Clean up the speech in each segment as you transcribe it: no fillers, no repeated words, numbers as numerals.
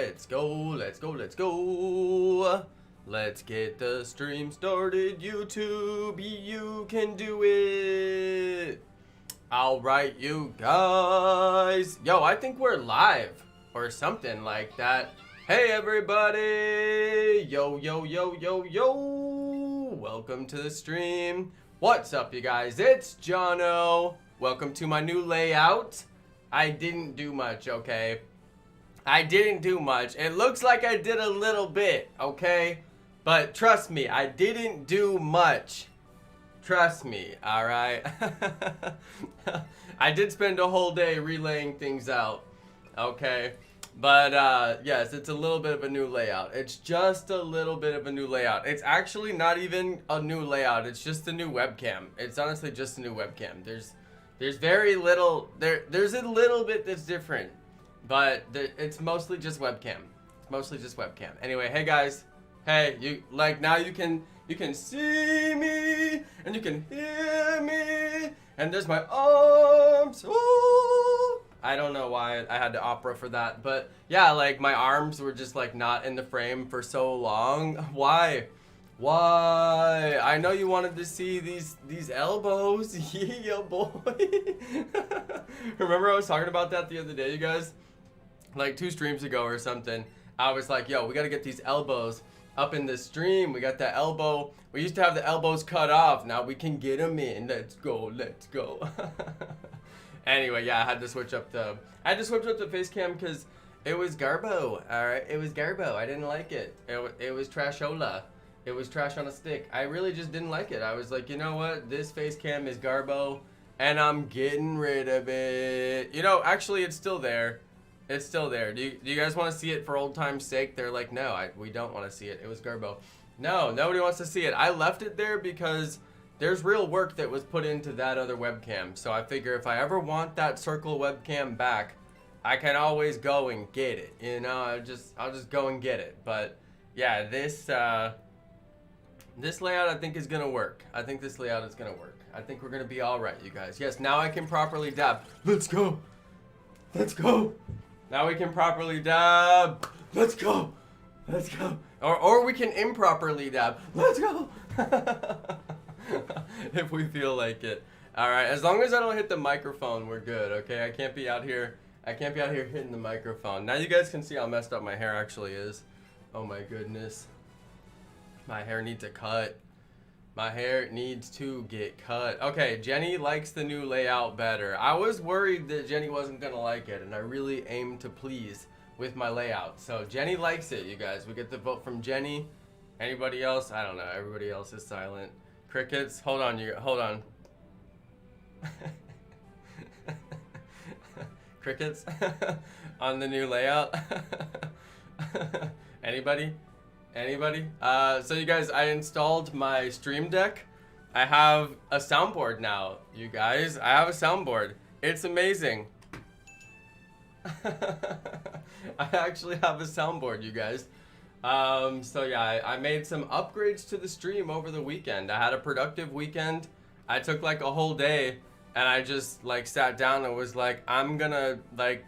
let's go, let's go, let's go. Let's get the stream started, YouTube. You can do it. Alright, you guys. Yo, I think we're live or something like that. Hey, everybody. Yo, yo, yo, yo, yo. Welcome to the stream. What's up, you guys? It's Jonno. Welcome to my new layout. I didn't do much, okay? I didn't do much. It looks like I did a little bit, okay? But trust me, I didn't do much. Trust me, alright? I did spend a whole day relaying things out, okay? But yes, it's a little bit of a new layout. It's just a little bit of a new layout. It's actually not even a new layout. It's just a new webcam. It's honestly just a new webcam. There's very little, there's a little bit that's different, but it's mostly just webcam. It's mostly just webcam. Anyway, hey guys. Hey, you like now you can see me and you can hear me and there's my arms. Ooh. I don't know why I had to opera for that, but yeah, like my arms were just like not in the frame for so long. Why? Why? I know you wanted to see these elbows. Yeah, boy. Remember I was talking about that the other day, you guys? Like 2 streams ago or something. I was like, yo, we gotta get these elbows up in the stream. We got that elbow. We used to have the elbows cut off. Now we can get them in. Let's go. Let's go. Anyway, yeah, I had to switch up the face cam because it was garbo. All right, it was garbo. I didn't like it. It was trashola. It was trash on a stick. I really just didn't like it. I was like, you know what? This face cam is garbo, and I'm getting rid of it. You know, actually, it's still there. It's still there. Do you guys want to see it for old time's sake? They're like, no, we don't want to see it. It was garbo. No, nobody wants to see it. I left it there because there's real work that was put into that other webcam. So I figure if I ever want that circle webcam back, I can always go and get it. You know, I'll just go and get it. But yeah, this layout I think is gonna work. I think this layout is gonna work. I think we're gonna be all right, you guys. Yes, now I can properly dab. Let's go. Let's go. Now we can properly dab. Let's go. Let's go. Or we can improperly dab. Let's go. If we feel like it. All right. As long as I don't hit the microphone, we're good. Okay. I can't be out here hitting the microphone. Now you guys can see how messed up my hair actually is. Oh my goodness. My hair needs a cut. My hair needs to get cut. Okay, Jenny likes the new layout better. I was worried that Jenny wasn't gonna like it, and I really aim to please with my layout. So Jenny likes it, you guys. We get the vote from Jenny. Anybody else? I don't know. Everybody else is silent. Crickets. Hold on. Hold on. Crickets on the new layout. Anybody? Anybody? So you guys, I installed my stream deck. I have a soundboard now, you guys. I have a soundboard. It's amazing. I actually have a soundboard, you guys. So yeah, I made some upgrades to the stream over the weekend. I had a productive weekend. I took like a whole day and I just like sat down and was like, I'm gonna like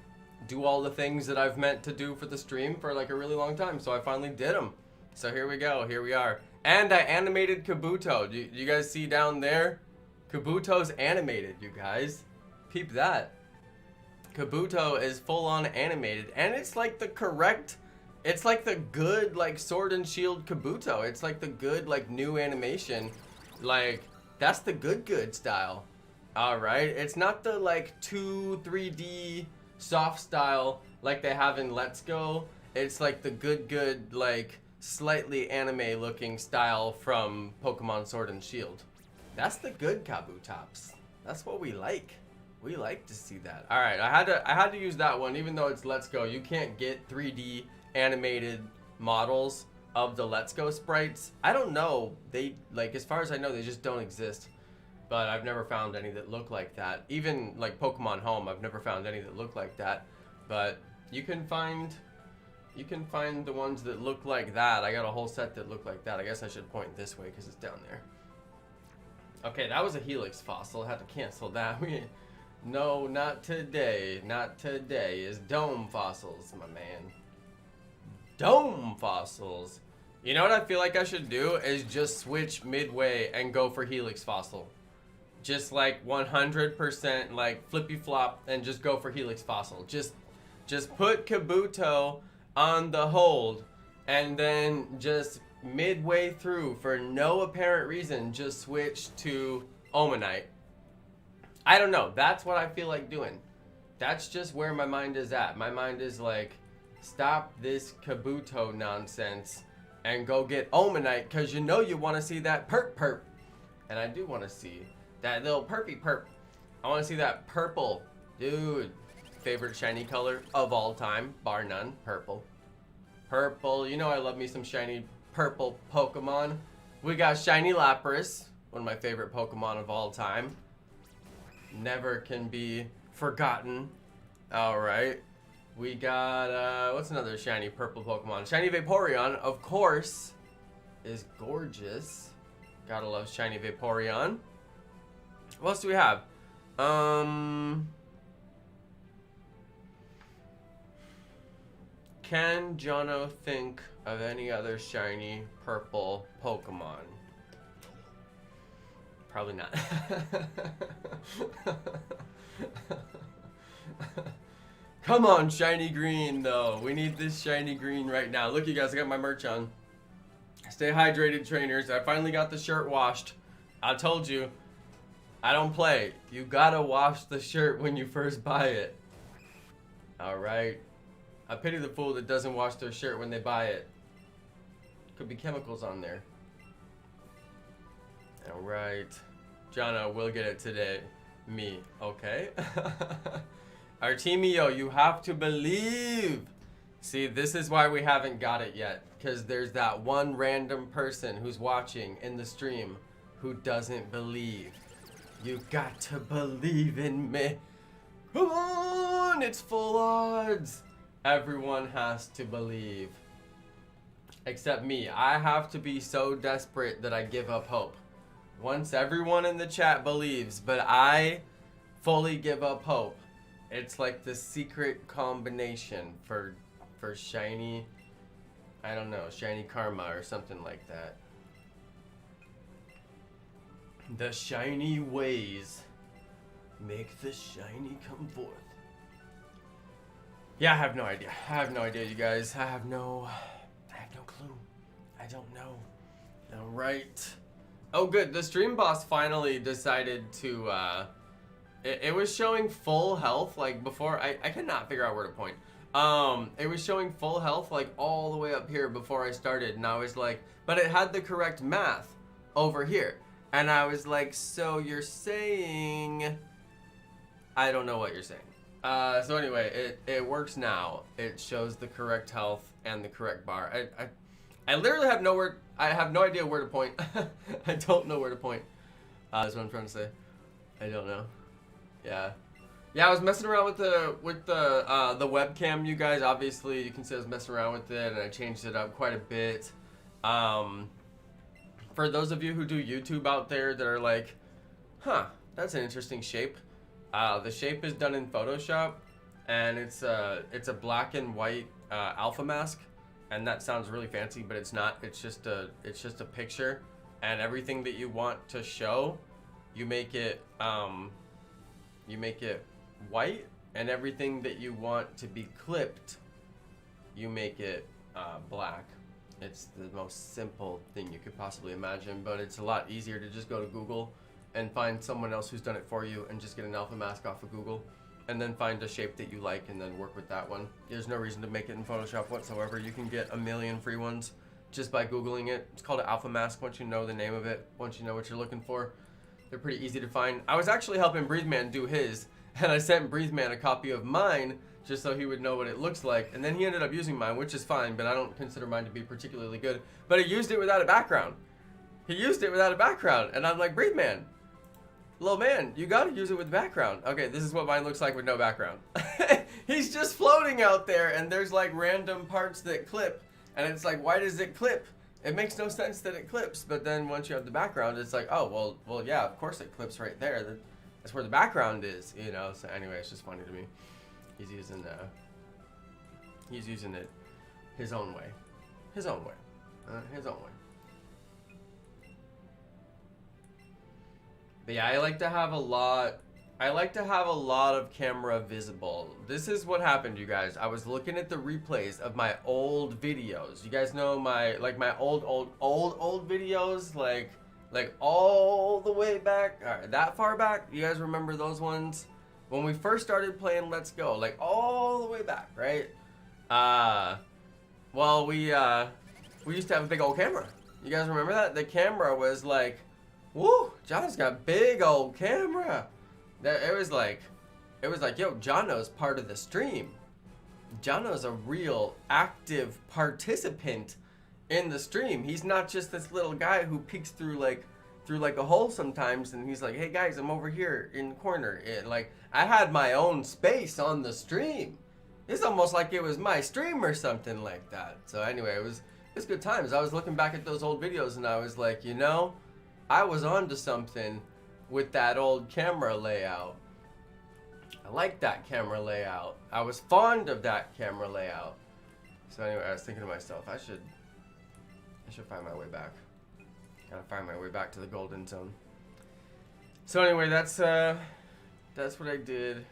do all the things that I've meant to do for the stream for like a really long time. So I finally did them. So here we go, here we are. And I animated Kabuto. Do you guys see down there? Kabuto's animated, you guys. Peep that. Kabuto is full on animated. And it's like the correct, it's like the good like sword and shield Kabuto. It's like the good like new animation. Like, that's the good style. Alright, it's not the like 3D soft style like they have in Let's Go. It's like the good like slightly anime looking style from Pokemon Sword and Shield. That's the good Kabutops. That's what we like. We like to see that. All right, I had to use that one even though it's Let's Go. You can't get 3D animated models of the Let's Go sprites. I don't know. They like as far as I know they just don't exist. But I've never found any that look like that. Even like Pokemon Home, I've never found any that look like that. But you can find the ones that look like that. I got a whole set that look like that. I guess I should point this way because it's down there. Okay, that was a Helix fossil. I had to cancel that. No, not today. Not today. Is dome fossils, my man. Dome fossils. You know what I feel like I should do is just switch midway and go for Helix fossil. Just like 100% like flippy flop and just go for Helix fossil. Just put Kabuto on the hold and then just midway through for no apparent reason just switch to Omanite. I don't know. That's what I feel like doing. That's just where my mind is at. My mind is like, stop this Kabuto nonsense and go get Omanite, because you know you want to see that perp. And I do want to see that little perpy perp. I want to see that purple. Dude, favorite shiny color of all time, bar none, purple. Purple, you know I love me some shiny purple Pokemon. We got Shiny Lapras, one of my favorite Pokemon of all time. Never can be forgotten. Alright. We got, what's another shiny purple Pokemon? Shiny Vaporeon, of course, is gorgeous. Gotta love shiny Vaporeon. What else do we have? Can Jonno think of any other shiny purple Pokemon? Probably not. Come on, shiny green, though. We need this shiny green right now. Look, you guys, I got my merch on. Stay hydrated, trainers. I finally got the shirt washed. I told you, I don't play. You gotta wash the shirt when you first buy it. Alright. I pity the fool that doesn't wash their shirt when they buy it. Could be chemicals on there. Alright. Jonno will get it today. Me. Okay. Artemio, you have to believe. See, this is why we haven't got it yet. Because there's that one random person who's watching in the stream who doesn't believe. You got to believe in me. Come on, it's full odds. Everyone has to believe. Except me. I have to be so desperate that I give up hope. Once everyone in the chat believes, but I fully give up hope. It's like the secret combination for shiny, I don't know, shiny karma or something like that. The shiny ways make the shiny come forth. Yeah, I have no idea. I have no idea, you guys. I have no clue. I don't know. All right. Oh, good. The stream boss finally decided to, it was showing full health, like before, I cannot figure out where to point. It was showing full health, like all the way up here before I started, and I was like, but it had the correct math over here. And I was like, so you're saying, I don't know what you're saying. So anyway, it works now. It shows the correct health and the correct bar. I literally have I have no idea where to point. I don't know where to point. That's what I'm trying to say. I don't know. Yeah. Yeah, I was messing around with the webcam, you guys. Obviously, you can see I was messing around with it, and I changed it up quite a bit. For those of you who do YouTube out there that are like, huh, that's an interesting shape. The shape is done in Photoshop, and it's a black and white alpha mask, and that sounds really fancy, but it's not. It's just a picture, and everything that you want to show, you make it white, and everything that you want to be clipped, you make it black. It's the most simple thing you could possibly imagine, but it's a lot easier to just go to Google and find someone else who's done it for you and just get an alpha mask off of Google and then find a shape that you like and then work with that one. There's no reason to make it in Photoshop whatsoever. You can get a million free ones just by Googling it. It's called an alpha mask once you know the name of it, once you know what you're looking for. They're pretty easy to find. I was actually helping Breatheman do his, and I sent Breatheman a copy of mine just so he would know what it looks like, and then he ended up using mine, which is fine, but I don't consider mine to be particularly good. But he used it without a background. He used it without a background, and I'm like, Breatheman, little man, you gotta use it with background. Okay, this is what mine looks like with no background. He's just floating out there, and there's like random parts that clip, and it's like, why does it clip? It makes no sense that it clips, but then once you have the background, it's like, oh, well, yeah, of course it clips right there. That's where the background is, you know. So anyway, it's just funny to me. He's using it his own way. His own way. His own way. But yeah, I like to have a lot of camera visible. This is what happened, you guys. I was looking at the replays of my old videos. You guys know my old videos, like all the way back, all right, that far back. You guys remember those ones when we first started playing Let's Go, like all the way back, right? Well, we used to have a big old camera. You guys remember that? The camera was like, woo, Jonno's got big old camera. It was like, yo, Jonno's part of the stream. Jonno's a real active participant in the stream. He's not just this little guy who peeks through like a hole sometimes, and he's like, hey guys, I'm over here in the corner. Like, I had my own space on the stream. It's almost like it was my stream or something like that. So anyway, it was good times. I was looking back at those old videos and I was like, you know, I was onto something with that old camera layout. I like that camera layout. I was fond of that camera layout. So anyway, I was thinking to myself, I should find my way back. Gotta find my way back to the golden zone. So anyway, that's what I did.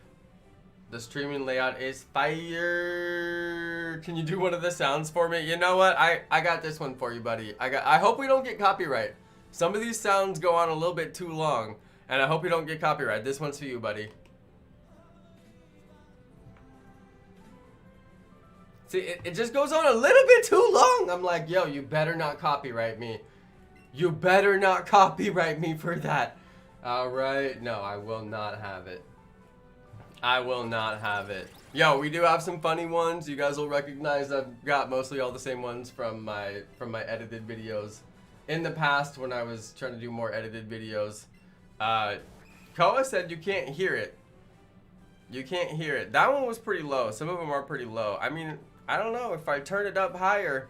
The streaming layout is fire. Can you do one of the sounds for me? You know what? I got this one for you, buddy. I hope we don't get copyright. Some of these sounds go on a little bit too long, and I hope we don't get copyright. This one's for you, buddy. See, it just goes on a little bit too long. I'm like, yo, you better not copyright me. You better not copyright me for that. All right. No, I will not have it. I will not have it. Yo, we do have some funny ones. You guys will recognize I've got mostly all the same ones from my edited videos. In the past, when I was trying to do more edited videos, Koa said you can't hear it. You can't hear it. That one was pretty low. Some of them are pretty low. I mean, I don't know. If I turn it up higher,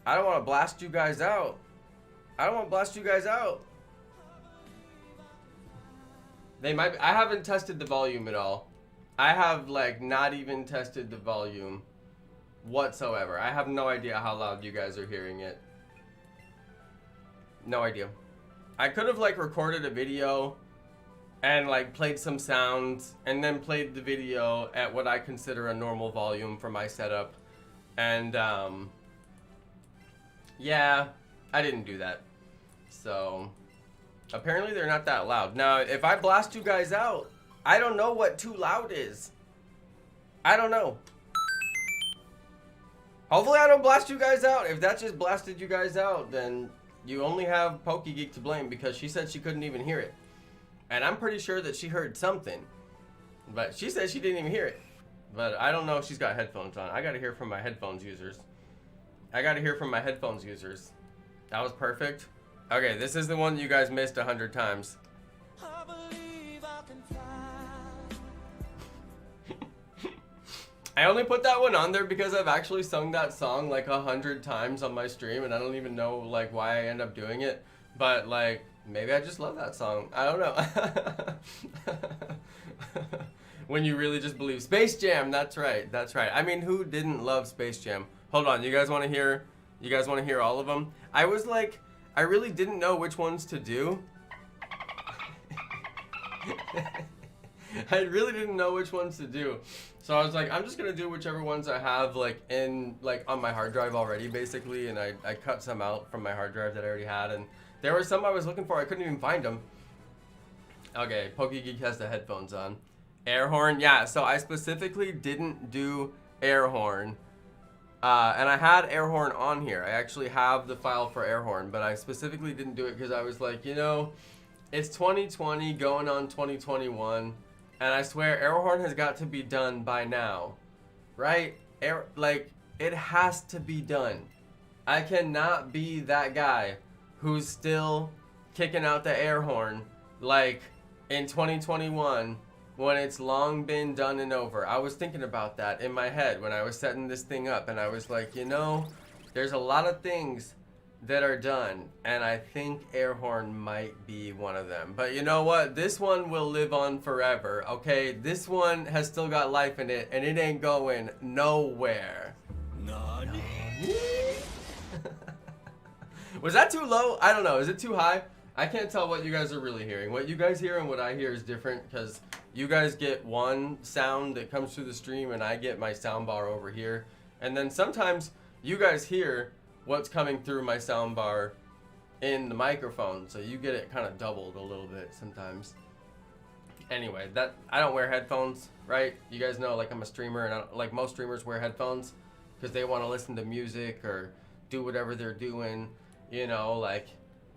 I don't want to blast you guys out. I don't want to blast you guys out. They might be, I haven't tested the volume at all. I have like not even tested the volume whatsoever. I have no idea how loud you guys are hearing it. No idea. I could have like recorded a video and like played some sounds and then played the video at what I consider a normal volume for my setup. And yeah, I didn't do that. So apparently they're not that loud. Now, if I blast you guys out, I don't know what too loud is. I don't know. Hopefully I don't blast you guys out. If that just blasted you guys out, then you only have PokeGeek to blame, because she said she couldn't even hear it. And I'm pretty sure that she heard something. But she said she didn't even hear it. But I don't know if she's got headphones on. I gotta hear from my headphones users. I gotta hear from my headphones users. That was perfect. Okay, this is the one you guys missed 100 times. I only put that one on there because I've actually sung that song like 100 times on my stream, and I don't even know like why I end up doing it. But like, maybe I just love that song. I don't know. When you really just believe. Space Jam, that's right. That's right. I mean, who didn't love Space Jam? Hold on, you guys want to hear? You guys want to hear all of them? I was like, I really didn't know which ones to do. I really didn't know which ones to do. So I was like, I'm just gonna do whichever ones I have like in like on my hard drive already, basically, and I cut some out from my hard drive that I already had, and there were some I was looking for, I couldn't even find them. Okay, PokeGeek has the headphones on. Air horn, yeah, so I specifically didn't do air horn. And I had air horn on here. I actually have the file for air horn, but I specifically didn't do it because I was like, you know, it's 2020 going on 2021. And I swear, air horn has got to be done by now, right? Like, it has to be done. I cannot be that guy who's still kicking out the air horn, like, in 2021, when it's long been done and over. I was thinking about that in my head when I was setting this thing up, and I was like, you know, there's a lot of things that are done, and I think air horn might be one of them. But you know what? This one will live on forever, okay? This one has still got life in it, and it ain't going nowhere. Was that too low? I don't know. Is it too high? I can't tell what you guys are really hearing. What you guys hear and what I hear is different because you guys get one sound that comes through the stream and I get my sound bar over here. And then sometimes you guys hear what's coming through my sound bar in the microphone. So you get it kind of doubled a little bit sometimes. Anyway, I don't wear headphones, right? You guys know, like, I'm a streamer, and like most streamers wear headphones because they want to listen to music or do whatever they're doing, you know, like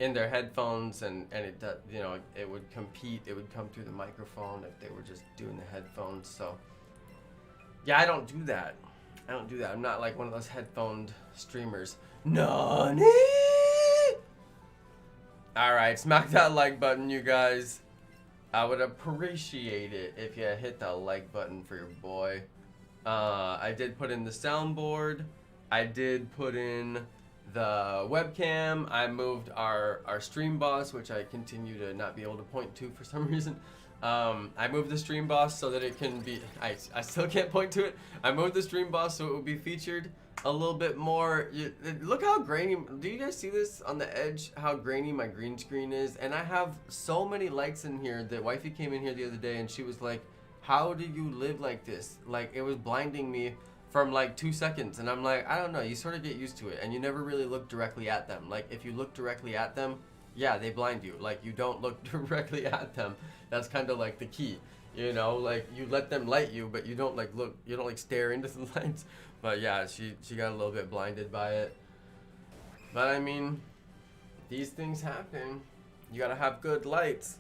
in their headphones, and it does, you know, it would compete. It would come through the microphone if they were just doing the headphones. So yeah, I don't do that. I don't do that. I'm not like one of those headphoned streamers. Nani? All right, smack that like button, you guys. I would appreciate it if you hit the like button for your boy. I did put in the soundboard. I did put in the webcam. I moved our stream boss, which I continue to not be able to point to for some reason. I moved the stream boss so that it can be, I still can't point to it. I moved the stream boss so it would be featured a little bit more. Look how grainy, do you guys see this on the edge, how grainy my green screen is? And I have so many lights in here that wifey came in here the other day and she was like, how do you live like this? Like, it was blinding me from like 2 seconds. And I'm like, I don't know, you sort of get used to it and you never really look directly at them. Like, if you look directly at them, yeah, they blind you. Like, you don't look directly at them. That's kind of like the key, you know, like you let them light you, but you don't like look, you don't like stare into the lights. But yeah, she got a little bit blinded by it. But I mean, these things happen. You gotta have good lights.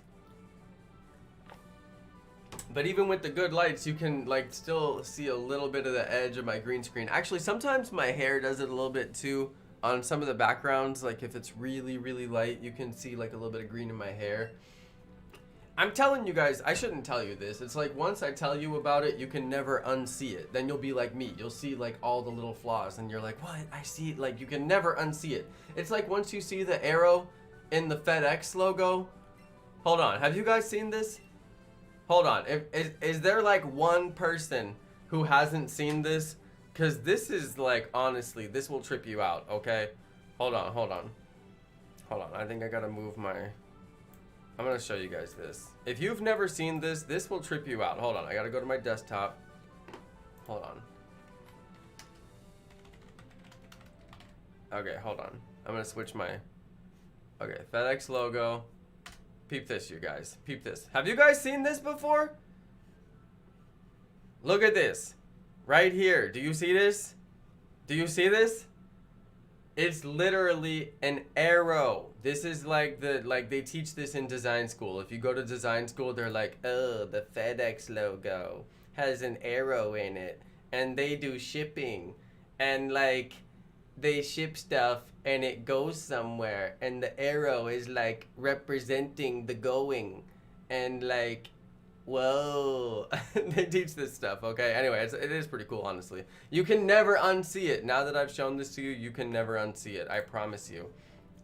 But even with the good lights, you can like still see a little bit of the edge of my green screen. Actually, sometimes my hair does it a little bit too on some of the backgrounds. Like if it's really, really light, you can see like a little bit of green in my hair. I'm telling you guys, I shouldn't tell you this. It's like once I tell you about it, you can never unsee it. Then you'll be like me. You'll see like all the little flaws and you're like, what? I see it. Like you can never unsee it. It's like once you see the arrow in the FedEx logo. Hold on. Have you guys seen this? Hold on. Is there like one person who hasn't seen this? Because this is like, honestly, this will trip you out, okay? Hold on, hold on. Hold on. I think I gotta move my... I'm gonna show you guys this. If you've never seen this, this will trip you out. Hold on, I gotta go to my desktop. Hold on. Okay, hold on. I'm gonna switch my... Okay, FedEx logo. Peep this, you guys. Peep this. Have you guys seen this before? Look at this. Right here. Do you see this? Do you see this? It's literally an arrow. This is like they teach this in design school. If you go to design school, they're like, oh, the FedEx logo has an arrow in it. And they do shipping. And like, they ship stuff and it goes somewhere. And the arrow is like representing the going. And like, whoa. They teach this stuff, okay? Anyway, it is pretty cool, honestly. You can never unsee it. Now that I've shown this to you, you can never unsee it. I promise you.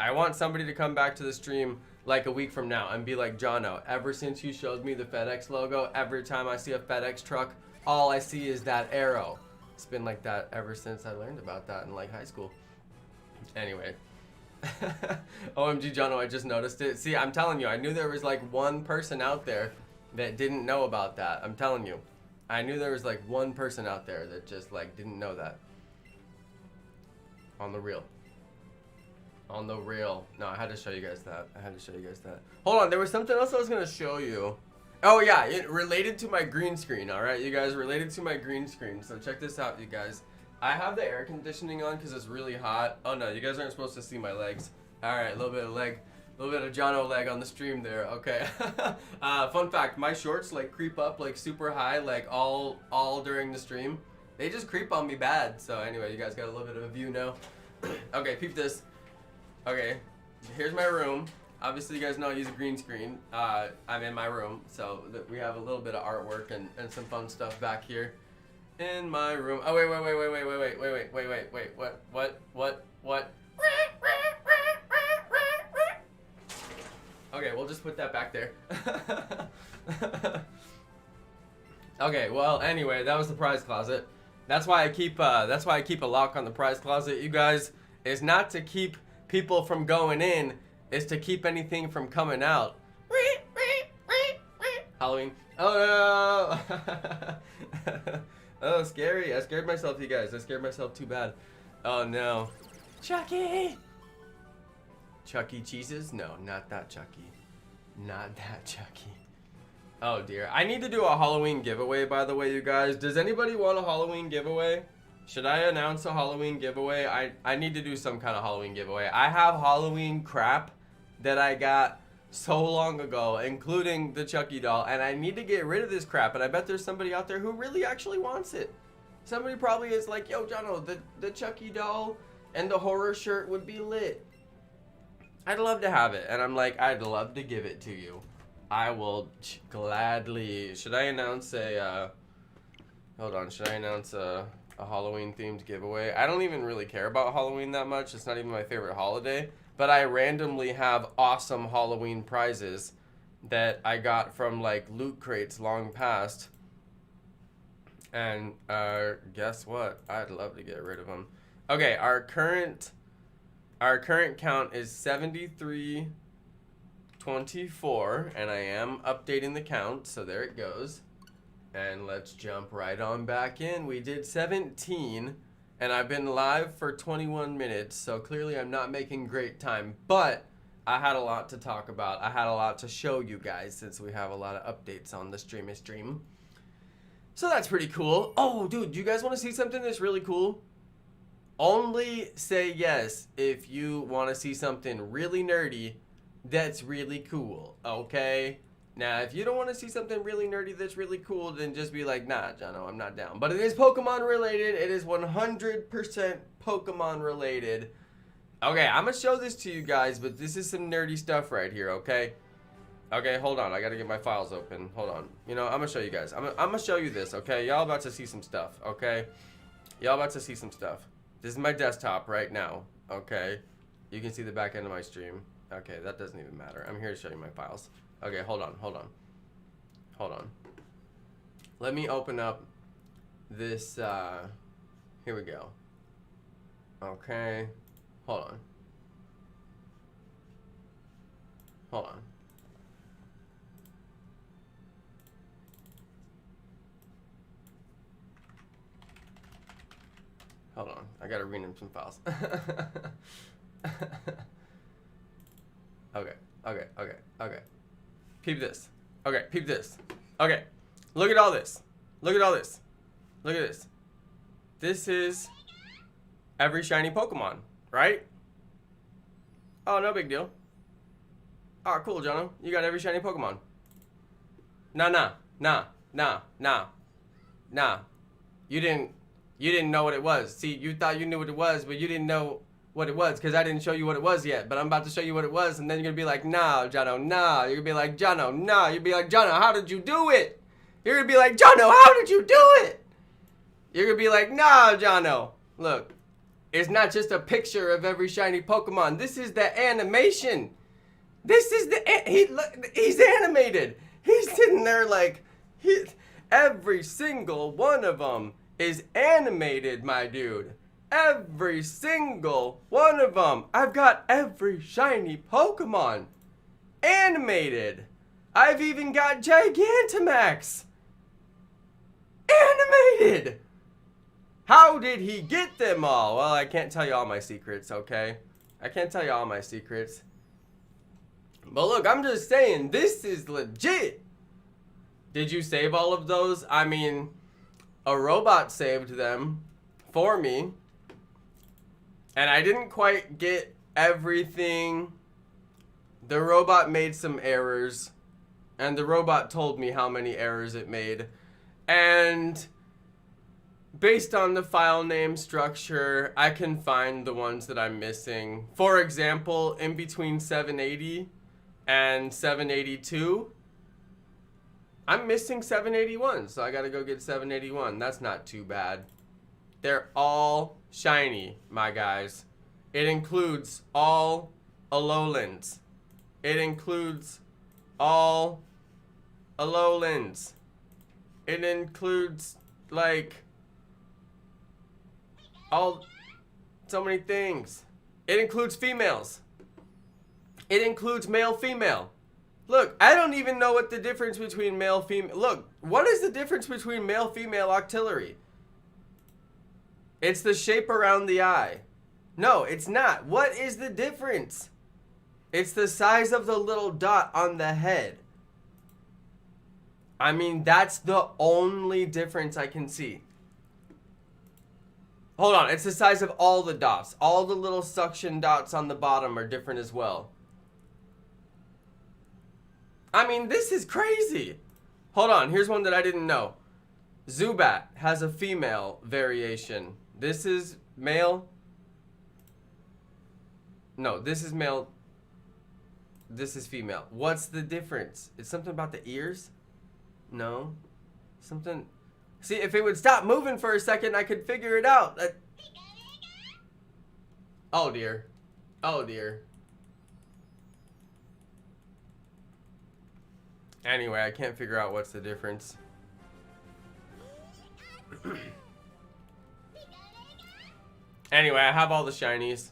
I want somebody to come back to the stream like a week from now and be like, Jonno, ever since you showed me the FedEx logo, every time I see a FedEx truck, all I see is that arrow. It's been like that ever since I learned about that in like high school. Anyway. OMG, Jonno, I just noticed it. See, I'm telling you, I knew there was like one person out there that didn't know about that. I'm telling you. I knew there was like one person out there that just like didn't know that. On the real. On the real. No, I had to show you guys that. I had to show you guys that. Hold on, there was something else I was gonna show you. Oh yeah, it related to my green screen, alright, you guys, related to my green screen. So check this out, you guys. I have the air conditioning on because it's really hot. Oh no, you guys aren't supposed to see my legs. Alright, a little bit of leg. A little bit of Jonno leg on the stream there, okay. Fun fact, my shorts like creep up like super high, like all during the stream. They just creep on me bad. So anyway, you guys got a little bit of a view now. Okay, peep this. Okay, here's my room. Obviously, you guys know I use a green screen. I'm in my room, so we have a little bit of artwork and some fun stuff back here in my room. Oh wait, what? Okay, we'll just put that back there. Okay, well, anyway, that was the prize closet. That's why I keep a lock on the prize closet, you guys. Is not to keep people from going in, is to keep anything from coming out. Halloween. Oh no! Oh, scary. I scared myself, you guys. I scared myself too bad. Oh no. Chucky! Chuck E. Cheese's? No, not that Chucky. Not that Chucky. Oh dear. I need to do a Halloween giveaway, by the way, you guys. Does anybody want a Halloween giveaway? Should I announce a Halloween giveaway? I need to do some kind of Halloween giveaway. I have Halloween crap that I got so long ago, including the Chucky doll, and I need to get rid of this crap, and I bet there's somebody out there who really actually wants it. Somebody probably is like, yo, Jonno, the Chucky doll and the horror shirt would be lit. I'd love to have it, and I'm like, I'd love to give it to you. I will gladly. Should I announce a, hold on, should I announce a Halloween-themed giveaway? I don't even really care about Halloween that much. It's not even my favorite holiday. But I randomly have awesome Halloween prizes that I got from like loot crates long past. And guess what? I'd love to get rid of them. Okay, our current count is 7324, and I am updating the count, so there it goes. And let's jump right on back in. We did 17. And I've been live for 21 minutes, so clearly I'm not making great time. But I had a lot to talk about. I had a lot to show you guys since we have a lot of updates on the stream. So that's pretty cool. Oh, dude, you guys want to see something that's really cool? Only say yes if you want to see something really nerdy that's really cool, okay? Now, if you don't want to see something really nerdy that's really cool, then just be like, nah, Jonno, I'm not down. But it is Pokemon related. It is 100% Pokemon related. Okay, I'm going to show this to you guys, but this is some nerdy stuff right here, okay? Okay, hold on. I got to get my files open. Hold on. You know, I'm going to show you guys. I'm going to show you this, okay? Y'all about to see some stuff, okay? Y'all about to see some stuff. This is my desktop right now, okay? You can see the back end of my stream. Okay, that doesn't even matter. I'm here to show you my files. Okay, hold on. Let me open up this, here we go. Okay, hold on. Hold on, I gotta rename some files. Okay. Peep this. Okay, peep this. Okay, look at all this. Look at this. This is every shiny Pokemon, right? Oh, no big deal. Oh, cool, Jonno. You got every shiny Pokemon. Nah. You didn't know what it was. See, you thought you knew what it was, but you didn't know what it was because I didn't show you what it was yet. But I'm about to show you what it was, and then you're going to be like, nah, Jonno, nah. You're going to be like, Jonno, nah. You'll be like, Jonno, how did you do it? You're going to be like, Jonno, how did you do it? You're going to be like, nah, Jonno. Look, it's not just a picture of every shiny Pokemon. This is the animation. This is he's animated. He's sitting there like, every single one of them is animated, my dude. Every single one of them. I've got every shiny Pokemon animated. I've even got Gigantamax animated. How did he get them all? Well, I can't tell you all my secrets, okay? I can't tell you all my secrets. But look, I'm just saying, this is legit. Did you save all of those? I mean, a robot saved them for me. And I didn't quite get everything. The robot made some errors. And the robot told me how many errors it made. And based on the file name structure, I can find the ones that I'm missing. For example, in between 780 and 782, I'm missing 781. So I gotta go get 781. That's not too bad. They're all shiny, my guys. It includes all Alolans. It includes all Alolans. It includes, like, So many things. It includes females. It includes male, female. Look, I don't even know what the difference between male, female. Look, what is the difference between male, female octillery? It's the shape around the eye. No, it's not. What is the difference? It's the size of the little dot on the head. I mean, that's the only difference I can see. Hold on, it's the size of all the dots. All the little suction dots on the bottom are different as well. I mean, this is crazy. Hold on, here's one that I didn't know. Zubat has a female variation. This is male. No, this is male. This is female. What's the difference? It's something about the ears? No. Something. See, if it would stop moving for a second, I could figure it out. Oh, dear. Oh, dear. Anyway, I can't figure out what's the difference. Anyway, I have all the shinies.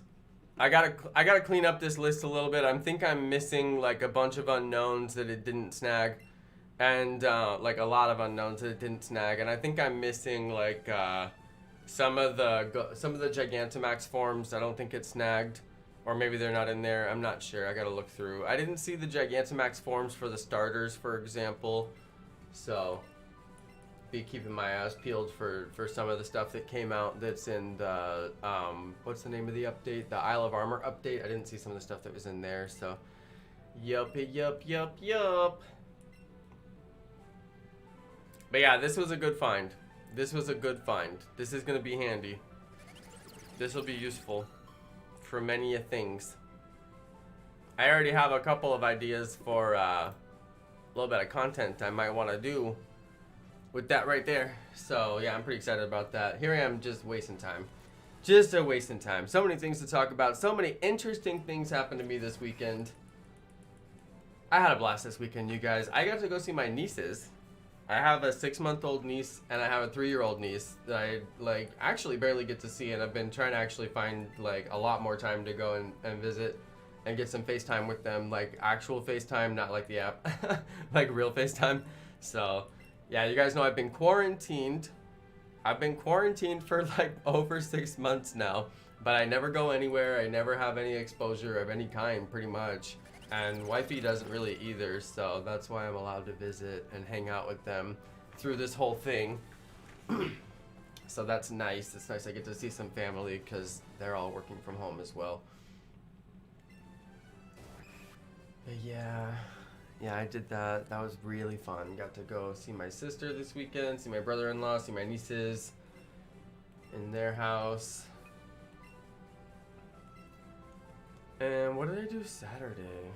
I gotta clean up this list a little bit. I think I'm missing like a bunch of unknowns that it didn't snag, and like a lot of unknowns that it didn't snag. And I think I'm missing like some of the Gigantamax forms. I don't think it snagged. Or maybe they're not in there. I'm not sure. I gotta look through. I didn't see the Gigantamax forms for the starters, for example. So, be keeping my eyes peeled for some of the stuff that came out that's in the, what's the name of the update? The Isle of Armor update. I didn't see some of the stuff that was in there, so. Yup. But yeah, this was a good find. This was a good find. This is gonna be handy. This will be useful for many things. I already have a couple of ideas for a little bit of content I might want to do with that right there. So yeah, I'm pretty excited about that. Here I am just wasting time. Just a wasting time. So many things to talk about. So many interesting things happened to me this weekend. I had a blast this weekend, you guys. I got to go see my nieces. I have a 6-month-old niece and I have a 3-year-old niece that I like actually barely get to see, and I've been trying to actually find like a lot more time to go and visit and get some FaceTime with them, like actual FaceTime, not like the app, like real FaceTime. So yeah, you guys know I've been quarantined. I've been quarantined for like over 6 months now, but I never go anywhere. I never have any exposure of any kind, pretty much. And wifey doesn't really either, so that's why I'm allowed to visit and hang out with them through this whole thing. So that's nice. It's nice I get to see some family because they're all working from home as well. But yeah, I did that. That was really fun. Got to go see my sister this weekend, see my brother-in-law, see my nieces in their house. And what did I do Saturday?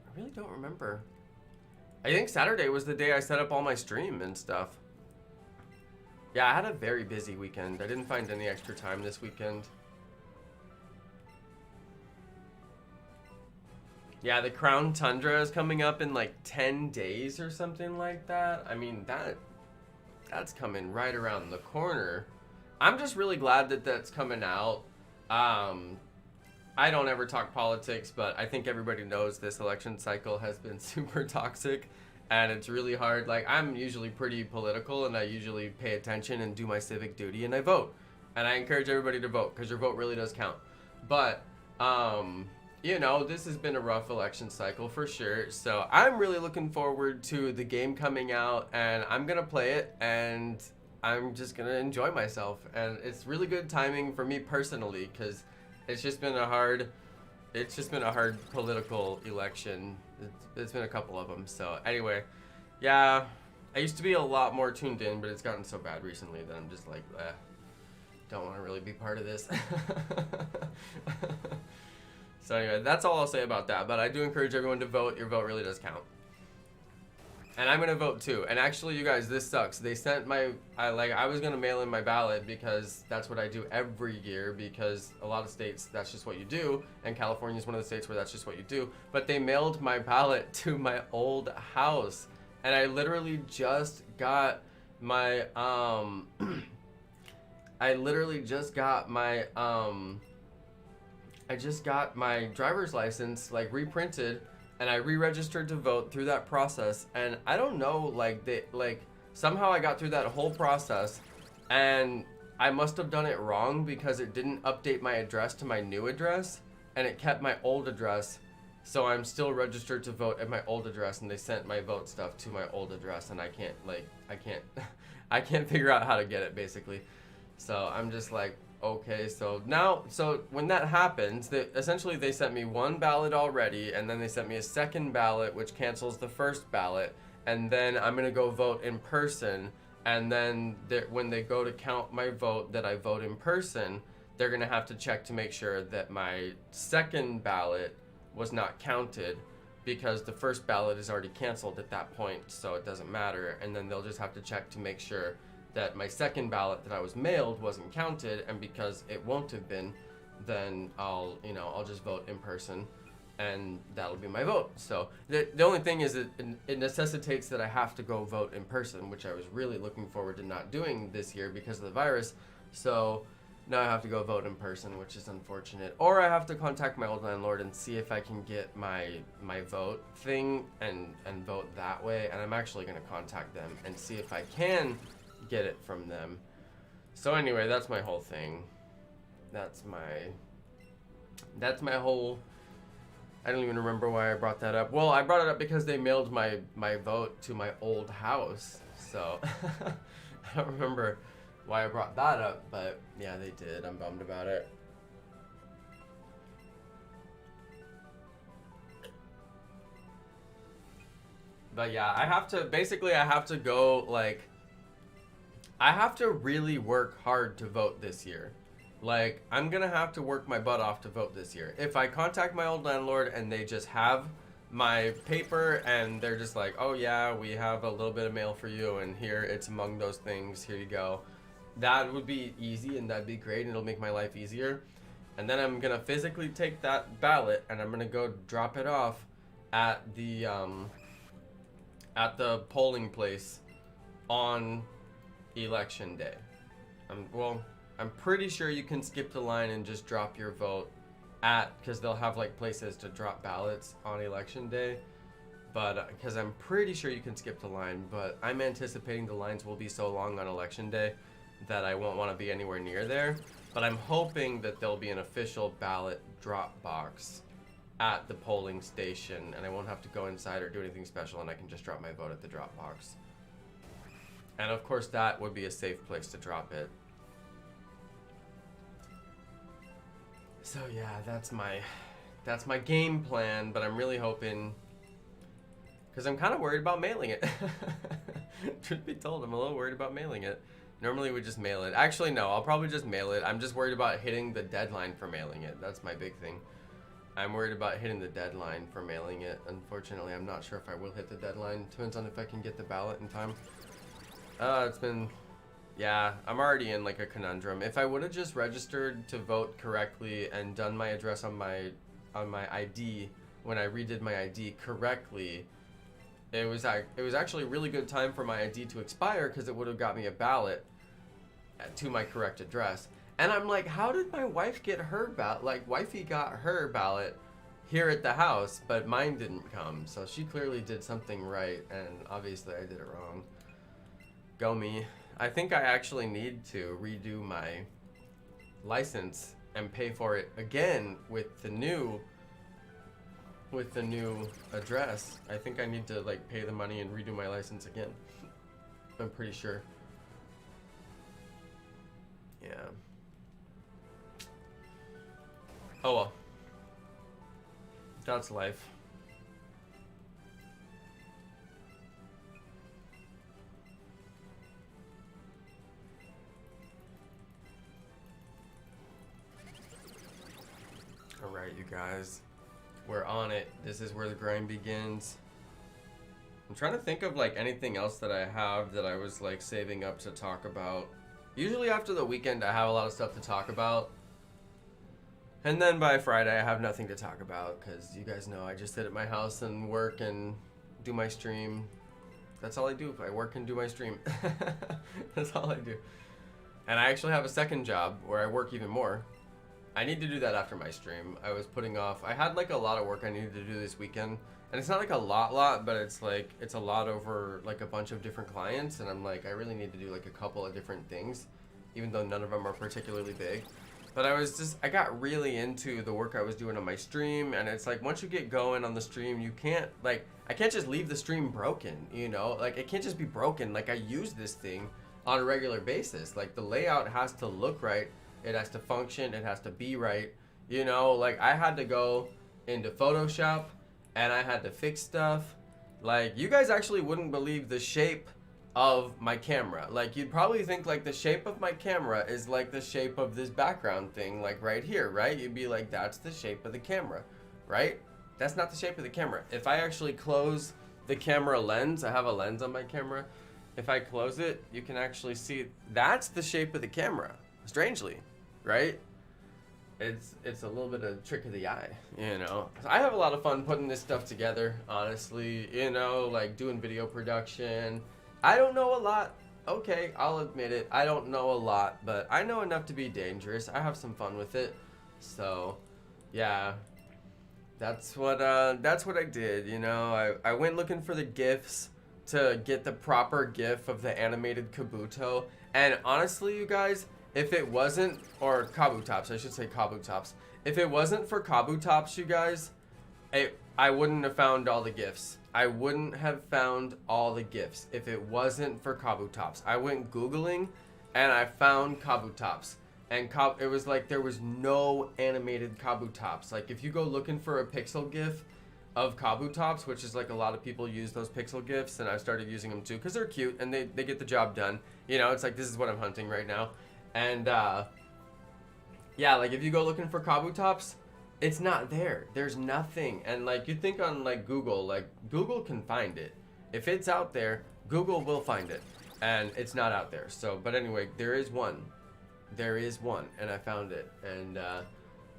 I really don't remember. I think Saturday was the day I set up all my stream and stuff. Yeah, I had a very busy weekend. I didn't find any extra time this weekend. Yeah, the Crown Tundra is coming up in like 10 days or something like that. I mean, that's coming right around the corner. I'm just really glad that that's coming out. I don't ever talk politics, but I think everybody knows this election cycle has been super toxic, and it's really hard. Like, I'm usually pretty political, and I usually pay attention and do my civic duty, and I vote. And I encourage everybody to vote, because your vote really does count. But, you know, this has been a rough election cycle for sure. So I'm really looking forward to the game coming out, and I'm going to play it, and I'm just gonna enjoy myself. And it's really good timing for me personally, because it's just been a hard political election. It's been a couple of them. So anyway, yeah, I used to be a lot more tuned in, but it's gotten so bad recently that I'm just like, don't want to really be part of this. So anyway, that's all I'll say about that. But I do encourage everyone to vote. Your vote really does count. And I'm gonna vote too. And actually, you guys, this sucks. They sent I was gonna mail in my ballot because that's what I do every year, because a lot of states, that's just what you do. And California is one of the states where that's just what you do. But they mailed my ballot to my old house. And I literally just got my I literally just got my I just got my driver's license like reprinted, and I re-registered to vote through that process. And I don't know, like somehow I got through that whole process, and I must have done it wrong because it didn't update my address to my new address, and it kept my old address. So I'm still registered to vote at my old address, and they sent my vote stuff to my old address, and I can't I can't figure out how to get it basically. So I'm just like, okay, so when that happens, essentially they sent me one ballot already, and then they sent me a second ballot which cancels the first ballot, and then I'm gonna go vote in person, and then when they go to count my vote that I vote in person, they're gonna have to check to make sure that my second ballot was not counted, because the first ballot is already canceled at that point, so it doesn't matter. And then they'll just have to check to make sure that my second ballot that I was mailed wasn't counted, and because it won't have been, then I'll just vote in person, and that'll be my vote. So the only thing is that it necessitates that I have to go vote in person, which I was really looking forward to not doing this year because of the virus. So now I have to go vote in person, which is unfortunate. Or I have to contact my old landlord and see if I can get my vote thing and vote that way. And I'm actually going to contact them and see if I can get it from them. So anyway, that's my whole thing. That's my whole... I don't even remember why I brought that up. Well, I brought it up because they mailed my vote to my old house. So I don't remember why I brought that up, but yeah, they did. I'm bummed about it. But yeah, I have to go, like, I have to really work hard to vote this year. Like, I'm gonna have to work my butt off to vote this year. If I contact my old landlord and they just have my paper and they're just like, oh yeah, we have a little bit of mail for you, and here, it's among those things, here you go. That would be easy, and that'd be great, and it'll make my life easier. And then I'm gonna physically take that ballot and I'm gonna go drop it off at the polling place on election day. I'm pretty sure you can skip the line and just drop your vote because they'll have like places to drop ballots on election day. But because I'm pretty sure you can skip the line, but I'm anticipating the lines will be so long on election day that I won't want to be anywhere near there. But I'm hoping that there'll be an official ballot drop box at the polling station, and I won't have to go inside or do anything special, and I can just drop my vote at the drop box. And of course that would be a safe place to drop it. So yeah, that's my game plan, but I'm really hoping, because I'm kind of worried about mailing it. Truth be told, I'm a little worried about mailing it. Normally we just mail it. Actually, no, I'll probably just mail it. I'm just worried about hitting the deadline for mailing it. That's my big thing. I'm worried about hitting the deadline for mailing it. Unfortunately, I'm not sure if I will hit the deadline. Depends on if I can get the ballot in time. It's been... Yeah, I'm already in like a conundrum. If I would have just registered to vote correctly and done my address on my ID when I redid my ID correctly, it was actually a really good time for my ID to expire, because it would have got me a ballot to my correct address. And I'm like, how did my wife get her ballot? Like, wifey got her ballot here at the house, but mine didn't come. So she clearly did something right, and obviously I did it wrong. Go me. I think I actually need to redo my license and pay for it again with the new address. I think I need to like pay the money and redo my license again. I'm pretty sure. Yeah. Oh well. That's life. Alright, you guys. We're on it. This is where the grind begins. I'm trying to think of like anything else that I have that I was like saving up to talk about. Usually after the weekend I have a lot of stuff to talk about. And then by Friday I have nothing to talk about, because you guys know I just sit at my house and work and do my stream. That's all I do. I work and do my stream. That's all I do. And I actually have a second job where I work even more. I need to do that after my stream. I was putting off, I had like a lot of work I needed to do this weekend. And it's not like a lot, but it's like, it's a lot over like a bunch of different clients. And I'm like, I really need to do like a couple of different things, even though none of them are particularly big. But I got really into the work I was doing on my stream. And it's like, once you get going on the stream, you can't, like, I can't just leave the stream broken, you know? Like, it can't just be broken. Like, I use this thing on a regular basis. Like, the layout has to look right. It has to function. It has to be right. You know, like, I had to go into Photoshop and I had to fix stuff. Like, you guys actually wouldn't believe the shape of my camera. Like, you'd probably think, like, the shape of my camera is like the shape of this background thing, like, right here, right? You'd be like, that's the shape of the camera, right? That's not the shape of the camera. If I actually close the camera lens, I have a lens on my camera. If I close it, you can actually see that's the shape of the camera, strangely, right? It's a little bit of trick of the eye, you know? I have a lot of fun putting this stuff together, honestly, you know, like doing video production. I don't know a lot. Okay, I'll admit it. I don't know a lot, but I know enough to be dangerous. I have some fun with it. So, yeah. That's what I did, you know. I went looking for the GIFs to get the proper GIF of the animated Kabuto. And honestly, you guys, if it wasn't, or Kabutops, I should say Kabutops. If it wasn't for Kabutops, you guys, I wouldn't have found all the GIFs. I wouldn't have found all the GIFs if it wasn't for Kabutops. I went Googling and I found Kabutops. And it was like there was no animated Kabutops. Like if you go looking for a pixel GIF of Kabutops, which is like a lot of people use those pixel GIFs, and I've started using them too because they're cute and they get the job done. You know, it's like this is what I'm hunting right now. And yeah, like if you go looking for Kabutops, it's not there. There's nothing. And like you think on like Google can find it. If it's out there, Google will find it. And it's not out there. So, but anyway, there is one. There is one, and I found it. And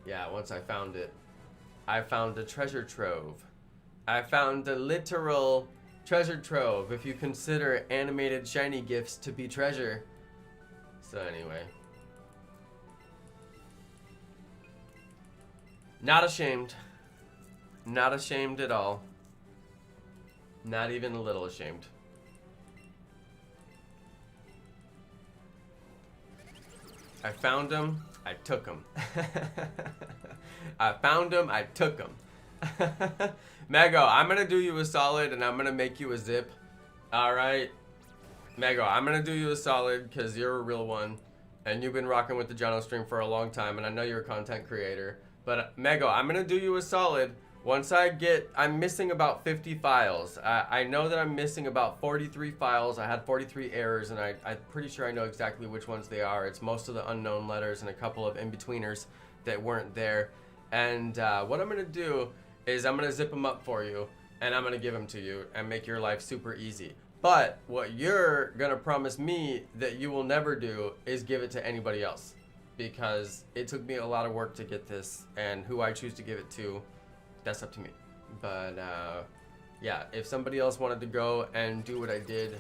yeah, once I found it, I found a treasure trove. I found a literal treasure trove, if you consider animated shiny GIFs to be treasure. So anyway. Not ashamed. Not ashamed at all. Not even a little ashamed. I found him, I took him. I found him, I took him. Mego, I'm gonna do you a solid and I'm gonna make you a zip. Alright? Mego, I'm gonna do you a solid because you're a real one. And you've been rocking with the Jonno stream for a long time and I know you're a content creator. But Mego, I'm gonna do you a solid. Once I'm missing about 50 files. I know that I'm missing about 43 files. I had 43 errors, and I'm pretty sure I know exactly which ones they are. It's most of the unknown letters and a couple of in-betweeners that weren't there. And what I'm gonna do is I'm gonna zip them up for you, and I'm gonna give them to you and make your life super easy. But what you're gonna promise me that you will never do is give it to anybody else, because it took me a lot of work to get this, and who I choose to give it to, that's up to me. But yeah, if somebody else wanted to go and do what I did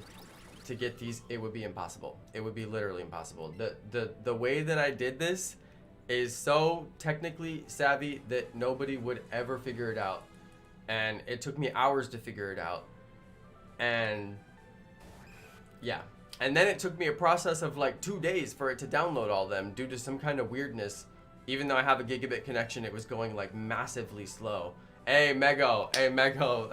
to get these, it would be impossible. It would be literally impossible. The way that I did this is so technically savvy that nobody would ever figure it out. And it took me hours to figure it out. And yeah. And then it took me a process of like 2 days for it to download all of them due to some kind of weirdness. Even though I have a gigabit connection, it was going like massively slow. Hey, Mego. Hey, Mego.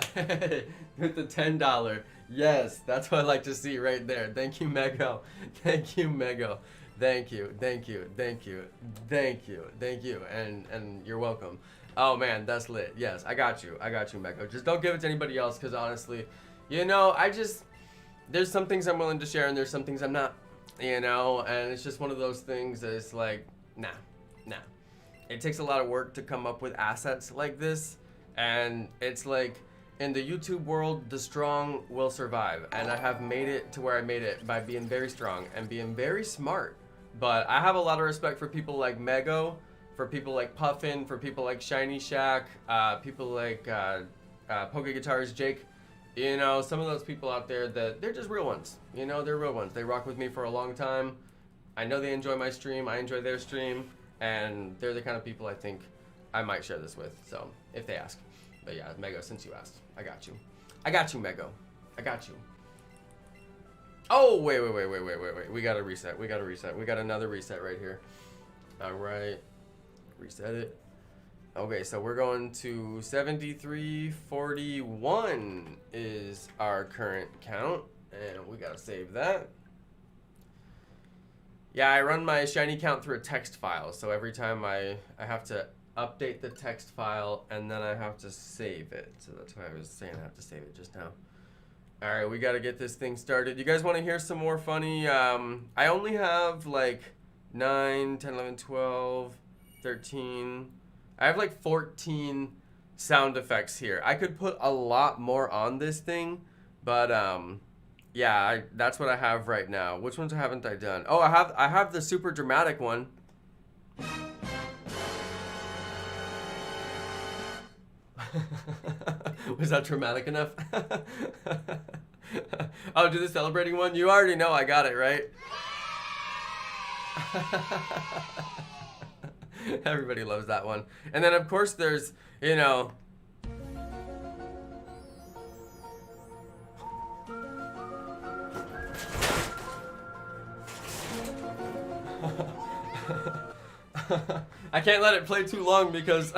With the $10. Yes, that's what I like to see right there. Thank you, Mego. Thank you, Mego. Thank you. Thank you. Thank you. Thank you. Thank you. And you're welcome. Oh, man, that's lit. Yes, I got you. I got you, Mego. Just don't give it to anybody else because honestly, you know, there's some things I'm willing to share and there's some things I'm not, you know, and it's just one of those things that it's like, nah. It takes a lot of work to come up with assets like this, and it's like in the YouTube world, the strong will survive, and I have made it to where I made it by being very strong and being very smart. But I have a lot of respect for people like Mego, for people like Puffin, for people like Shiny Shack, people like Poke Guitars Jake, you know, some of those people out there that they're just real ones. You know, they're real ones. They rock with me for a long time. I know they enjoy my stream. I enjoy their stream. And they're the kind of people I think I might share this with. So, if they ask. But yeah, Mego, since you asked, I got you. I got you, Mego. I got you. Oh, wait. We gotta reset. We got another reset right here. All right. Reset it. Okay, so we're going to 7341 is our current count, and we gotta save that. Yeah, I run my shiny count through a text file, so every time I have to update the text file, and then I have to save it. So that's why I was saying I have to save it just now. All right, we gotta get this thing started. You guys wanna hear some more funny? I only have like 9, 10, 11, 12, 13. I have like 14 sound effects here. I could put a lot more on this thing, but yeah, that's what I have right now. Which ones haven't I done? Oh, I have the super dramatic one. Was that dramatic enough? Oh, do the celebrating one? You already know I got it, right? Everybody loves that one. And then, of course, there's, you know... I can't let it play too long because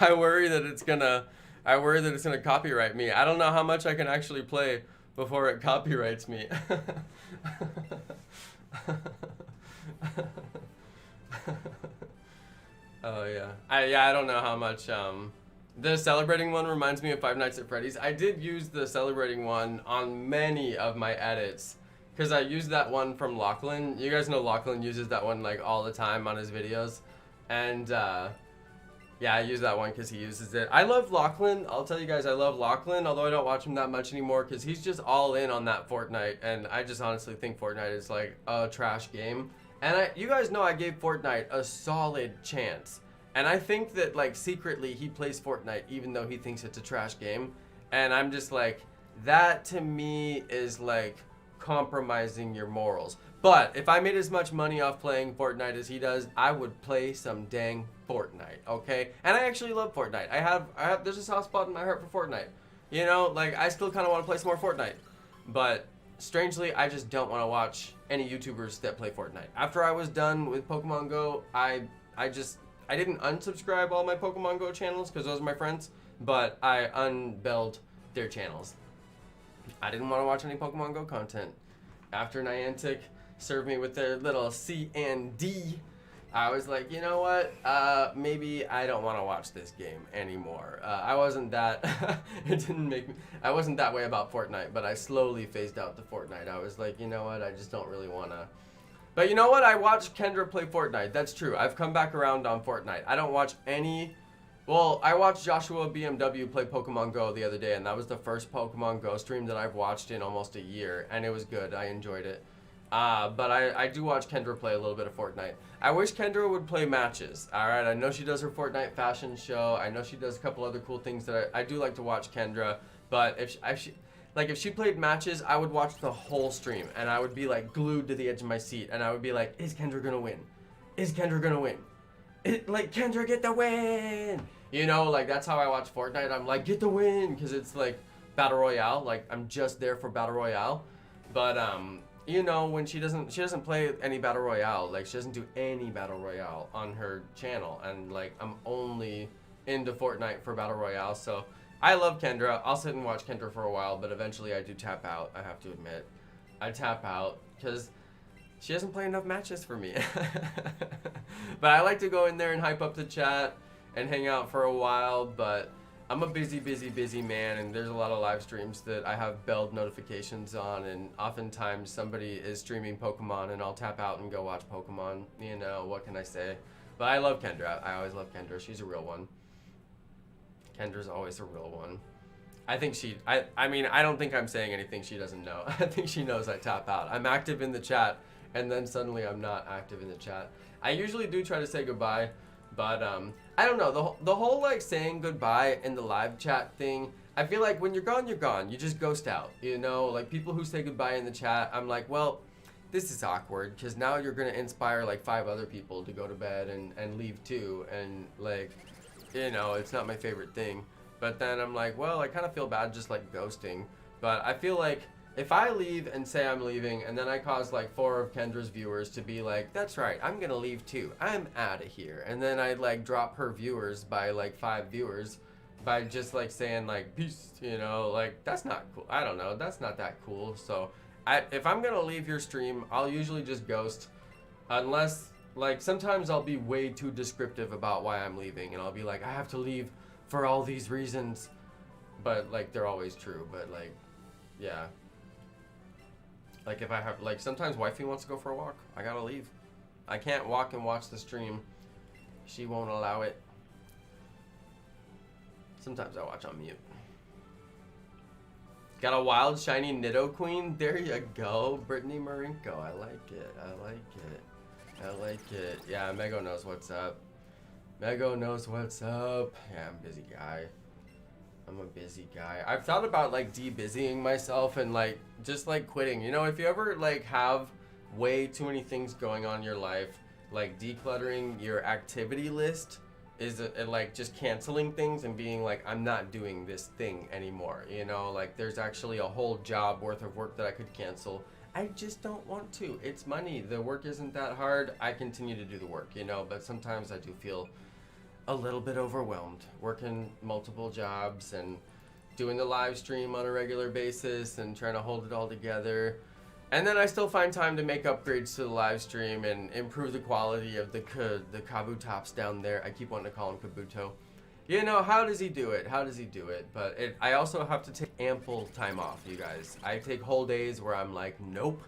I worry that it's gonna copyright me. I don't know how much I can actually play before it copyrights me. Oh yeah. I don't know how much. The celebrating one reminds me of Five Nights at Freddy's. I did use the celebrating one on many of my edits because I used that one from Lachlan. You guys know Lachlan uses that one like all the time on his videos, and yeah, I use that one because he uses it. I love Lachlan. I'll tell you guys, I love Lachlan, although I don't watch him that much anymore because he's just all in on that Fortnite, and I just honestly think Fortnite is like a trash game. And you guys know I gave Fortnite a solid chance. And I think that, like, secretly he plays Fortnite even though he thinks it's a trash game. And I'm just like, that to me is, like, compromising your morals. But if I made as much money off playing Fortnite as he does, I would play some dang Fortnite, okay? And I actually love Fortnite. There's a soft spot in my heart for Fortnite. You know, like, I still kind of want to play some more Fortnite. But strangely, I just don't want to watch any YouTubers that play Fortnite. After I was done with Pokemon Go, I didn't unsubscribe all my Pokemon Go channels because those are my friends, but I unbelled their channels. I didn't want to watch any Pokemon Go content. After Niantic served me with their little C and D, I was like, you know what? Maybe I don't want to watch this game anymore. I wasn't that. It didn't make me. I wasn't that way about Fortnite, but I slowly phased out the Fortnite. I was like, you know what? I just don't really want to. But you know what? I watched Kendra play Fortnite. That's true. I've come back around on Fortnite. I don't watch any. Well, I watched Joshua BMW play Pokemon Go the other day, and that was the first Pokemon Go stream that I've watched in almost a year, and it was good. I enjoyed it. But I do watch Kendra play a little bit of Fortnite. I wish Kendra would play matches. All right, I know she does her Fortnite fashion show. I know she does a couple other cool things that I do like to watch Kendra. But if she played matches, I would watch the whole stream, and I would be like glued to the edge of my seat, and I would be like, is Kendra gonna win? Is Kendra gonna win? Like, Kendra, get the win! You know, like, that's how I watch Fortnite. I'm like, get the win, because it's like Battle Royale. Like, I'm just there for Battle Royale. But, you know, when she doesn't play any Battle Royale. Like, she doesn't do any Battle Royale on her channel. And, like, I'm only into Fortnite for Battle Royale. So, I love Kendra. I'll sit and watch Kendra for a while, but eventually I do tap out, I have to admit. I tap out, because she doesn't play enough matches for me. But I like to go in there and hype up the chat and hang out for a while, but I'm a busy man, and there's a lot of live streams that I have belled notifications on, and oftentimes somebody is streaming Pokemon and I'll tap out and go watch Pokemon. You know, what can I say? But I love Kendra. I always love Kendra. She's a real one. Kendra's always a real one. I think I mean, I don't think I'm saying anything she doesn't know. I think she knows I tap out. I'm active in the chat, and then suddenly I'm not active in the chat. I usually do try to say goodbye, but I don't know, the whole like saying goodbye in the live chat thing, I feel like when you're gone, you're gone. You just ghost out, you know? Like, people who say goodbye in the chat, I'm like, well, this is awkward, because now you're going to inspire, like, 5 other people to go to bed and leave too. And, like, you know, it's not my favorite thing. But then I'm like, well, I kind of feel bad just, like, ghosting. But I feel like if I leave and say I'm leaving, and then I cause, like, 4 of Kendra's viewers to be like, that's right, I'm going to leave too. I'm out of here. And then I, like, drop her viewers by, like, 5 viewers. By just like saying like peace, you know, like that's not cool. I don't know, that's not that cool. So if I'm gonna leave your stream, I'll usually just ghost, unless like sometimes I'll be way too descriptive about why I'm leaving, and I'll be like, I have to leave for all these reasons, but like they're always true. But like, yeah, like if I have like sometimes wifey wants to go for a walk, I gotta leave. I can't walk and watch the stream. She won't allow it. Sometimes I watch on mute. Got a wild shiny Nitto Queen? There you go. Brittany Marinko. I like it. I like it. I like it. Yeah, Mego knows what's up. Mego knows what's up. Yeah, I'm a busy guy. I'm a busy guy. I've thought about like de-busying myself and like just like quitting. You know, if you ever like have way too many things going on in your life, like decluttering your activity list is like just canceling things and being like, I'm not doing this thing anymore, you know, like there's actually a whole job worth of work that I could cancel. I just don't want to. It's money. The work isn't that hard. I continue to do the work, you know, but sometimes I do feel a little bit overwhelmed working multiple jobs and doing the live stream on a regular basis and trying to hold it all together. And then I still find time to make upgrades to the live stream and improve the quality of the Kabutops down there. I keep wanting to call him Kabuto. You know, how does he do it? How does he do it? But I also have to take ample time off, you guys. I take whole days where I'm like, nope.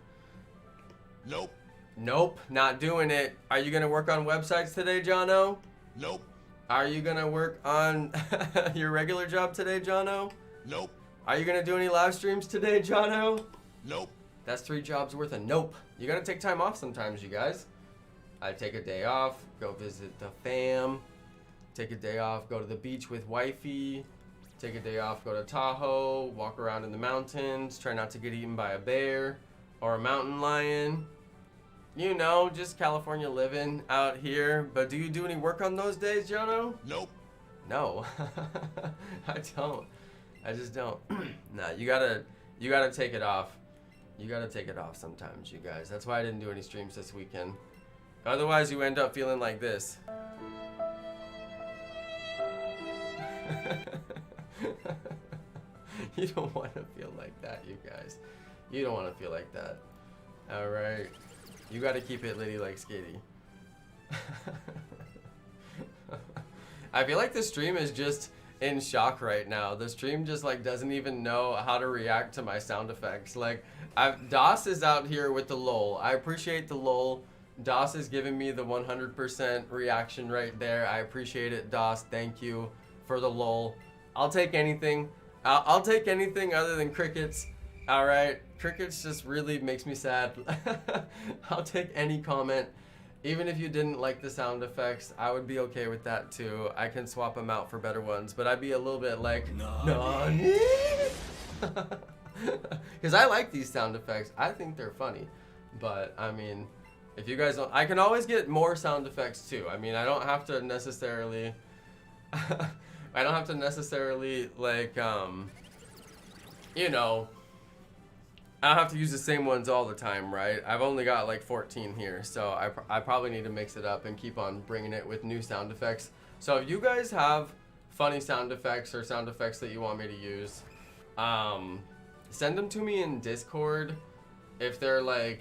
Nope. Nope, not doing it. Are you going to work on websites today, Jonno? Nope. Are you going to work on your regular job today, Jonno? Nope. Are you going to do any live streams today, Jonno? Nope. That's 3 jobs worth of nope. You gotta take time off sometimes, you guys. I take a day off, go visit the fam. Take a day off, go to the beach with wifey. Take a day off, go to Tahoe, walk around in the mountains, try not to get eaten by a bear or a mountain lion. You know, just California living out here. But do you do any work on those days, Jonno? Nope. No. I don't. I just don't. Nah, you gotta take it off. You gotta take it off sometimes, you guys. That's why I didn't do any streams this weekend. Otherwise, you end up feeling like this. You don't want to feel like that, you guys. You don't want to feel like that. Alright. You gotta keep it litty like Skitty. I feel like the stream is just in shock right now. The stream just like doesn't even know how to react to my sound effects. Like, DOS is out here with the lol. I appreciate the lol. DOS is giving me the 100% reaction right there. I appreciate it, DOS. Thank you for the lol. I'll take anything. I'll take anything other than crickets. All right, crickets just really makes me sad. I'll take any comment. Even if you didn't like the sound effects, I would be okay with that too. I can swap them out for better ones, but I'd be a little bit like, Nani? Because I like these sound effects. I think they're funny. But, I mean, if you guys don't... I can always get more sound effects too. I mean, I don't have to necessarily... I don't have to necessarily, like, you know... I don't have to use the same ones all the time, right? I've only got like 14 here, so I probably need to mix it up and keep on bringing it with new sound effects. So if you guys have funny sound effects or sound effects that you want me to use, send them to me in Discord. If they're like,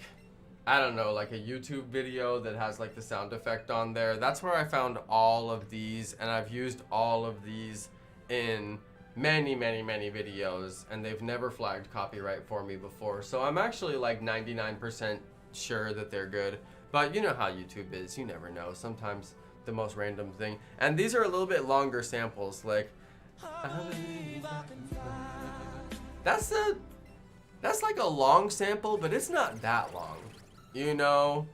I don't know, like a YouTube video that has like the sound effect on there, that's where I found all of these, and I've used all of these in many videos, and they've never flagged copyright for me before. So I'm actually like 99% sure that they're good. But you know how YouTube is, you never know. Sometimes the most random thing. And these are a little bit longer samples, like that's like a long sample, but it's not that long. You know?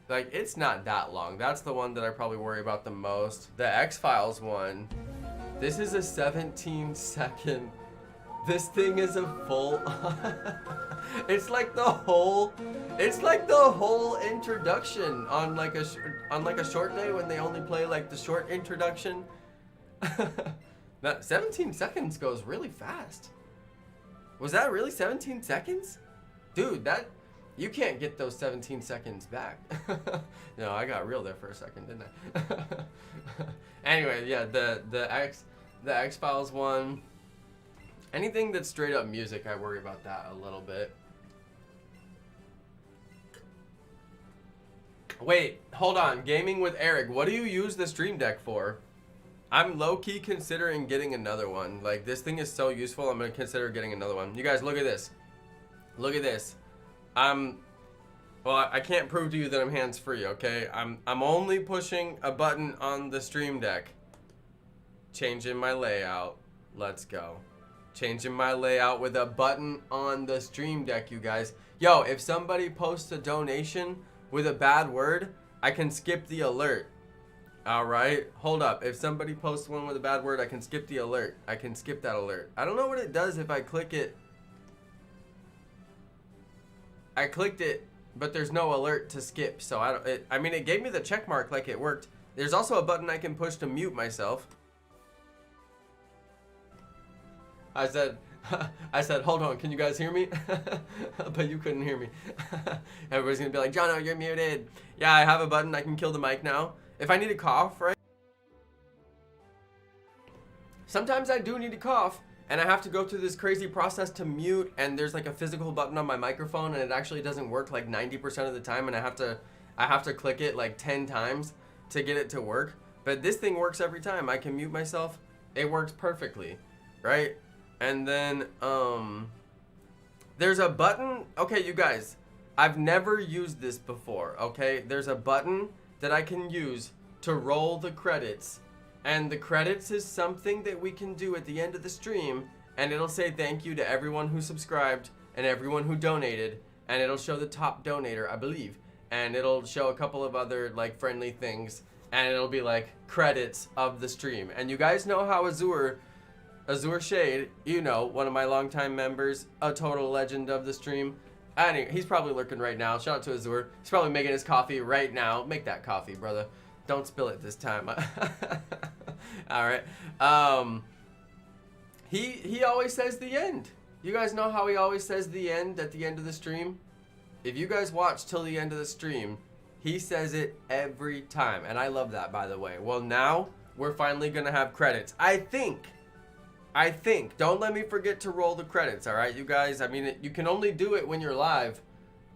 Like, it's not that long. That's the one that I probably worry about the most. The X-Files one. This is a 17-second This thing is a full. It's like the whole. It's like the whole introduction on like a short day when they only play like the short introduction. That 17 seconds goes really fast. Was that really 17 seconds? Dude, that you can't get those 17 seconds back. No, I got real there for a second, didn't I? Anyway, yeah, the X-Files one. Anything that's straight up music, I worry about that a little bit. Wait, hold on. Gaming with Eric. What do you use the Stream Deck for? I'm low-key considering getting another one. Like, this thing is so useful, I'm going to consider getting another one. You guys, look at this. Look at this. Well, I can't prove to you that I'm hands-free, okay? I'm only pushing a button on the Stream Deck. Changing my layout. Let's go. Changing my layout with a button on the Stream Deck, you guys. Yo, if somebody posts a donation with a bad word, I can skip the alert. Alright, hold up. If somebody posts one with a bad word, I can skip the alert. I can skip that alert. I don't know what it does if I click it. I clicked it, but there's no alert to skip. So I mean, it gave me the check mark like it worked. There's also a button I can push to mute myself. I said, hold on, can you guys hear me? But you couldn't hear me. Everybody's gonna be like, Jonno, you're muted. Yeah, I have a button, I can kill the mic now. If I need to cough, right? Sometimes I do need to cough, and I have to go through this crazy process to mute, and there's like a physical button on my microphone, and it actually doesn't work like 90% of the time, and I have to click it like 10 times to get it to work. But this thing works every time. I can mute myself. It works perfectly, right? And then, there's a button. Okay, you guys, I've never used this before, okay? There's a button that I can use to roll the credits. And the credits is something that we can do at the end of the stream. And it'll say thank you to everyone who subscribed and everyone who donated. And it'll show the top donator, I believe. And it'll show a couple of other, like, friendly things. And it'll be, like, credits of the stream. And you guys know how Azure Shade, you know, one of my longtime members, a total legend of the stream. Anyway, he's probably lurking right now. Shout out to Azure. He's probably making his coffee right now. Make that coffee, brother. Don't spill it this time. All right. He always says the end. You guys know how he always says the end at the end of the stream? If you guys watch till the end of the stream, he says it every time. And I love that, by the way. Well, now we're finally going to have credits. I think. Don't let me forget to roll the credits, all right, you guys? I mean, you can only do it when you're live.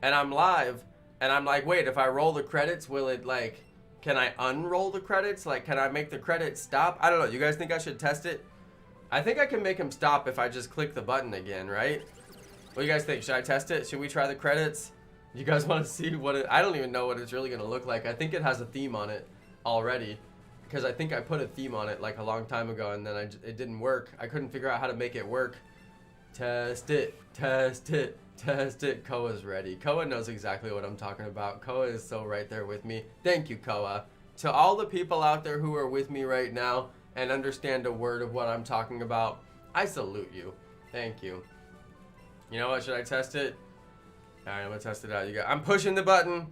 And I'm live. And I'm like, wait, if I roll the credits, will it, like, can I unroll the credits? Like, can I make the credits stop? I don't know. You guys think I should test it? I think I can make them stop if I just click the button again, right? What do you guys think? Should I test it? Should we try the credits? You guys want to see what it... I don't even know what it's really going to look like. I think it has a theme on it already. Because I think I put a theme on it like a long time ago and then it didn't work. I couldn't figure out how to make it work. Test it, test it, test it. Koa's ready. Koa knows exactly what I'm talking about. Koa is so right there with me. Thank you, Koa. To all the people out there who are with me right now and understand a word of what I'm talking about, I salute you. Thank you. You know what? Should I test it? All right, I'm going to test it out. I'm pushing the button.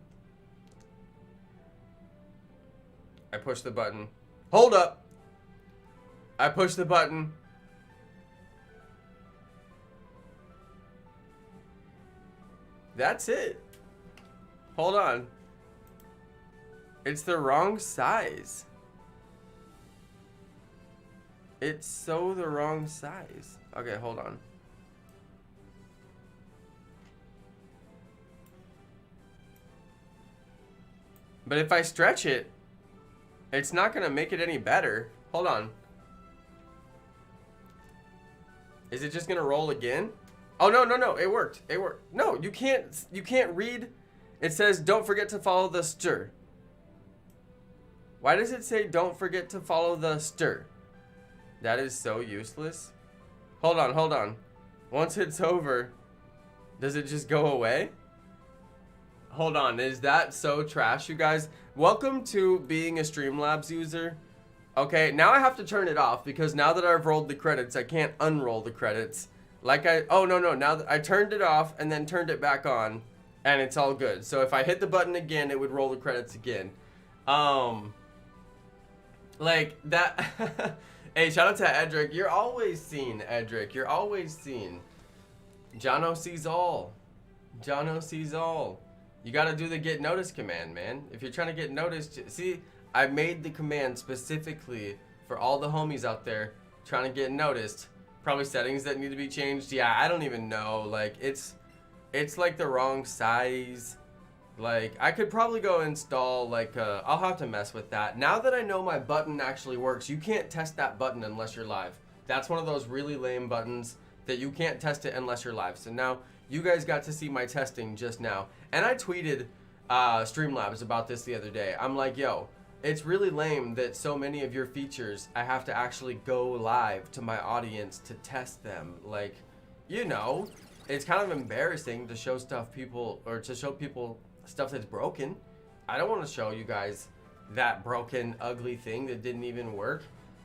I push the button. Hold up. I push the button. That's it. Hold on. It's the wrong size. It's so the wrong size. Okay, hold on. But if I stretch it, it's not gonna make it any better. Hold on. Is it just gonna roll again? Oh, no, it worked. It worked. No, you can't read. It says, don't forget to follow the stir. Why does it say, don't forget to follow the stir? That is so useless. Hold on. Once it's over, does it just go away? Hold on, is that so trash, you guys? Welcome to being a Streamlabs user. Okay, now I have to turn it off because now that I've rolled the credits, I can't unroll the credits. oh no, now that I turned it off and then turned it back on, and it's all good. So if I hit the button again, it would roll the credits again. Like that. Hey, shout out to Edric. You're always seen, Edric. You're always seen. Jonno sees all. Jonno sees all. You gotta do the get noticed command, man. If you're trying to get noticed, see, I made the command specifically for all the homies out there trying to get noticed. Probably settings that need to be changed. Yeah, I don't even know. Like, it's like the wrong size. Like, I could probably go install, like, I'll have to mess with that. Now that I know my button actually works, you can't test that button unless you're live. That's one of those really lame buttons that you can't test it unless you're live. So now, you guys got to see my testing just now. And I tweeted Streamlabs about this the other day. I'm like, yo, it's really lame that so many of your features, I have to actually go live to my audience to test them. Like, you know, it's kind of embarrassing to show people stuff that's broken. I don't want to show you guys that broken, ugly thing that didn't even work.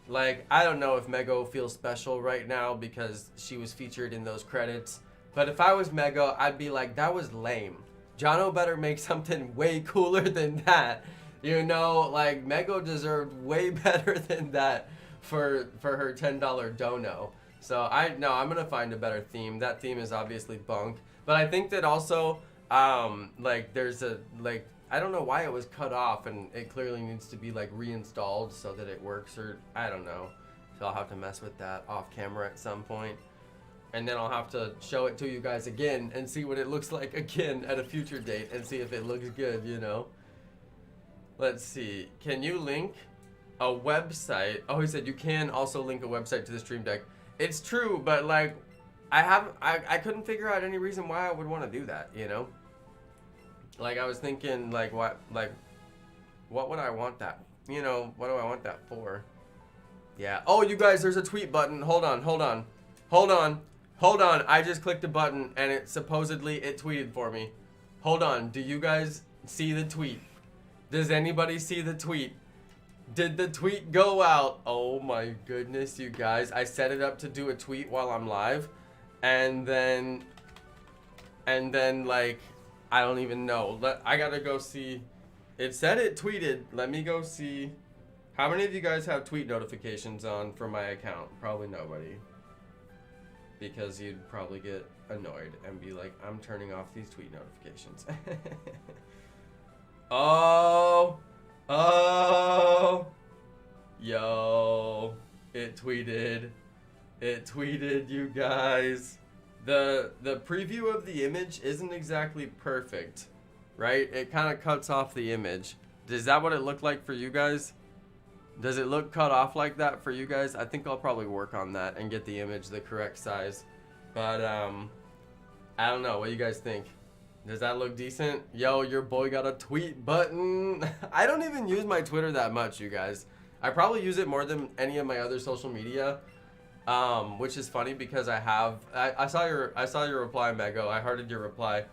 Like, I don't know if Mego feels special right now because she was featured in those credits. But if I was Mego, I'd be like, that was lame. Jonno better make something way cooler than that. You know, like, Mego deserved way better than that for her $10 dono. So I'm gonna find a better theme. That theme is obviously bunk. But I think that also, like, there's a, like, I don't know why it was cut off, and it clearly needs to be, like, reinstalled so that it works, or I don't know. So I'll have to mess with that off camera at some point. And then I'll have to show it to you guys again and see what it looks like again at a future date and see if it looks good, you know? Let's see. Can you link a website? Oh, he said you can also link a website to the Stream Deck. It's true, but, like, I couldn't figure out any reason why I would want to do that, you know? Like, I was thinking, like, what would I want that? You know, what do I want that for? Yeah. Oh, you guys, there's a tweet button. Hold on. I just clicked a button and it tweeted for me. Hold on. Do you guys see the tweet? Does anybody see the tweet? Did the tweet go out? Oh my goodness, you guys. I set it up to do a tweet while I'm live. And then like, I don't even know. I gotta go see. It said it tweeted. Let me go see. How many of you guys have tweet notifications on for my account? Probably nobody. Because you'd probably get annoyed and be like, I'm turning off these tweet notifications. Oh, yo, it tweeted, you guys. The preview of the image isn't exactly perfect, right? It kind of cuts off the image. Is that what it looked like for you guys? Does it look cut off like that for you guys? I think I'll probably work on that and get the image the correct size. But, I don't know. What do you guys think? Does that look decent? Yo, your boy got a tweet button. I don't even use my Twitter that much, you guys. I probably use it more than any of my other social media. Which is funny because I saw your reply, Mego. I hearted your reply.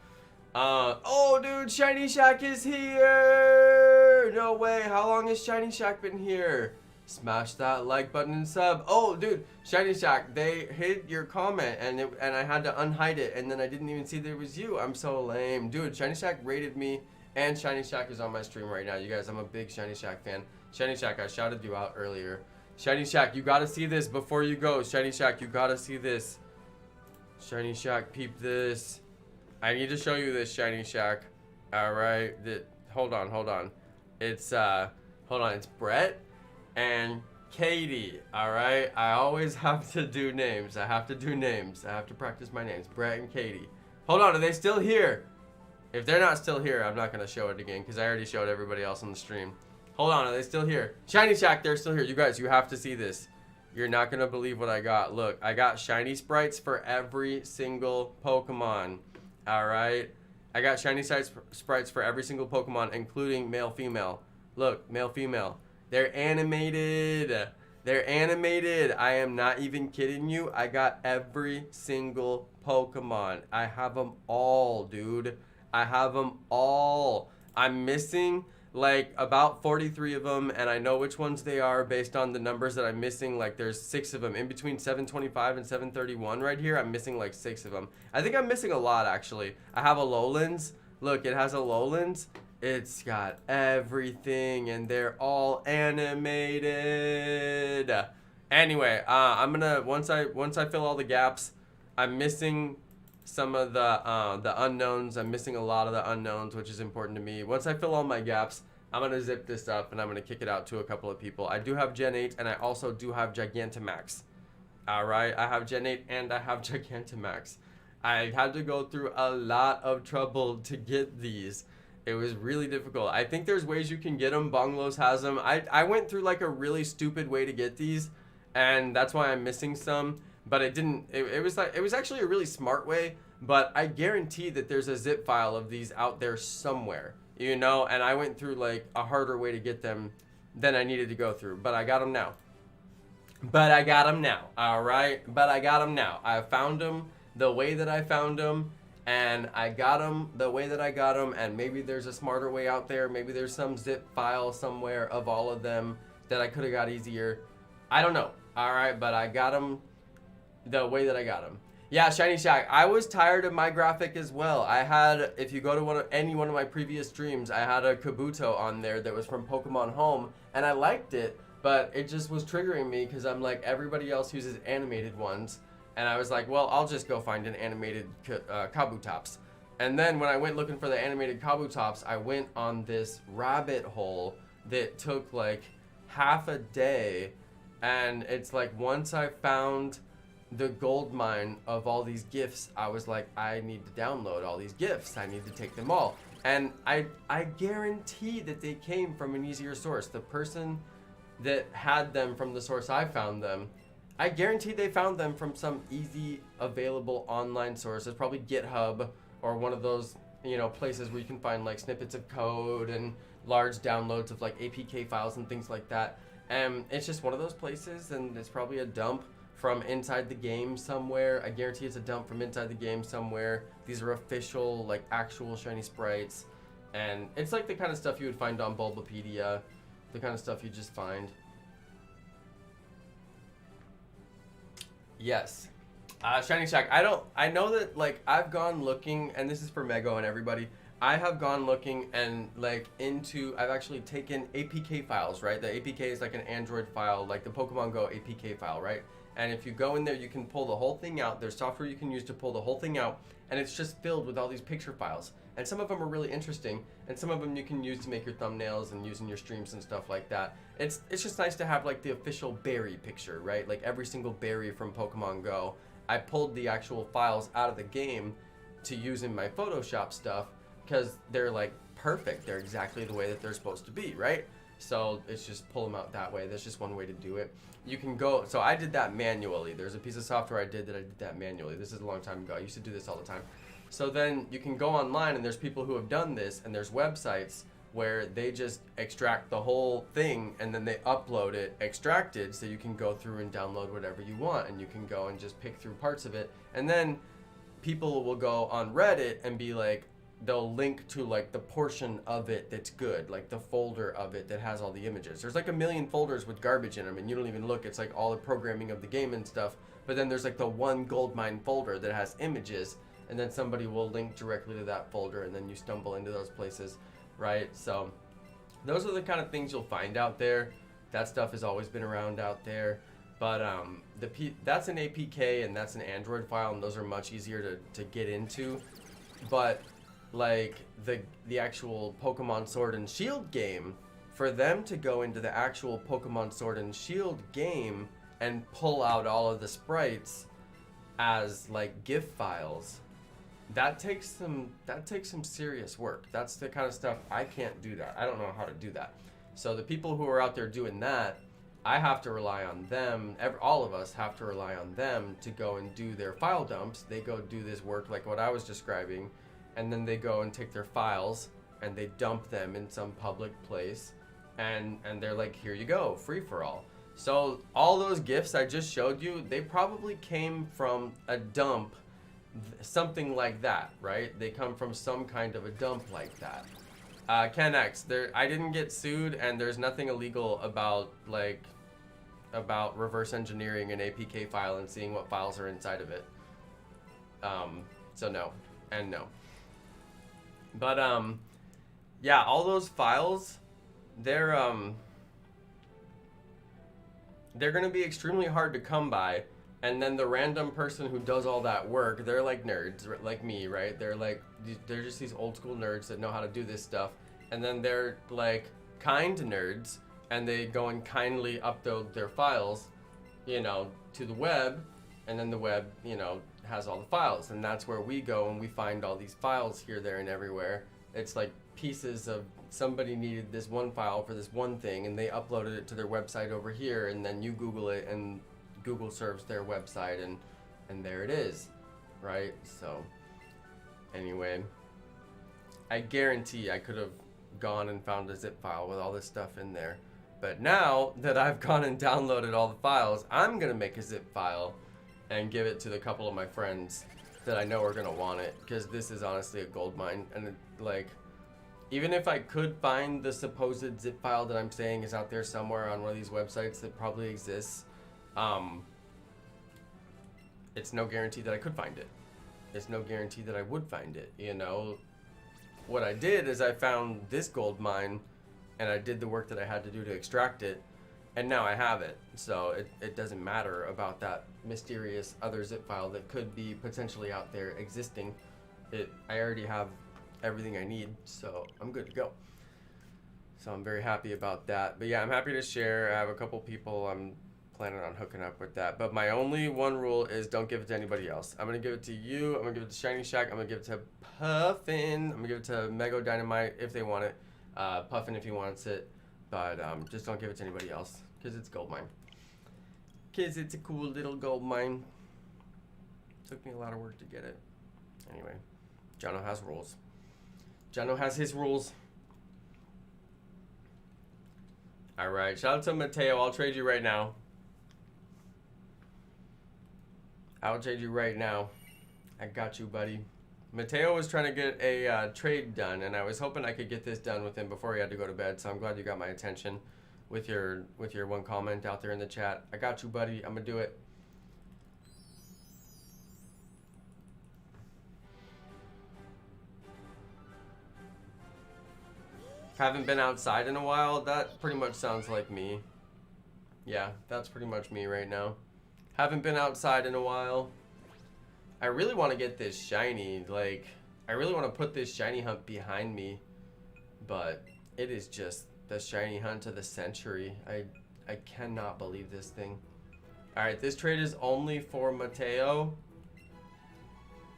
Oh, dude, Shiny Shack is here! No way, how long has Shiny Shack been here? Smash that like button and sub. Oh, dude, Shiny Shack, they hid your comment and I had to unhide it, and then I didn't even see that it was you. I'm so lame. Dude, Shiny Shack rated me, and Shiny Shack is on my stream right now. You guys, I'm a big Shiny Shack fan. Shiny Shack, I shouted you out earlier. Shiny Shack, you gotta see this before you go. Shiny Shack, you gotta see this. Shiny Shack, peep this. I need to show you this, Shiny Shack. Alright. Hold on. It's it's Brett and Katie. Alright. I always have to do names. I have to practice my names. Brett and Katie. Hold on, are they still here? If they're not still here, I'm not gonna show it again because I already showed everybody else on the stream. Hold on, are they still here? Shiny Shack, they're still here. You guys, you have to see this. You're not gonna believe what I got. Look, I got shiny sprites for every single Pokemon. Alright? I got shiny sprites for every single Pokemon, including male, female. Look, male, female. They're animated. I am not even kidding you. I got every single Pokemon. I have them all, dude. I have them all. I'm missing like about 43 of them, and I know which ones they are based on the numbers that I'm missing. Like there's 6 of them in between 725 and 731 right here. I'm missing like 6 of them. I think I'm missing a lot actually. I have a Lowlands. Look, it has a Lowlands. It's got everything, and they're all animated. Anyway, I'm gonna once I fill all the gaps, I'm missing some of the unknowns. I'm missing a lot of the unknowns, which is important to me. Once I fill all my gaps, I'm gonna zip this up and I'm gonna kick it out to a couple of people. I do have Gen 8 and I also do have Gigantamax. All right, I have Gen 8 and I have Gigantamax. I had to go through a lot of trouble to get these. It was really difficult. I think there's ways you can get them. Bonglos has them. I went through like a really stupid way to get these, and that's why I'm missing some. But it didn't. It was actually a really smart way. But I guarantee that there's a zip file of these out there somewhere, you know. And I went through like a harder way to get them than I needed to go through. But I got them now. All right. But I got them now. I found them the way that I found them. And I got them the way that I got them, and maybe there's a smarter way out there. Maybe there's some zip file somewhere of all of them that I could have got easier. I don't know. All right, but I got them the way that I got them. Yeah, Shiny Shack. I was tired of my graphic as well. I had, if you go to any one of my previous streams, I had a Kabuto on there that was from Pokemon Home, and I liked it, but it just was triggering me because I'm like, everybody else uses animated ones. And I was like, well, I'll just go find an animated Kabutops. And then when I went looking for the animated Kabutops, I went on this rabbit hole that took like half a day. And it's like once I found the gold mine of all these GIFs, I was like, I need to download all these GIFs. I need to take them all. And I guarantee that they came from an easier source. The person that had them from the source I found them, I guarantee they found them from some easy available online sources, probably GitHub or one of those, you know, places where you can find like snippets of code and large downloads of like APK files and things like that. And it's just one of those places, and it's probably a dump from inside the game somewhere. I guarantee it's a dump from inside the game somewhere. These are official, like actual shiny sprites. And it's like the kind of stuff you would find on Bulbapedia, the kind of stuff you just find. Yes. Shiny Shack, I know that, like, I've gone looking, and this is for Mego and everybody, I have gone looking and, like, I've actually taken APK files, right? The APK is like an Android file, like the Pokemon Go APK file, right? And if you go in there, you can pull the whole thing out. There's software you can use to pull the whole thing out, and it's just filled with all these picture files. And some of them are really interesting, and some of them you can use to make your thumbnails and use in your streams and stuff like that. It's just nice to have like the official berry picture, right? Like every single berry from Pokemon Go. I pulled the actual files out of the game to use in my Photoshop stuff because they're like perfect. They're exactly the way that they're supposed to be, right? So it's just pull them out that way. That's just one way to do it. You can go, so I did that manually. There's a piece of software I did that manually. This is a long time ago. I used to do this all the time. So then you can go online and there's people who have done this, and there's websites where they just extract the whole thing and then they upload it extracted, so you can go through and download whatever you want, and you can go and just pick through parts of it. And then people will go on Reddit and be like, they'll link to like the portion of it that's good, like the folder of it that has all the images. There's like a million folders with garbage in them and you don't even look. It's like all the programming of the game and stuff. But then there's like the one goldmine folder that has images, and then somebody will link directly to that folder, and then you stumble into those places, right? So those are the kind of things you'll find out there. That stuff has always been around out there. But that's an APK and that's an Android file, and those are much easier to get into. But like the actual Pokemon Sword and Shield game, for them to go into the actual Pokemon Sword and Shield game and pull out all of the sprites as like GIF files, that takes some serious work. That's the kind of stuff I can't do that. I don't know how to do that. So the people who are out there doing that, I have to rely on them. All of us have to rely on them to go and do their file dumps. They go do this work like what I was describing, and then they go and take their files and they dump them in some public place, and they're like, here you go, free for all. So all those GIFs I just showed you, they probably came from a dump, something like that, right? They come from some kind of a dump like that. Ken X, I didn't get sued, and there's nothing illegal about reverse engineering an APK file and seeing what files are inside of it. So no, and no. But yeah, all those files, they're gonna be extremely hard to come by. And then the random person who does all that work, they're like nerds, like me, right? They're just these old school nerds that know how to do this stuff. And then they're like kind nerds, and they go and kindly upload their files, you know, to the web. And then the web, you know, has all the files. And that's where we go and we find all these files here, there, and everywhere. It's like pieces of somebody needed this one file for this one thing, and they uploaded it to their website over here, and then you Google it, and Google serves their website, and there it is, right? So anyway, I guarantee I could have gone and found a zip file with all this stuff in there, but now that I've gone and downloaded all the files, I'm gonna make a zip file and give it to the couple of my friends that I know are gonna want it, because this is honestly a gold mine. And like, even if I could find the supposed zip file that I'm saying is out there somewhere on one of these websites that probably exists, it's no guarantee that I could find it. It's no guarantee that I would find it, you know. What I did is I found this gold mine, and I did the work that I had to do to extract it, and now I have it. So it doesn't matter about that mysterious other zip file that could be potentially out there existing. I already have everything I need, so I'm good to go. So I'm very happy about that. But yeah, I'm happy to share. I have a couple people I'm planning on hooking up with that, but my only one rule is don't give it to anybody else. I'm gonna give it to you, I'm gonna give it to Shiny Shack, I'm gonna give it to Puffin, I'm gonna give it to Mego Dynamite if they want it, Puffin if he wants it, but just don't give it to anybody else, because it's gold mine. Because it's a cool little gold mine. Took me a lot of work to get it. Anyway, Jonno has rules. Jonno has his rules. Alright, shout out to Mateo, I'll trade you right now. I'll trade you right now. I got you, buddy. Mateo was trying to get a trade done, and I was hoping I could get this done with him before he had to go to bed, so I'm glad you got my attention with your one comment out there in the chat. I got you, buddy. I'm gonna do it. Haven't been outside in a while. That pretty much sounds like me. Yeah, that's pretty much me right now. Haven't been outside in a while. I really want to get this shiny, like, I really want to put this shiny hunt behind me, but it is just the shiny hunt of the century. I cannot believe this thing. Alright, this trade is only for Mateo.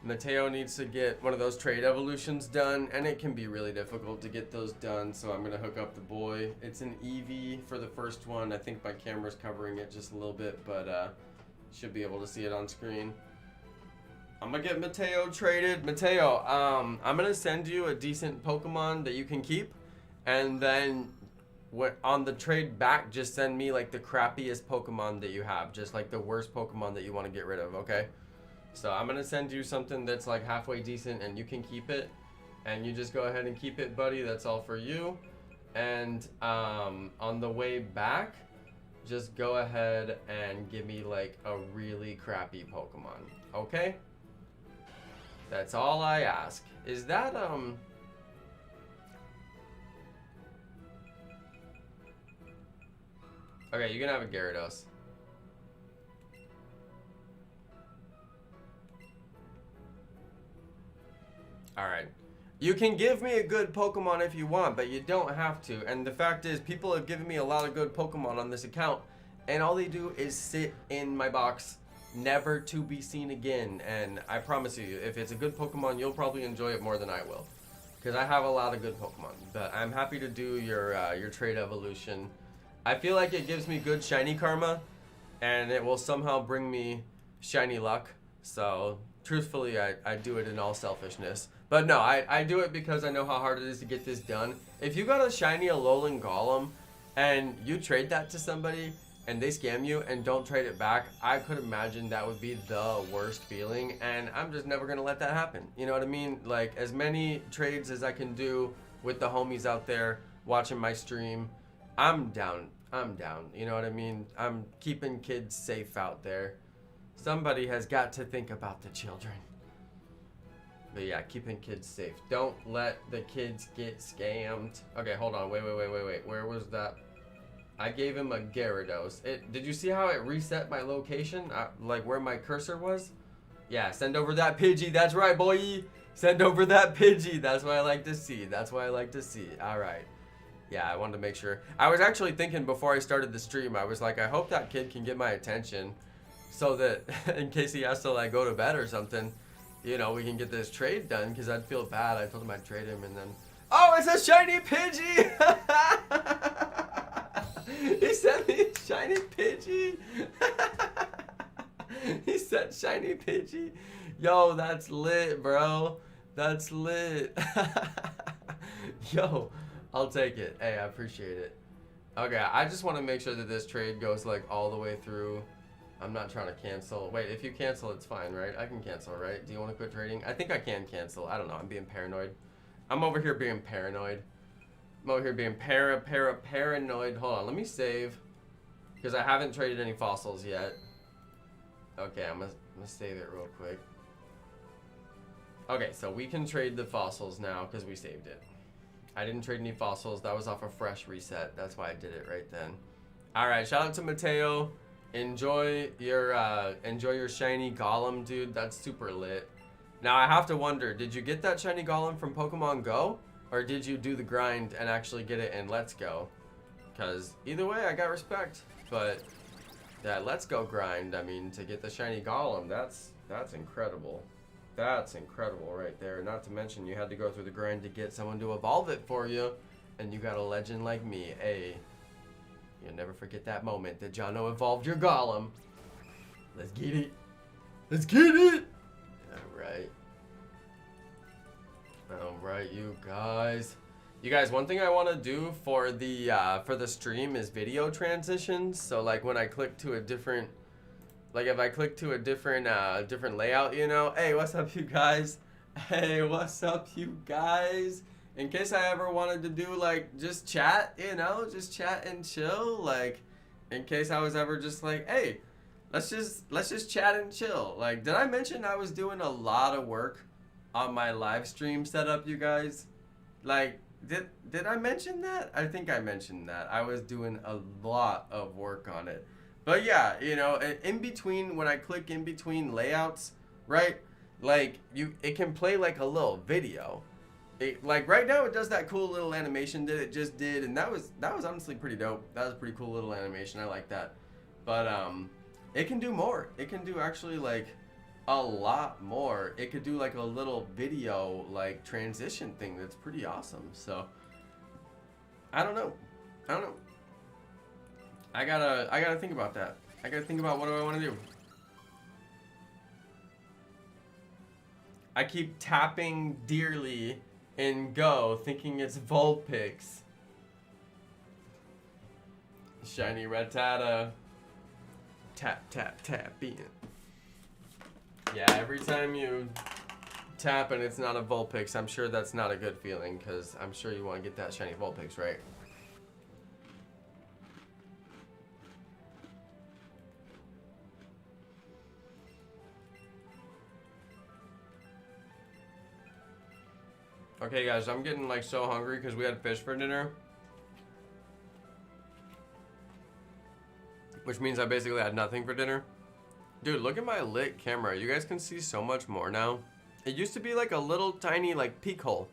Mateo needs to get one of those trade evolutions done, and it can be really difficult to get those done, so I'm going to hook up the boy. It's an Eevee for the first one. I think my camera's covering it just a little bit, but should be able to see it on screen. I'm going to get Mateo traded. Mateo, I'm going to send you a decent Pokemon that you can keep, and then on the trade back, just send me like the crappiest Pokemon that you have, just like the worst Pokemon that you want to get rid of, okay? So I'm going to send you something that's like halfway decent and you can keep it. And you just go ahead and keep it, buddy. That's all for you. And on the way back, just go ahead and give me like a really crappy Pokemon. Okay? That's all I ask. Is that, okay, you can have a Gyarados. Alright. You can give me a good Pokemon if you want, but you don't have to. And the fact is, people have given me a lot of good Pokemon on this account, and all they do is sit in my box, never to be seen again. And I promise you, if it's a good Pokemon, you'll probably enjoy it more than I will. Because I have a lot of good Pokemon. But I'm happy to do your trade evolution. I feel like it gives me good shiny karma, and it will somehow bring me shiny luck. So, truthfully, I do it in all selfishness. But no, I do it because I know how hard it is to get this done. If you got a shiny Alolan Golem, and you trade that to somebody, and they scam you and don't trade it back, I could imagine that would be the worst feeling, and I'm just never going to let that happen. You know what I mean? Like, as many trades as I can do with the homies out there watching my stream, I'm down. I'm down. You know what I mean? I'm keeping kids safe out there. Somebody has got to think about the children. But yeah, keeping kids safe. Don't let the kids get scammed. Okay, hold on. Wait. Where was that? I gave him a Gyarados. Did you see how it reset my location? Like where my cursor was? Yeah, send over that Pidgey. That's right, boy. Send over that Pidgey. That's what I like to see. That's what I like to see. All right. Yeah, I wanted to make sure. I was actually thinking before I started the stream, I was like, I hope that kid can get my attention so that in case he has to like go to bed or something, you know, we can get this trade done, because I'd feel bad. I told him I'd trade him and then, oh, it's a shiny Pidgey. He sent me a shiny Pidgey. He said shiny Pidgey. Yo, that's lit, bro. That's lit. Yo, I'll take it. Hey, I appreciate it. Okay, I just want to make sure that this trade goes like all the way through. I'm not trying to cancel. Wait, if you cancel, it's fine, right? I can cancel, right? Do you want to quit trading? I think I can cancel. I don't know. I'm being paranoid. I'm over here being paranoid. I'm over here being paranoid. Hold on, let me save, because I haven't traded any fossils yet. Okay, I'm gonna save it real quick. Okay, so we can trade the fossils now because we saved it. I didn't trade any fossils. That was off a fresh reset. That's why I did it right then. All right, shout out to Mateo. Enjoy your shiny golem, dude. That's super lit. Now I have to wonder, did you get that shiny golem from Pokemon Go, or did you do the grind and actually get it in Let's Go? Because either way, I got respect. But that Let's Go grind, I mean, to get the shiny golem, that's incredible. That's incredible right there. Not to mention you had to go through the grind to get someone to evolve it for you, and you got a legend like me. Hey, you'll never forget that moment that Jonno evolved your golem. Let's get it. Let's get it. Alright. Alright, you guys. You guys, one thing I want to do for the stream is video transitions. So like when I click to a different, like if I click to a different layout, you know, hey, what's up, you guys? Hey, what's up, you guys? In case I ever wanted to do like just chat, you know, just chat and chill, like in case I was ever just like, hey, let's just chat and chill. Like, did I mention I was doing a lot of work on my live stream setup, you guys? Like, did I mention that? I think I mentioned that. I was doing a lot of work on it. But yeah, you know, in between, when I click in between layouts, right? Like, it can play like a little video. Like right now it does that cool little animation that it just did, and that was honestly pretty dope. That was a pretty cool little animation. I like that. But it can do more. It can do actually like a lot more. It could do like a little video like transition thing that's pretty awesome. So I don't know. I gotta think about that. I gotta think about what do I want to do. I keep tapping dearly in Go, thinking it's Vulpix. Shiny Rattata. Tap, tap, tap, in. Yeah, every time you tap and it's not a Vulpix, I'm sure that's not a good feeling, because I'm sure you want to get that shiny Vulpix, right? Okay, guys, I'm getting like so hungry because we had fish for dinner. Which means I basically had nothing for dinner. Dude, look at my lit camera. You guys can see so much more now. It used to be like a little tiny like peek hole,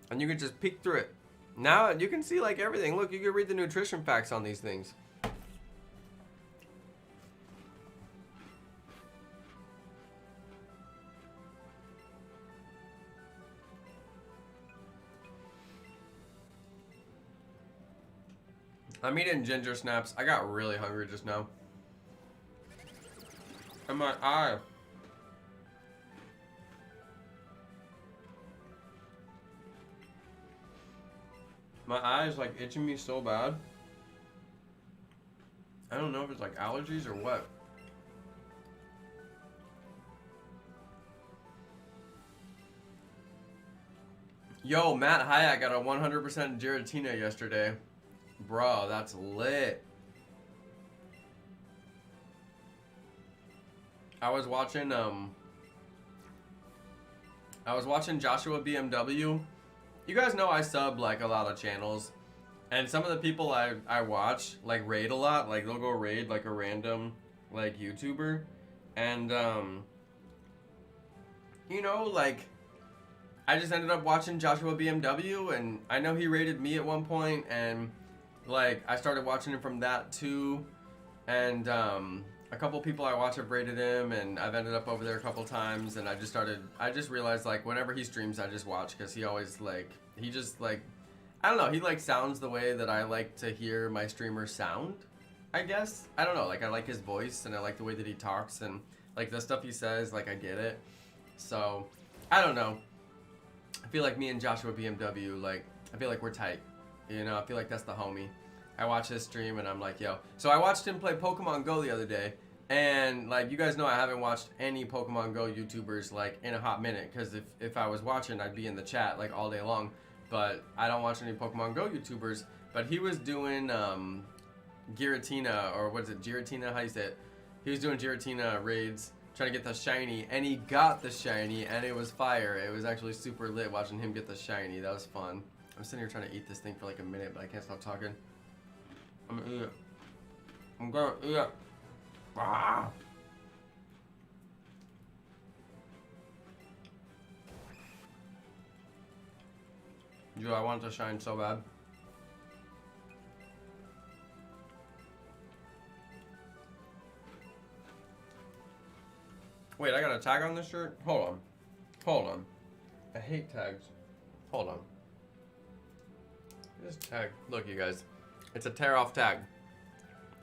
and you could just peek through it. Now you can see like everything. Look, you can read the nutrition facts on these things. I'm eating ginger snaps. I got really hungry just now. And my eye. My eye is like itching me so bad. I don't know if it's like allergies or what. Yo, Matt Hyatt got a 100% Giratina yesterday. Bro, that's lit. I was watching Joshua BMW. You guys know I sub like a lot of channels. And some of the people I watch like raid a lot. Like they'll go raid like a random like YouTuber. And you know, like I just ended up watching Joshua BMW, and I know he rated me at one point, and like I started watching him from that too. And a couple people I watch have rated him, and I've ended up over there a couple times, and I just realized like whenever he streams I just watch, because he always like, he just like, I don't know, he like sounds the way that I like to hear my streamers sound, I guess. I don't know, like I like his voice, and I like the way that he talks, and like the stuff he says, like I get it. So I don't know, I feel like me and Joshua BMW, like I feel like we're tight, you know. I feel like that's the homie. I watch his stream and I'm like, yo. So I watched him play Pokemon Go the other day, and like you guys know I haven't watched any Pokemon Go YouTubers like in a hot minute, because if I was watching I'd be in the chat like all day long, but I don't watch any Pokemon Go YouTubers. But he was doing Giratina, or what is it, Giratina, how you say it? He was doing Giratina raids, trying to get the shiny, and he got the shiny, and it was fire. It was actually super lit watching him get the shiny. That was fun. I'm sitting here trying to eat this thing for like a minute, but I can't stop talking. I'm gonna eat it. I'm gonna eat it. Ah. Dude, I want it to shine so bad. Wait, I got a tag on this shirt? Hold on. Hold on. I hate tags. Hold on. This tag. Look, you guys. It's a tear off tag.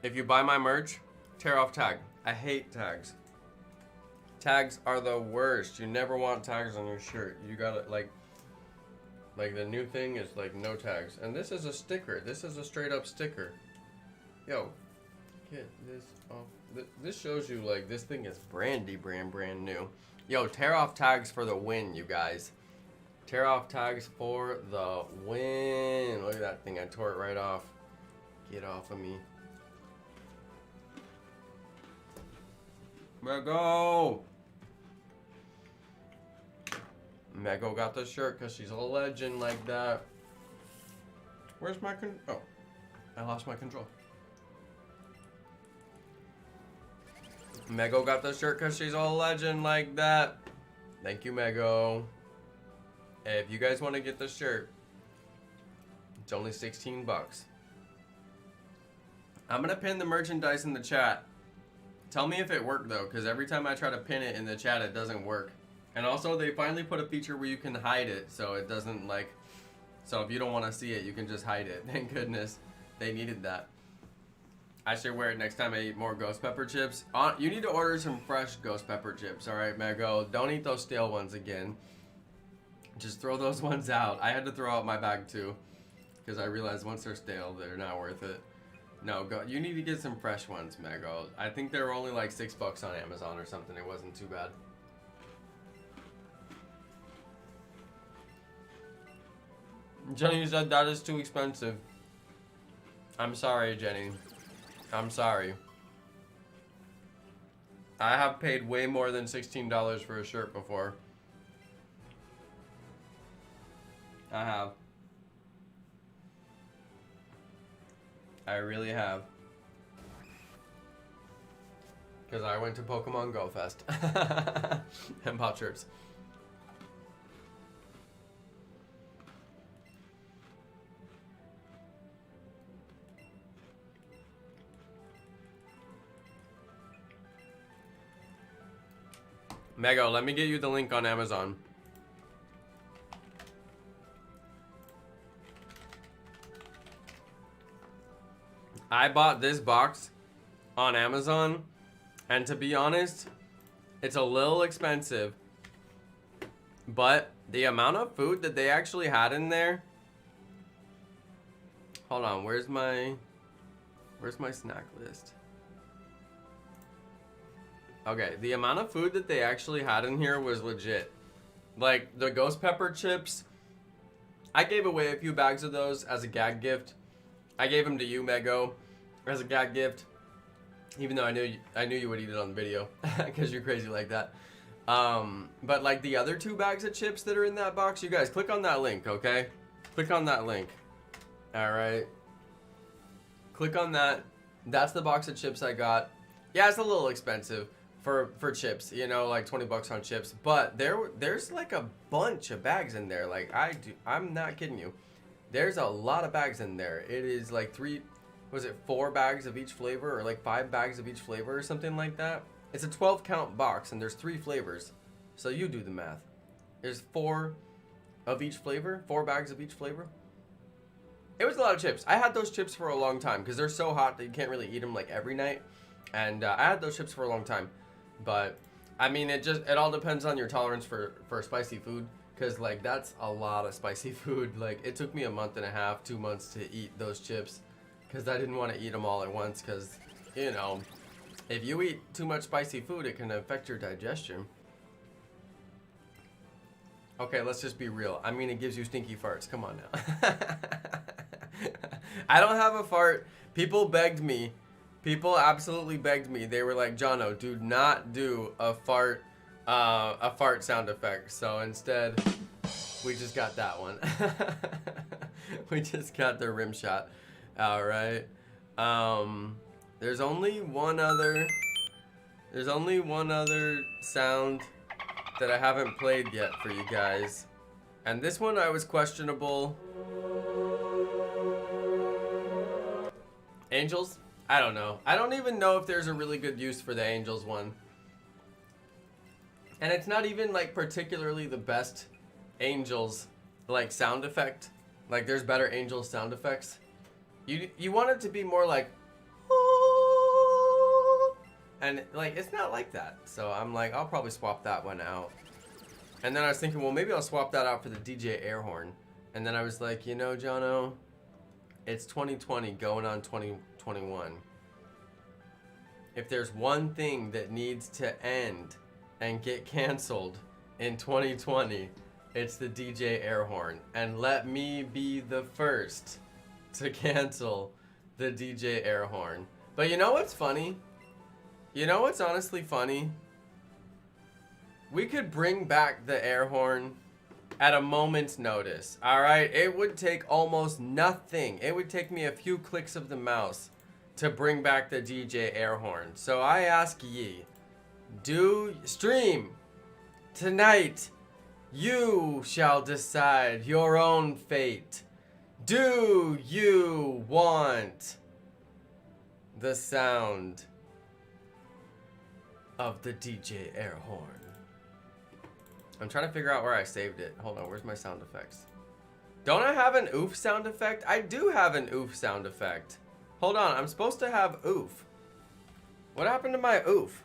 If you buy my merch, tear off tag. I hate tags. Tags are the worst. You never want tags on your shirt. You gotta like the new thing is like no tags. And this is a sticker. This is a straight up sticker. Yo, get this off. This shows you like this thing is brand new. Yo, tear off tags for the win, you guys. Tear off tags for the win. Look at that thing. I tore it right off. Get off of me. Mego! Mego got the shirt because she's a legend like that. Where's my oh, I lost my control. Mego got the shirt because she's a legend like that. Thank you, Mego. If you guys want to get the shirt, it's only 16 bucks. I'm gonna pin the merchandise in the chat. Tell me if it worked though, because every time I try to pin it in the chat, it doesn't work. And also, they finally put a feature where you can hide it, so it doesn't like. So if you don't want to see it, you can just hide it. Thank goodness, they needed that. I should wear it next time I eat more ghost pepper chips. You need to order some fresh ghost pepper chips, all right, Mego? Don't eat those stale ones again. Just throw those ones out. I had to throw out my bag too, because I realized once they're stale, they're not worth it. No, go. You need to get some fresh ones, Mego. I think they were only like $6 on Amazon or something. It wasn't too bad. Jenny said that is too expensive. I'm sorry, Jenny. I'm sorry. I have paid way more than $16 for a shirt before. I have. I really have. Because I went to Pokemon Go Fest and bought shirts. Mego, let me get you the link on Amazon. I bought this box on Amazon, and to be honest, it's a little expensive, but the amount of food that they actually had in there. Hold on, where's my snack list? Okay, the amount of food that they actually had in here was legit. Like the ghost pepper chips I gave away a few bags of those as a gag gift. I gave them to you, Mego, as a gag gift. Even though I knew you would eat it on the video, because you're crazy like that. But like the other 2 bags of chips that are in that box, you guys click on that link, okay? Click on that link. All right. Click on that. That's the box of chips I got. Yeah, it's a little expensive for chips, you know, like 20 bucks on chips. But there's like a bunch of bags in there. Like I'm not kidding you. There's a lot of bags in there. It is like 4 bags of each flavor, or like 5 bags of each flavor or something like that. It's a 12 count box and there's 3 flavors. So you do the math. There's 4 of each flavor, 4 bags of each flavor. It was a lot of chips. I had those chips for a long time because they're so hot that you can't really eat them like every night. And I had those chips for a long time. But I mean, it all depends on your tolerance for spicy food. Because like that's a lot of spicy food. Like it took me a month and a half, 2 months to eat those chips. Because I didn't want to eat them all at once. Because, you know, if you eat too much spicy food, it can affect your digestion. Okay, let's just be real. I mean, it gives you stinky farts. Come on now. I don't have a fart. People begged me. People absolutely begged me. They were like, Jonno, do not do a fart sound effect. So instead, we just got that one. We just got the rim shot. All right. There's only one other sound that I haven't played yet for you guys. And this one I was questionable. Angels? I don't know. I don't even know if there's a really good use for the angels one. And it's not even like particularly the best angels like sound effect. Like there's better angels sound effects. You want it to be more like, and like it's not like that. So I'm like, I'll probably swap that one out. And then I was thinking, well, maybe I'll swap that out for the DJ air horn. And then I was like, you know, Jonno, it's 2020 going on 2021. If there's one thing that needs to end and get canceled in 2020, it's the DJ air horn. And let me be the first to cancel the DJ air horn. But you know what's funny? You know what's honestly funny? We could bring back the air horn at a moment's notice. Alright? It would take almost nothing. It would take me a few clicks of the mouse to bring back the DJ air horn. So I ask ye, do stream tonight. You shall decide your own fate. Do you want the sound of the DJ air horn? I'm trying to figure out where I saved it. Hold on, where's my sound effects? Don't I have an oof sound effect? I do have an oof sound effect. Hold on, I'm supposed to have oof. What happened to my oof?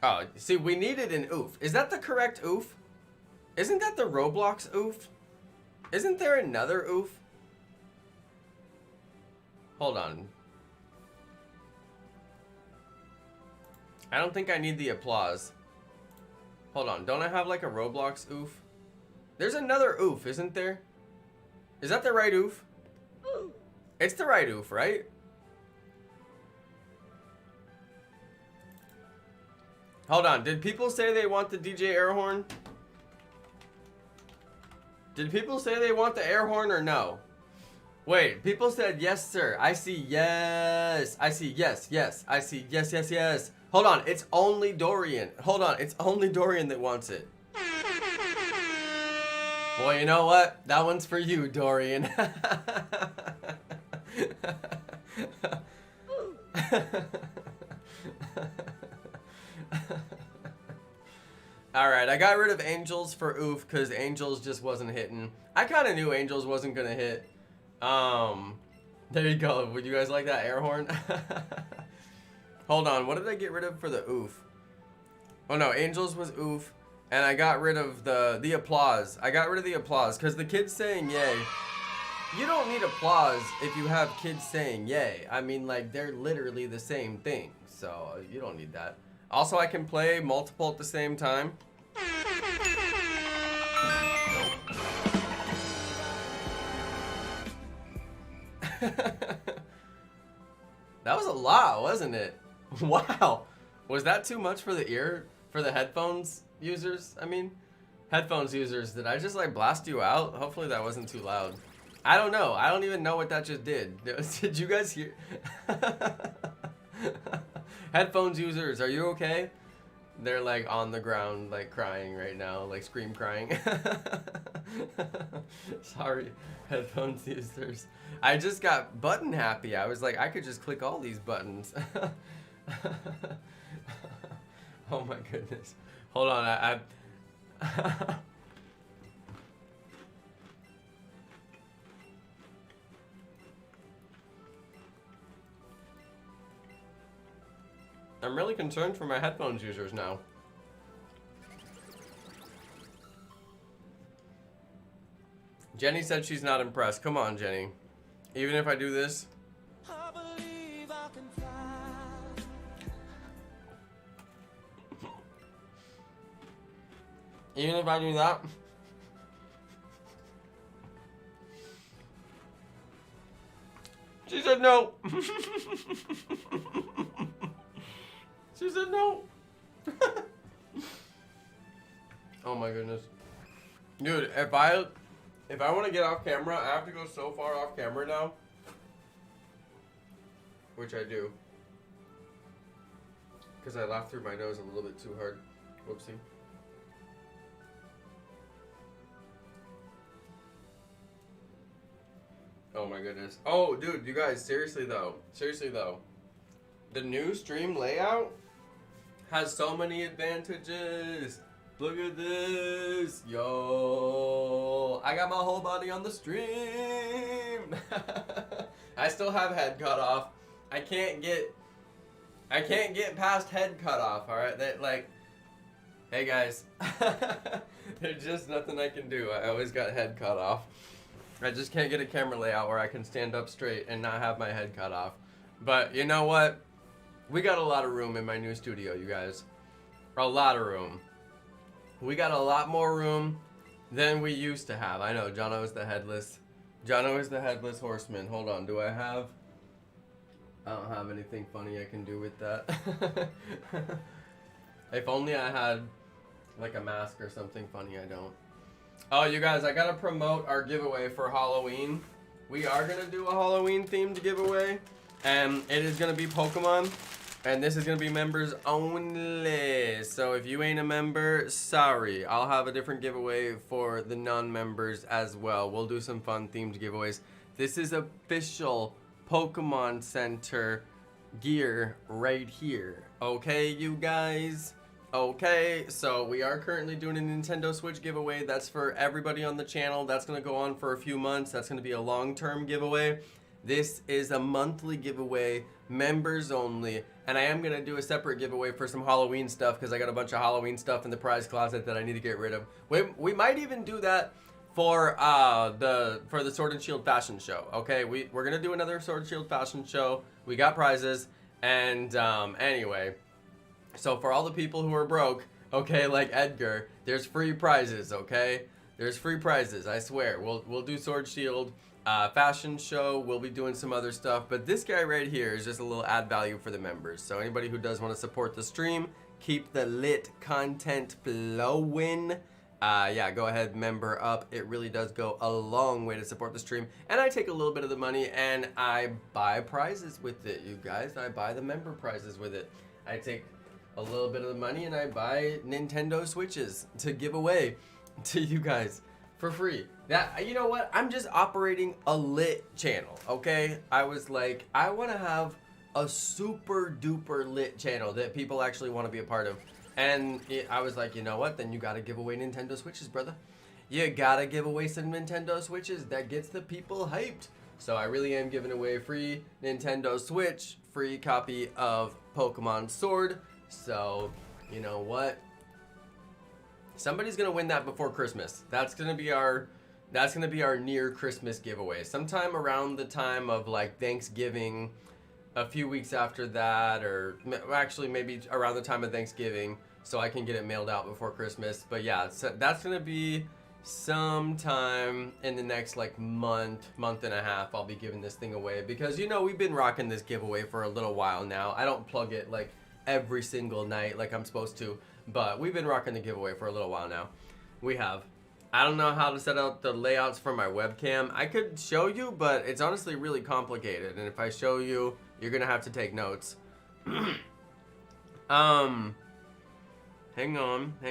Oh, see, we needed an oof. Is that the correct oof? Isn't that the Roblox oof? Isn't there another oof? Hold on. I don't think I need the applause. Hold on, don't I have like a Roblox oof? There's another oof, isn't there? Is that the right oof? It's the right oof, right? Hold on, did people say they want the DJ air horn? Did people say they want the air horn or no? Wait, people said yes, sir. I see yes. I see yes, yes. I see yes, yes, yes. Hold on, it's only Dorian. Hold on, it's only Dorian that wants it. Well, you know what? That one's for you, Dorian. Alright, I got rid of Angels for oof because Angels just wasn't hitting. I kind of knew Angels wasn't going to hit. There you go. Would you guys like that air horn? Hold on, what did I get rid of for the oof? Oh no, Angels was oof. And I got rid of the applause. I got rid of the applause because the kids saying yay. You don't need applause if you have kids saying yay. I mean, like, they're literally the same thing. So, you don't need that. Also, I can play multiple at the same time. That was a lot, wasn't it? Wow. Was that too much for the headphones users? I mean, headphones users, did I just like blast you out? Hopefully that wasn't too loud. I don't know. I don't even know what that just did. Did you guys hear? Headphones users, are you okay? They're like on the ground, like crying right now, like scream crying. Sorry, headphones users. I just got button happy. I was like, I could just click all these buttons. Oh my goodness. Hold on, I I'm really concerned for my headphones users now. Jenny said she's not impressed. Come on, Jenny. Even if I do this. I believe I can fly. Even if I do that. She said no. She said no. Oh my goodness. Dude, if I want to get off camera, I have to go so far off camera now. Which I do. Because I laughed through my nose a little bit too hard. Whoopsie. Oh my goodness. Oh, dude, you guys, seriously though. The new stream layout has so many advantages. Look at this. Yo. I got my whole body on the stream. I still have head cut off. I can't get past head cut off, alright? That like, hey guys. There's just nothing I can do. I always got head cut off. I just can't get a camera layout where I can stand up straight and not have my head cut off. But you know what? We got a lot of room in my new studio, you guys. A lot of room. We got a lot more room than we used to have. I know, Jonno is the headless. Jonno is the headless horseman. Hold on, do I have... I don't have anything funny I can do with that. If only I had like a mask or something funny, I don't. Oh, you guys, I gotta promote our giveaway for Halloween. We are gonna do a Halloween themed giveaway, and it is gonna be Pokemon, and this is gonna be members only. So if you ain't a member, sorry. I'll have a different giveaway for the non-members as well. We'll do some fun themed giveaways. This is official Pokemon Center gear right here. Okay, you guys? Okay, so we are currently doing a Nintendo Switch giveaway. That's for everybody on the channel. That's going to go on for a few months. That's going to be a long-term giveaway. This is a monthly giveaway, members only. And I am going to do a separate giveaway for some Halloween stuff because I got a bunch of Halloween stuff in the prize closet that I need to get rid of. We might even do that for the Sword and Shield fashion show. Okay, we're going to do another Sword and Shield fashion show. We got prizes. And anyway... So for all the people who are broke, okay, like Edgar, there's free prizes, okay? There's free prizes, I swear. We'll do Sword Shield fashion show. We'll be doing some other stuff. But this guy right here is just a little add value for the members. So anybody who does want to support the stream, keep the lit content flowing. Yeah, go ahead, member up. It really does go a long way to support the stream. And I take a little bit of the money and I buy prizes with it, you guys. I buy the member prizes with it. I take a little bit of the money and I buy Nintendo Switches to give away to you guys for free. That, you know what? I'm just operating a lit channel, okay? I was like, I want to have a super duper lit channel that people actually want to be a part of. And I was like, you know what? Then you got to give away Nintendo Switches, brother. You got to give away some Nintendo Switches. That gets the people hyped. So I really am giving away a free Nintendo Switch, free copy of Pokemon Sword. So, you know what? Somebody's gonna win that before Christmas. That's gonna be our near Christmas giveaway. Sometime around the time of like Thanksgiving, a few weeks after that, or actually maybe around the time of Thanksgiving, so I can get it mailed out before Christmas. But yeah, so that's gonna be sometime in the next like month and a half, I'll be giving this thing away, because you know we've been rocking this giveaway for a little while now. I don't plug it like every single night like I'm supposed to, but we've been rocking the giveaway for a little while now. We have. I don't know how to set out the layouts for my webcam. I could show you, but it's honestly really complicated, and if I show you, you're gonna have to take notes. Hang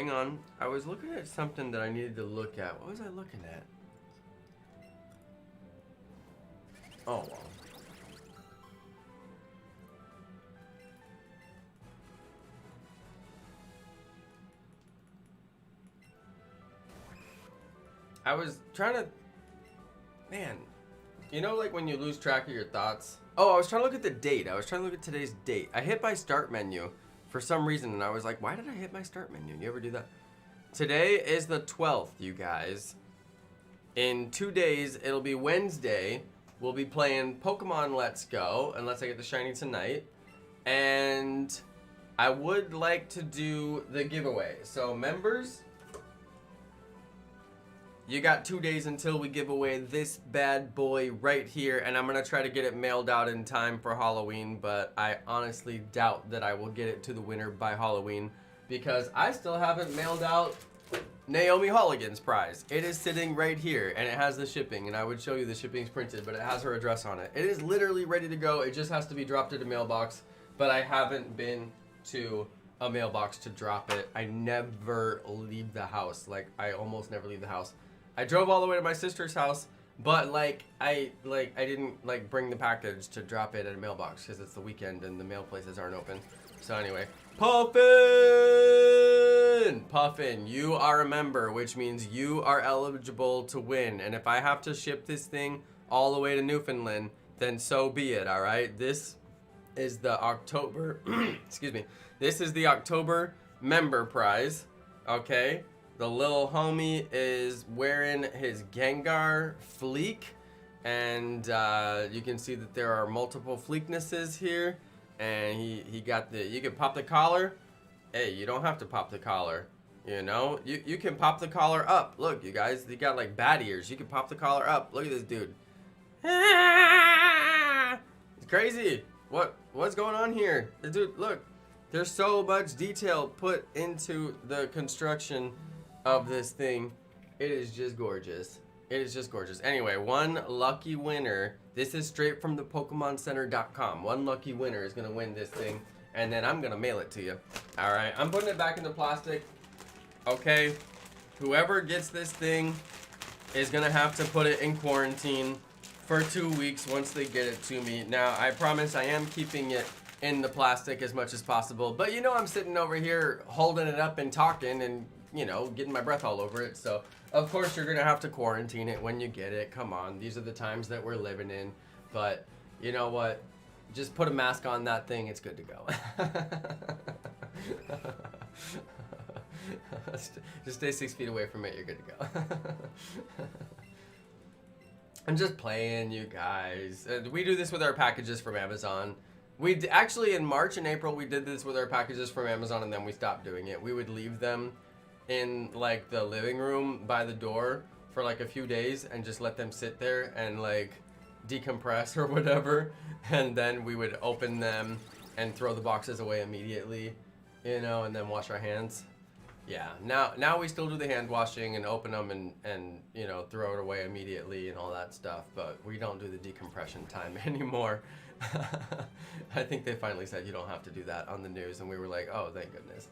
on. I was looking at something that I needed to look at. What was I looking at? Oh, well. I was trying to... Man. You know, like when you lose track of your thoughts? Oh, I was trying to look at the date. I was trying to look at today's date. I hit my start menu for some reason, and I was like, why did I hit my start menu? You ever do that? Today is the 12th, you guys. In 2 days, it'll be Wednesday. We'll be playing Pokemon Let's Go, unless I get the shiny tonight. And I would like to do the giveaway. So, members, you got 2 days until we give away this bad boy right here, and I'm going to try to get it mailed out in time for Halloween, but I honestly doubt that I will get it to the winner by Halloween, because I still haven't mailed out Naomi Holligan's prize. It is sitting right here, and it has the shipping, and I would show you the shipping's printed, but it has her address on it. It is literally ready to go. It just has to be dropped at a mailbox, but I haven't been to a mailbox to drop it. I never leave the house. Like, I almost never leave the house. I drove all the way to my sister's house, but I didn't like bring the package to drop it at a mailbox because it's the weekend and the mail places aren't open. So anyway, Puffin, you are a member, which means you are eligible to win. And if I have to ship this thing all the way to Newfoundland, then so be it. All right, this is the October. Excuse me. This is the October member prize. Okay. The little homie is wearing his Gengar fleek, and you can see that there are multiple fleeknesses here, and he got the, you can pop the collar. Hey, you don't have to pop the collar, you know? You can pop the collar up. Look, you guys, he got like bat ears. You can pop the collar up. Look at this dude. It's crazy. What's going on here? The dude, look, there's so much detail put into the construction of this thing. It is just gorgeous. It is just gorgeous. Anyway, one lucky winner. This is straight from the PokemonCenter.com. One lucky winner is gonna win this thing, and then I'm gonna mail it to you. All right, I'm putting it back into plastic. Okay, whoever gets this thing is gonna have to put it in quarantine for 2 weeks once they get it to me. Now, I promise I am keeping it in the plastic as much as possible, but you know I'm sitting over here holding it up and talking and, you know, getting my breath all over it. So, of course, you're going to have to quarantine it when you get it. Come on. These are the times that we're living in. But, you know what? Just put a mask on that thing. It's good to go. Just stay 6 feet away from it. You're good to go. I'm just playing, you guys. We do this with our packages from Amazon. Actually, in March and April, we did this with our packages from Amazon, and then we stopped doing it. We would leave them in like the living room by the door for like a few days and just let them sit there and like decompress or whatever, and then we would open them and throw the boxes away immediately, you know, and then wash our hands. Yeah, now we still do the hand washing and open them and you know, throw it away immediately and all that stuff, but we don't do the decompression time anymore. I think they finally said you don't have to do that on the news, and we were like, oh, thank goodness.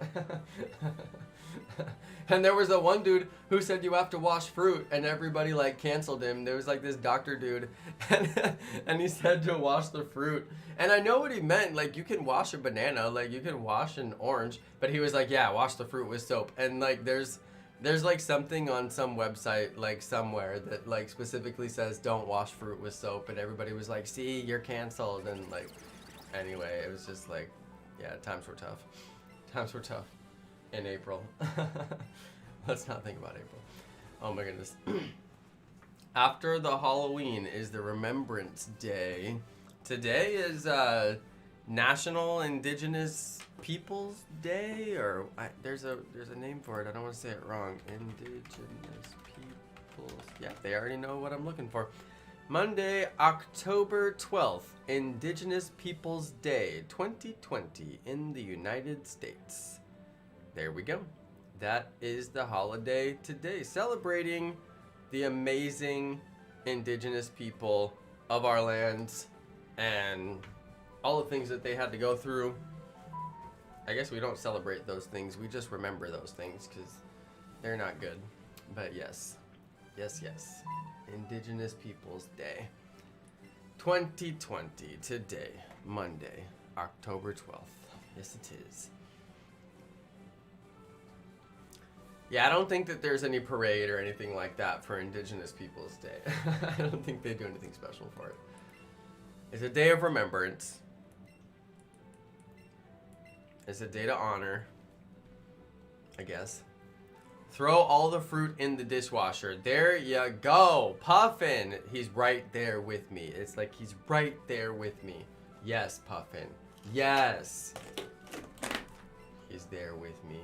And there was the one dude who said you have to wash fruit, and everybody like canceled him. There was like this doctor dude, and he said to wash the fruit. And I know what he meant, like you can wash a banana, like you can wash an orange, but he was like, yeah, wash the fruit with soap. And like there's like something on some website like somewhere that like specifically says don't wash fruit with soap, and everybody was like, see, you're canceled. And like, anyway, it was just like, yeah, times were tough. Times were tough in April. Let's not think about April. Oh my goodness. After the Halloween is the Remembrance Day. Today is National Indigenous Peoples Day, or there's a name for it. I don't want to say it wrong. Indigenous peoples. Yeah, they already know what I'm looking for. Monday, October 12th, Indigenous Peoples Day 2020 in the United States. There we go. That is the holiday today, celebrating the amazing indigenous people of our lands and all the things that they had to go through. I guess we don't celebrate those things, we just remember those things because they're not good. But yes, yes, yes. Indigenous Peoples Day 2020 today, Monday, October 12th. Yes, it is. Yeah, I don't think that there's any parade or anything like that for Indigenous Peoples Day. I don't think they do anything special for it. It's a day of remembrance. It's a day to honor, I guess. Throw all the fruit in the dishwasher. There you go. Puffin. He's right there with me. It's like he's right there with me. Yes, Puffin. Yes. He's there with me.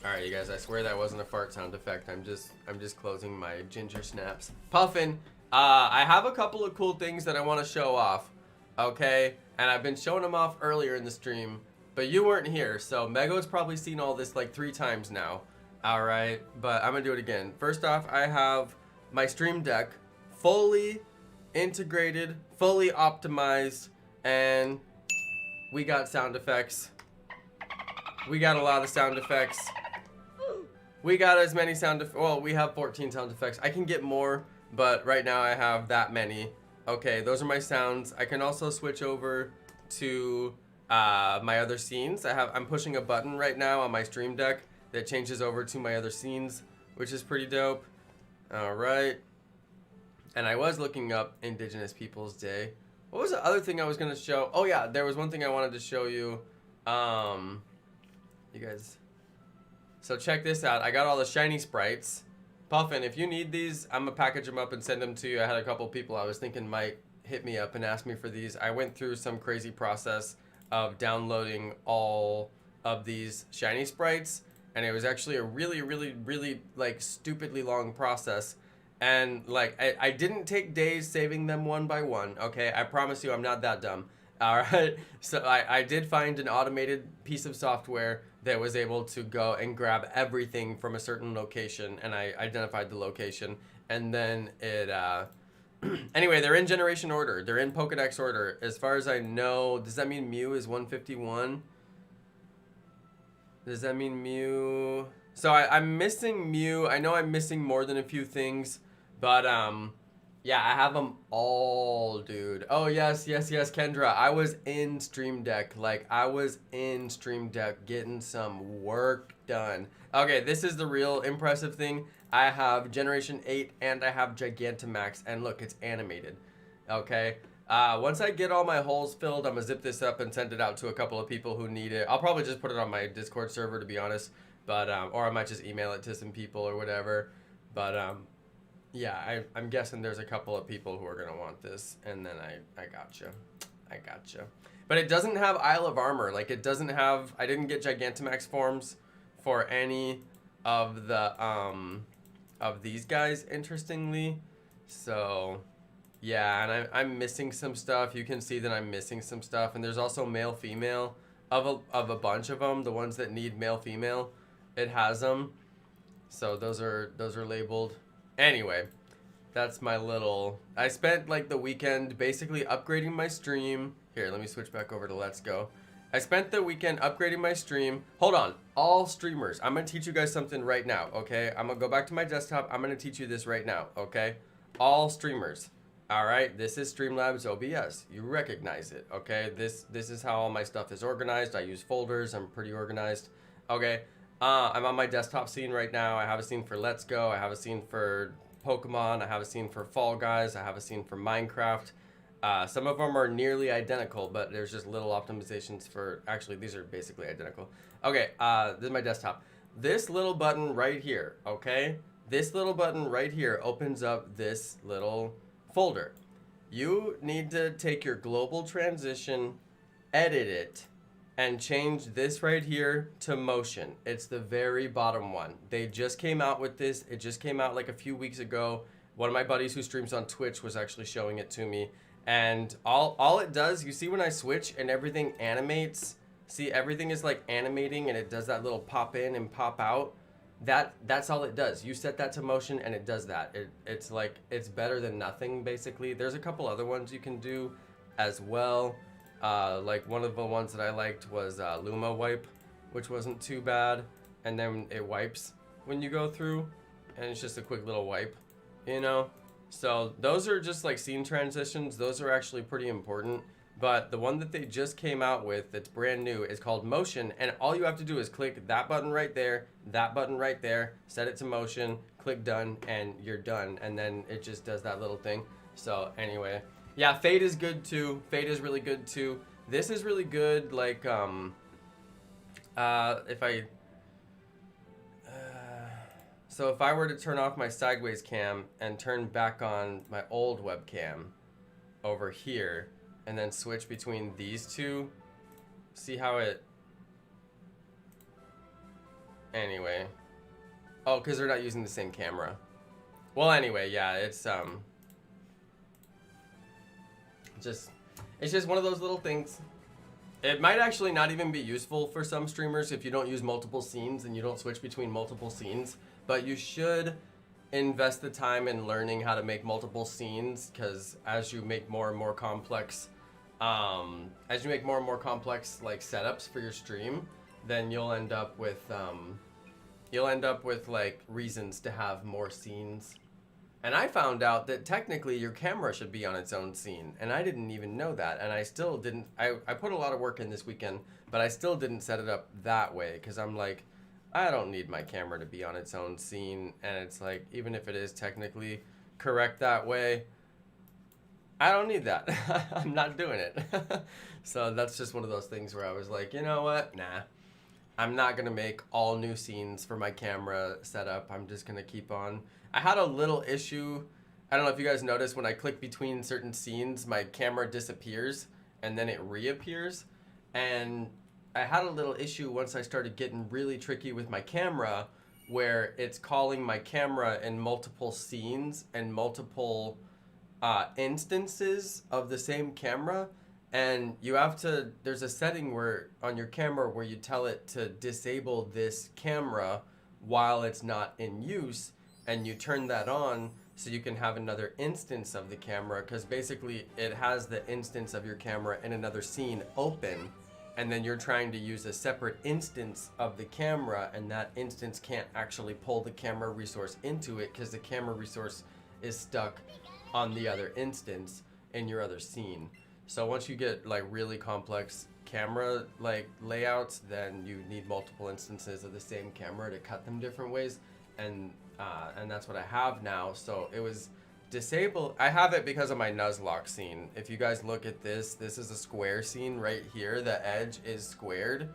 Alright, you guys, I swear that wasn't a fart sound effect. I'm just closing my ginger snaps. Puffin, I have a couple of cool things that I want to show off, okay? And I've been showing them off earlier in the stream, but you weren't here, so Mego's probably seen all this like 3 times now. Alright, but I'm gonna do it again. First off, I have my stream deck fully integrated, fully optimized, and we got sound effects. We got a lot of sound effects. We got as many sound effects. Well, we have 14 sound effects. I can get more, but right now I have that many. Okay, those are my sounds. I can also switch over to my other scenes. I'm pushing a button right now on my stream deck that changes over to my other scenes, which is pretty dope. All right. And I was looking up Indigenous Peoples Day. What was the other thing I was gonna show? Oh yeah, there was one thing I wanted to show you. You guys. So check this out. I got all the shiny sprites. Puffin, if you need these, I'm gonna package them up and send them to you. I had a couple people I was thinking might hit me up and ask me for these. I went through some crazy process of downloading all of these shiny sprites, and it was actually a really like stupidly long process. And like I didn't take days saving them one by one. Okay, I promise you I'm not that dumb. All right, so I did find an automated piece of software that was able to go and grab everything from a certain location, and I identified the location, and then it anyway, they're in generation order, they're in Pokedex order as far as I know. Does that mean Mew is 151? Does that mean Mew? So I'm missing Mew. I know I'm missing more than a few things, but yeah, I have them all, dude. Oh, yes, Kendra. I was in Stream Deck. Like, I was in Stream Deck getting some work done. Okay, this is the real impressive thing. I have Generation 8 and I have Gigantamax. And look, it's animated. Okay? Once I get all my holes filled, I'm going to zip this up and send it out to a couple of people who need it. I'll probably just put it on my Discord server, to be honest. But, or I might just email it to some people or whatever. But, yeah, I'm guessing there's a couple of people who are going to want this, and then I gotcha. But it doesn't have Isle of Armor. Like, it doesn't have, I didn't get Gigantamax forms for any of the, of these guys, interestingly. So, yeah, and I'm missing some stuff. You can see that I'm missing some stuff, and there's also male-female of a bunch of them. The ones that need male-female, it has them. So those are labeled. Anyway, that's my little... I spent like the weekend basically upgrading my stream. Here, let me switch back over to Let's Go. I spent the weekend upgrading my stream. Hold on, all streamers. I'm going to teach you guys something right now, okay? I'm going to go back to my desktop. I'm going to teach you this right now, okay? All streamers. All right, this is Streamlabs OBS. You recognize it, okay? This is how all my stuff is organized. I use folders. I'm pretty organized. Okay. I'm on my desktop scene right now. I have a scene for Let's Go. I have a scene for Pokemon. I have a scene for Fall Guys. I have a scene for Minecraft. Some of them are nearly identical, but there's just little optimizations for... Actually, these are basically identical. Okay, this is my desktop. This little button right here, okay? This little button right here opens up this little folder. You need to take your global transition, edit it, and change this right here to motion. It's the very bottom one. They just came out with this. It just came out like a few weeks ago. One of my buddies who streams on Twitch was actually showing it to me. And all it does, you see when I switch and everything animates, see everything is like animating and it does that little pop in and pop out. That's all it does. You set that to motion and it does that. It's like, it's better than nothing basically. There's a couple other ones you can do as well. Like one of the ones that I liked was Luma wipe, which wasn't too bad. And then it wipes when you go through and it's just a quick little wipe, you know? So those are just like scene transitions. Those are actually pretty important. But the one that they just came out with that's brand new is called Motion. And all you have to do is click that button right there, that button right there, set it to motion, click done, and you're done. And then it just does that little thing. So anyway, yeah, Fade is good too. Fade is really good too. This is really good. Like, so if I were to turn off my sideways cam and turn back on my old webcam over here, and then switch between these two, see how it, anyway, oh, because they're not using the same camera. Well, anyway, yeah, it's just one of those little things. It might actually not even be useful for some streamers if you don't use multiple scenes and you don't switch between multiple scenes, but you should invest the time in learning how to make multiple scenes, because as you make more and more complex like setups for your stream, then you'll end up with like reasons to have more scenes. And I found out that technically your camera should be on its own scene, and I didn't even know that, and I still didn't. I put a lot of work in this weekend, but I still didn't set it up that way, because I'm like, I don't need my camera to be on its own scene. And it's like, even if it is technically correct that way, I don't need that. I'm not doing it. So that's just one of those things where I was like, you know what? Nah, I'm not going to make all new scenes for my camera setup. I'm just going to keep on. I had a little issue. I don't know if you guys noticed, when I click between certain scenes, my camera disappears and then it reappears. And I had a little issue once I started getting really tricky with my camera, where it's calling my camera in multiple scenes and multiple instances of the same camera. And you have to, there's a setting where on your camera where you tell it to disable this camera while it's not in use, and you turn that on so you can have another instance of the camera, because basically it has the instance of your camera in another scene open, and then you're trying to use a separate instance of the camera, and that instance can't actually pull the camera resource into it because the camera resource is stuck on the other instance in your other scene. So once you get like really complex camera like layouts, then you need multiple instances of the same camera to cut them different ways, and that's what I have now. So it was disabled. I have it because of my Nuzlocke scene. If you guys look at this is a square scene right here. The edge is squared.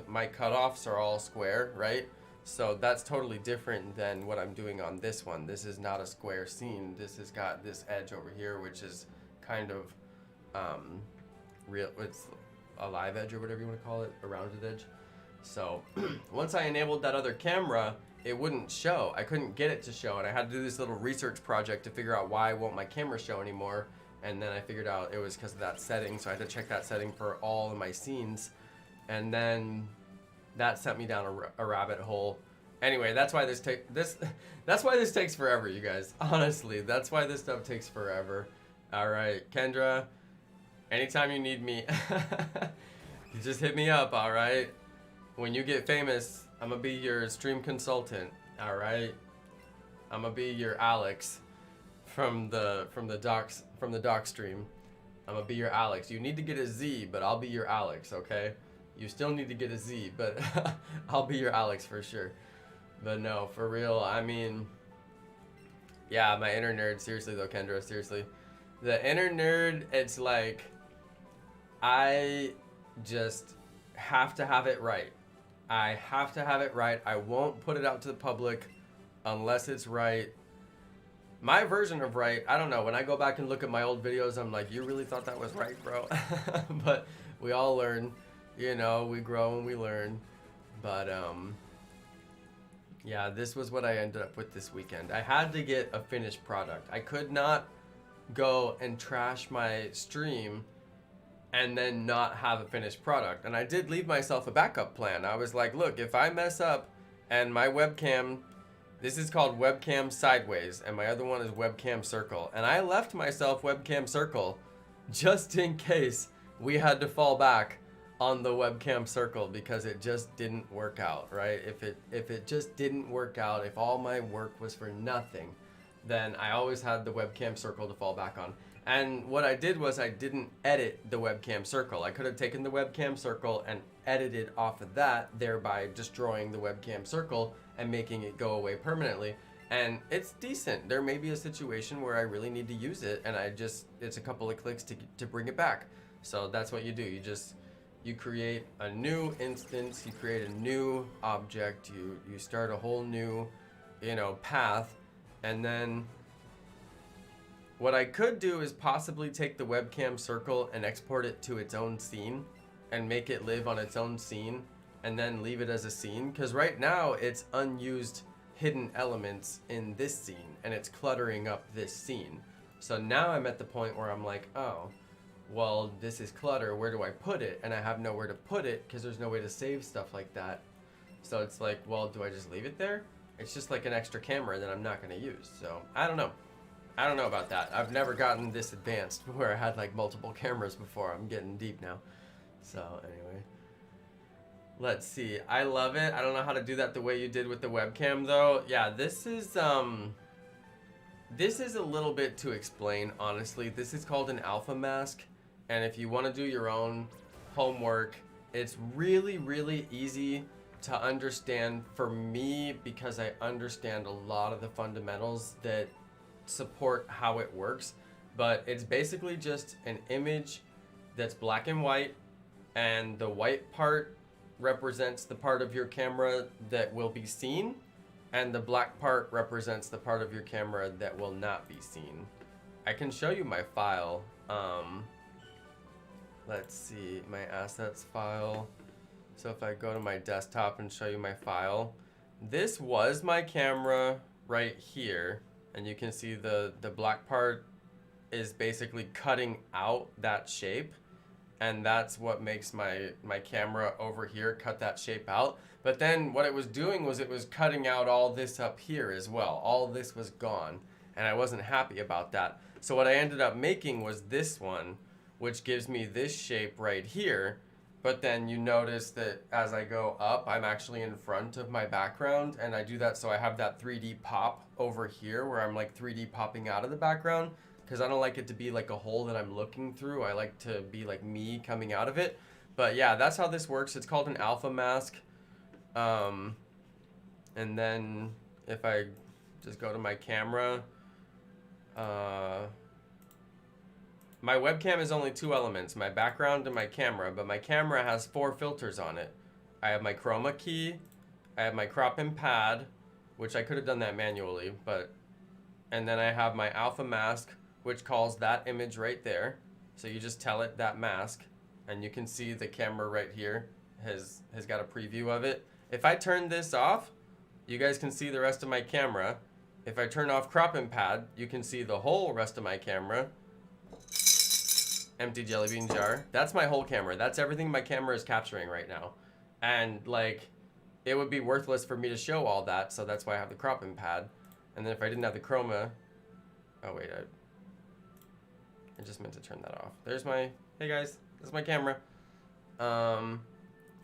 My cutoffs are all square, right? So that's totally different than what I'm doing on this one. This is not a square scene. This has got this edge over here, which is kind of real. It's a live edge or whatever you want to call it, a rounded edge. So once I enabled that other camera, it wouldn't show. I couldn't get it to show, and I had to do this little research project to figure out why won't my camera show anymore. And then I figured out it was because of that setting, so I had to check that setting for all of my scenes, and then that sent me down a rabbit hole. Anyway, that's why this takes forever, you guys. Honestly, that's why this stuff takes forever. All right, Kendra, anytime you need me, you just hit me up. All right, when you get famous, I'm gonna be your stream consultant. All right, I'm gonna be your Alex from the doc stream. I'm gonna be your Alex. You need to get a Z, but I'll be your Alex. Okay, you still need to get a Z, but I'll be your Alex for sure. But no, for real, I mean, yeah, my inner nerd. Seriously though, Kendra, seriously, the inner nerd. It's like I just have to have it right. I have to have it right. I won't put it out to the public unless it's right. My version of right, I don't know. When I go back and look at my old videos, I'm like, you really thought that was right, bro? But we all learn. You know, we grow and we learn. But yeah, this was what I ended up with this weekend. I had to get a finished product. I could not go and trash my stream and then not have a finished product. And I did leave myself a backup plan. I was like, look, if I mess up and my webcam, this is called webcam sideways, and my other one is webcam circle. And I left myself webcam circle just in case we had to fall back on the webcam circle because it just didn't work out, right? If it just didn't work out, if all my work was for nothing, then I always had the webcam circle to fall back on. And what I did was I didn't edit the webcam circle. I could have taken the webcam circle and edited off of that, thereby destroying the webcam circle and making it go away permanently. And it's decent. There may be a situation where I really need to use it, and it's a couple of clicks to bring it back. So that's what you do. You create a new instance, you create a new object, you start a whole new, path, and then what I could do is possibly take the webcam circle and export it to its own scene and make it live on its own scene and then leave it as a scene, because right now it's unused hidden elements in this scene and it's cluttering up this scene. So now I'm at the point where I'm like, oh, well, this is clutter, where do I put it? And I have nowhere to put it because there's no way to save stuff like that. So it's like, well, do I just leave it there? It's just like an extra camera that I'm not going to use. So I don't know. I don't know about that. I've never gotten this advanced where I had like multiple cameras before. I'm getting deep now. So anyway, let's see. I love it. I don't know how to do that the way you did with the webcam though. Yeah, this is a little bit to explain, honestly. This is called an alpha mask. And if you want to do your own homework, it's really, really easy to understand for me because I understand a lot of the fundamentals that support how it works. But it's basically just an image that's black and white, and the white part represents the part of your camera that will be seen, and the black part represents the part of your camera that will not be seen. I can show you my file. Let's see, my assets file. So if I go to my desktop and show you my file, this was my camera right here. And you can see the black part is basically cutting out that shape. And that's what makes my camera over here cut that shape out. But then what it was doing was it was cutting out all this up here as well. All this was gone. And I wasn't happy about that. So what I ended up making was this one, which gives me this shape right here. But then you notice that as I go up, I'm actually in front of my background, and I do that so I have that 3D pop over here where I'm like 3D popping out of the background, because I don't like it to be like a hole that I'm looking through. I like to be like me coming out of it. But yeah, that's how this works. It's called an alpha mask. And then if I just go to my camera, my webcam is only two elements, my background and my camera, but my camera has 4 filters on it. I have my chroma key, I have my crop and pad, which I could have done that manually, and then I have my alpha mask, which calls that image right there. So you just tell it that mask, and you can see the camera right here has got a preview of it. If I turn this off, you guys can see the rest of my camera. If I turn off crop and pad, you can see the whole rest of my camera. Empty jelly bean jar. That's my whole camera. That's everything my camera is capturing right now. And like, it would be worthless for me to show all that, so that's why I have the crop and pad. And then if I didn't have the chroma, oh wait, I just meant to turn that off. There's my, hey guys, this is my camera.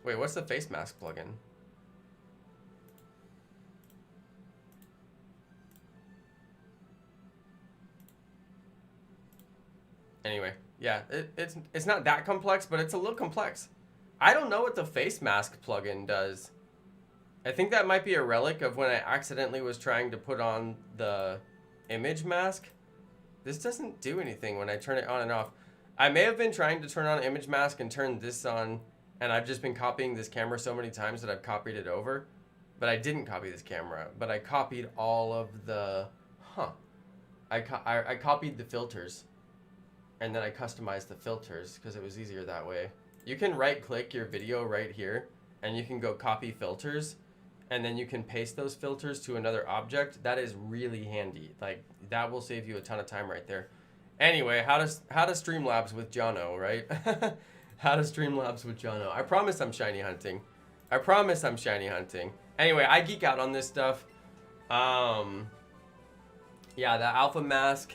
Wait, what's the face mask plugin? Anyway, yeah, it's not that complex, but it's a little complex. I don't know what the face mask plugin does. I think that might be a relic of when I accidentally was trying to put on the image mask. This doesn't do anything when I turn it on and off. I may have been trying to turn on image mask and turn this on, and I've just been copying this camera so many times that I've copied it over. But I didn't copy this camera, but I copied all of the, I copied the filters. And then I customized the filters because it was easier that way. you can right click your video right here and you can go copy filters and then you can paste those filters to another object. That is really handy. Like that will save you a ton of time right there. Anyway, how to Streamlabs with Jonno, right? How to Streamlabs with Jonno. I promise I'm shiny hunting. I promise I'm shiny hunting. Anyway, I geek out on this stuff. Yeah, the alpha mask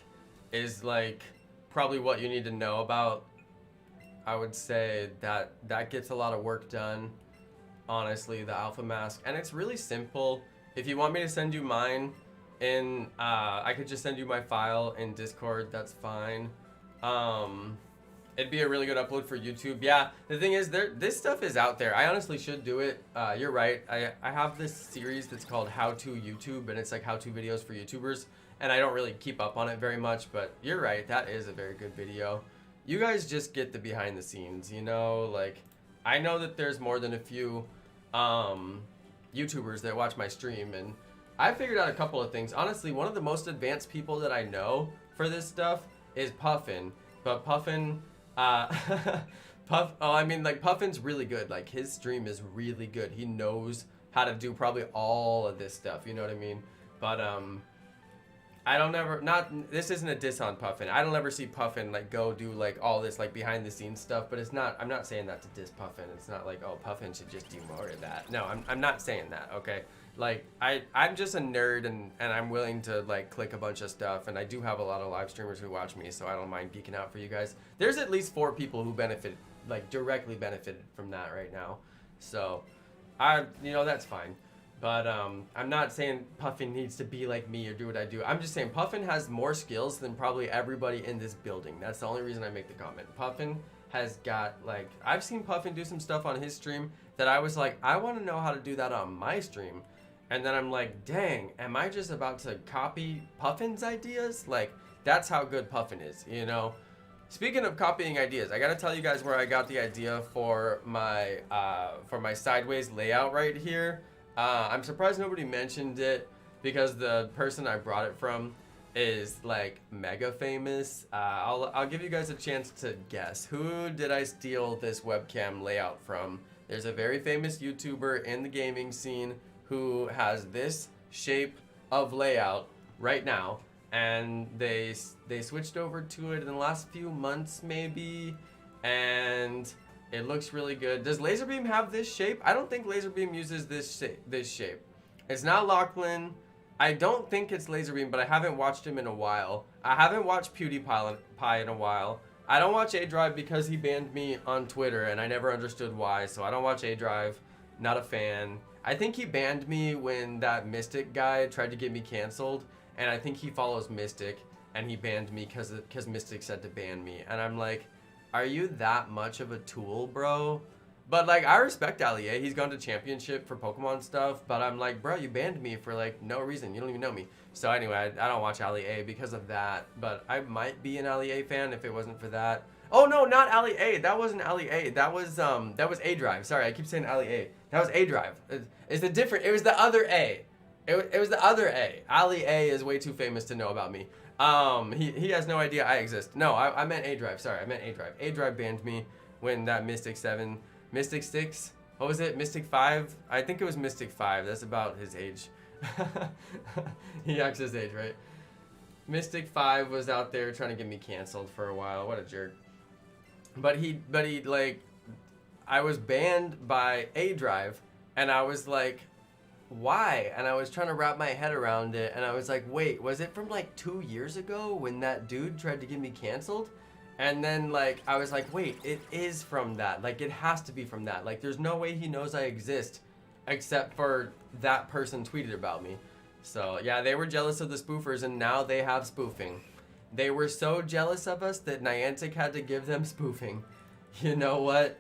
is like probably what you need to know about. I would say that gets a lot of work done, honestly, the alpha mask. And it's really simple. If you want me to send you mine in, I could just send you my file in Discord, that's fine. It'd be a really good upload for YouTube. Yeah, the thing is, this stuff is out there. I honestly should do it. You're right. I have this series that's called How To YouTube, and it's like how-to videos for YouTubers. And I don't really keep up on it very much, but you're right. That is a very good video. You guys just get the behind the scenes, you know? Like, I know that there's more than a few YouTubers that watch my stream, and I figured out a couple of things. Honestly, one of the most advanced people that I know for this stuff is Puffin. But Puffin... Puffin's really good. Like, his stream is really good. He knows how to do probably all of this stuff, you know what I mean? But, this isn't a diss on Puffin. I don't ever see Puffin, like, go do, like, all this, like, behind-the-scenes stuff, but it's not, I'm not saying that to diss Puffin. It's not like, oh, Puffin should just do more of that. No, I'm not saying that, okay? Like, I'm just a nerd, and I'm willing to, like, click a bunch of stuff, and I do have a lot of live streamers who watch me, so I don't mind geeking out for you guys. There's at least 4 people who benefit, like, directly benefited from that right now. So, that's fine. But I'm not saying Puffin needs to be like me or do what I do. I'm just saying Puffin has more skills than probably everybody in this building. That's the only reason I make the comment. Puffin has got, like, I've seen Puffin do some stuff on his stream that I was like, I want to know how to do that on my stream. And then I'm like, dang, am I just about to copy Puffin's ideas? Like, that's how good Puffin is, you know? Speaking of copying ideas, I gotta tell you guys where I got the idea for my sideways layout right here. I'm surprised nobody mentioned it because the person I brought it from is like mega famous. I'll give you guys a chance to guess. Who did I steal this webcam layout from? There's a very famous YouTuber in the gaming scene who has this shape of layout right now, and they switched over to it in the last few months maybe, and it looks really good. Does Laserbeam have this shape? I don't think Laserbeam uses this shape. It's not Lachlan. I don't think it's Laserbeam, but I haven't watched him in a while. I haven't watched PewDiePie in a while. I don't watch A-Drive because he banned me on Twitter, and I never understood why, so I don't watch A-Drive. Not a fan. I think he banned me when that Mystic guy tried to get me canceled, and I think he follows Mystic, and he banned me because Mystic said to ban me, and I'm like, are you that much of a tool, bro? But, like, I respect Ali. He's gone to championship for Pokemon stuff, but I'm like, bro, you banned me for, like, no reason. You don't even know me. So, anyway, I don't watch Ali because of that, but I might be an Ali fan if it wasn't for that. Oh, no, not Ali. That wasn't Ali. That was A-Drive. Sorry, I keep saying Ali. That was A-Drive. It was the other A. It was the other A. Ali is way too famous to know about me. He has no idea I exist. No, I meant A-Drive. Sorry, I meant A-Drive. A-Drive banned me when that Mystic 7, Mystic 6, what was it? Mystic 5? I think it was Mystic 5. That's about his age. He acts his age, right? Mystic 5 was out there trying to get me canceled for a while. What a jerk. But he like, I was banned by A-Drive, and I was like, why? And I was trying to wrap my head around it, and I was like, wait, was it from like 2 years ago when that dude tried to get me canceled? And then, like, I was like, wait, it is from that. Like, it has to be from that. Like, there's no way he knows I exist except for that person tweeted about me. So, yeah, they were jealous of the spoofers, and now they have spoofing. They were so jealous of us that Niantic had to give them spoofing. You know what?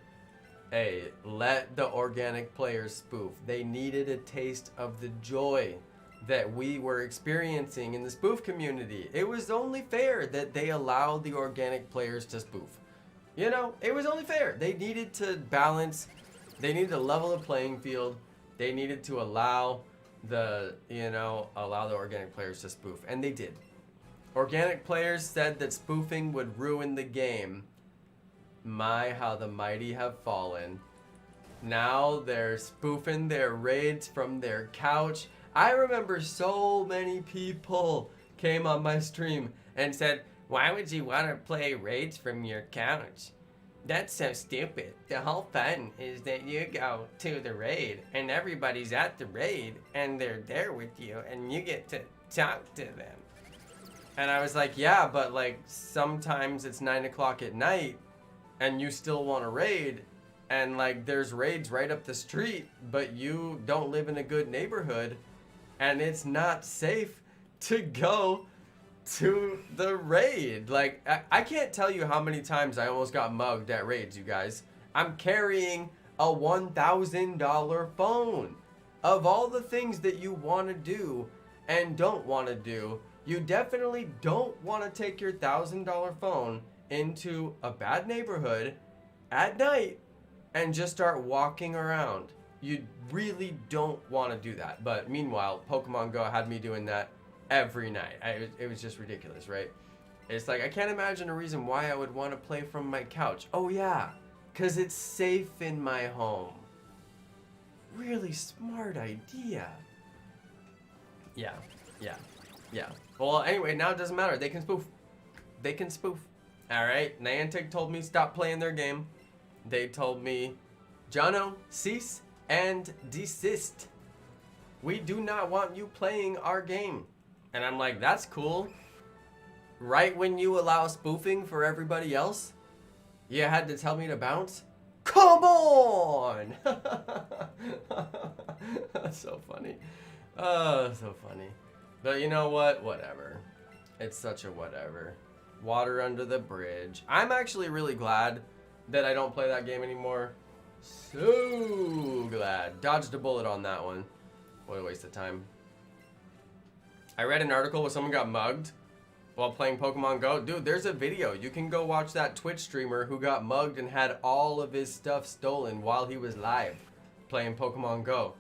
Hey, let the organic players spoof. They needed a taste of the joy that we were experiencing in the spoof community. It was only fair that they allowed the organic players to spoof. You know, it was only fair. They needed to balance, they needed to level the playing field. They needed to allow the organic players to spoof, and they did. Organic players said that spoofing would ruin the game. My, how the mighty have fallen. Now they're spoofing their raids from their couch. I remember so many people came on my stream and said, why would you want to play raids from your couch? That's so stupid. The whole fun is that you go to the raid and everybody's at the raid and they're there with you and you get to talk to them. And I was like, yeah, but like sometimes it's 9 o'clock at night and you still want to raid, and like there's raids right up the street, but you don't live in a good neighborhood and it's not safe to go to the raid. Like I can't tell you how many times I almost got mugged at raids, you guys. I'm carrying a $1,000 phone. Of all the things that you want to do and don't want to do, you definitely don't want to take your $1,000 phone into a bad neighborhood at night and just start walking around. You really don't want to do that. But meanwhile, Pokemon Go had me doing that every night. It was just ridiculous, right? It's like, I can't imagine a reason why I would want to play from my couch. Oh yeah, because it's safe in my home. Really smart idea. Yeah. Well, anyway, now it doesn't matter. They can spoof. Alright, Niantic told me stop playing their game. They told me, Jonno, cease and desist. We do not want you playing our game. And I'm like, that's cool. Right when you allow spoofing for everybody else, you had to tell me to bounce? Come on! That's so funny. Oh, so funny. But you know what? Whatever. It's such a whatever. Water under the bridge. I'm actually really glad that I don't play that game anymore. So glad. Dodged a bullet on that one. What a waste of time. I read an article where someone got mugged while playing Pokemon Go. Dude, there's a video. You can go watch that Twitch streamer who got mugged and had all of his stuff stolen while he was live playing Pokemon Go.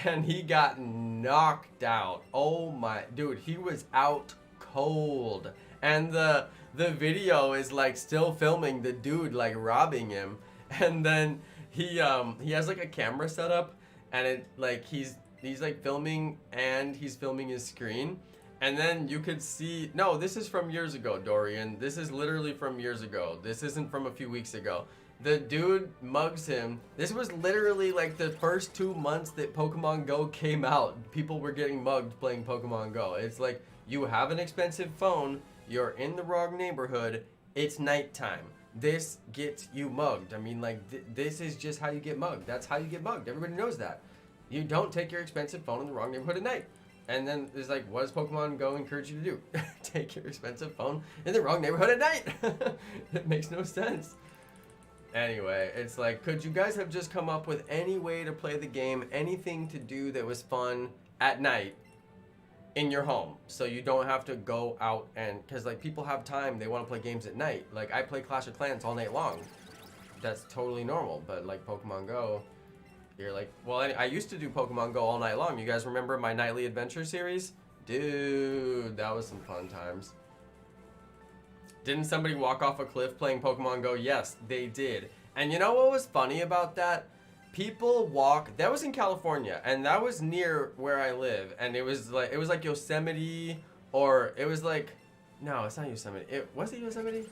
And he got knocked out. Oh my, dude, he was out cold. And the video is like still filming the dude like robbing him. And then he has like a camera set up and it like he's like filming and he's filming his screen. And then you could see, no, this is from years ago, Dorian. This is literally from years ago. This isn't from a few weeks ago. The dude mugs him. This was literally like the first 2 months that Pokemon Go came out. People were getting mugged playing Pokemon Go. It's like, you have an expensive phone, you're in the wrong neighborhood, it's nighttime. This gets you mugged. I mean, like, this is just how you get mugged. That's how you get mugged. Everybody knows that. You don't take your expensive phone in the wrong neighborhood at night. And then it's like, what does Pokemon Go encourage you to do? Take your expensive phone in the wrong neighborhood at night. It makes no sense. Anyway, it's like, could you guys have just come up with any way to play the game, anything to do that was fun at night in your home, so you don't have to go out and, because like people have time, they want to play games at night. Like I play Clash of Clans all night long. That's totally normal. But like Pokemon Go, you're like, well, I used to do Pokemon Go all night long. You guys remember my nightly adventure series? Dude, that was some fun times. Didn't somebody walk off a cliff playing Pokemon Go? Yes, they did. And you know what was funny about that? People walk, that was in California, and that was near where I live, and it was like Yosemite, or it was like, no, it's not Yosemite. Was it Yosemite?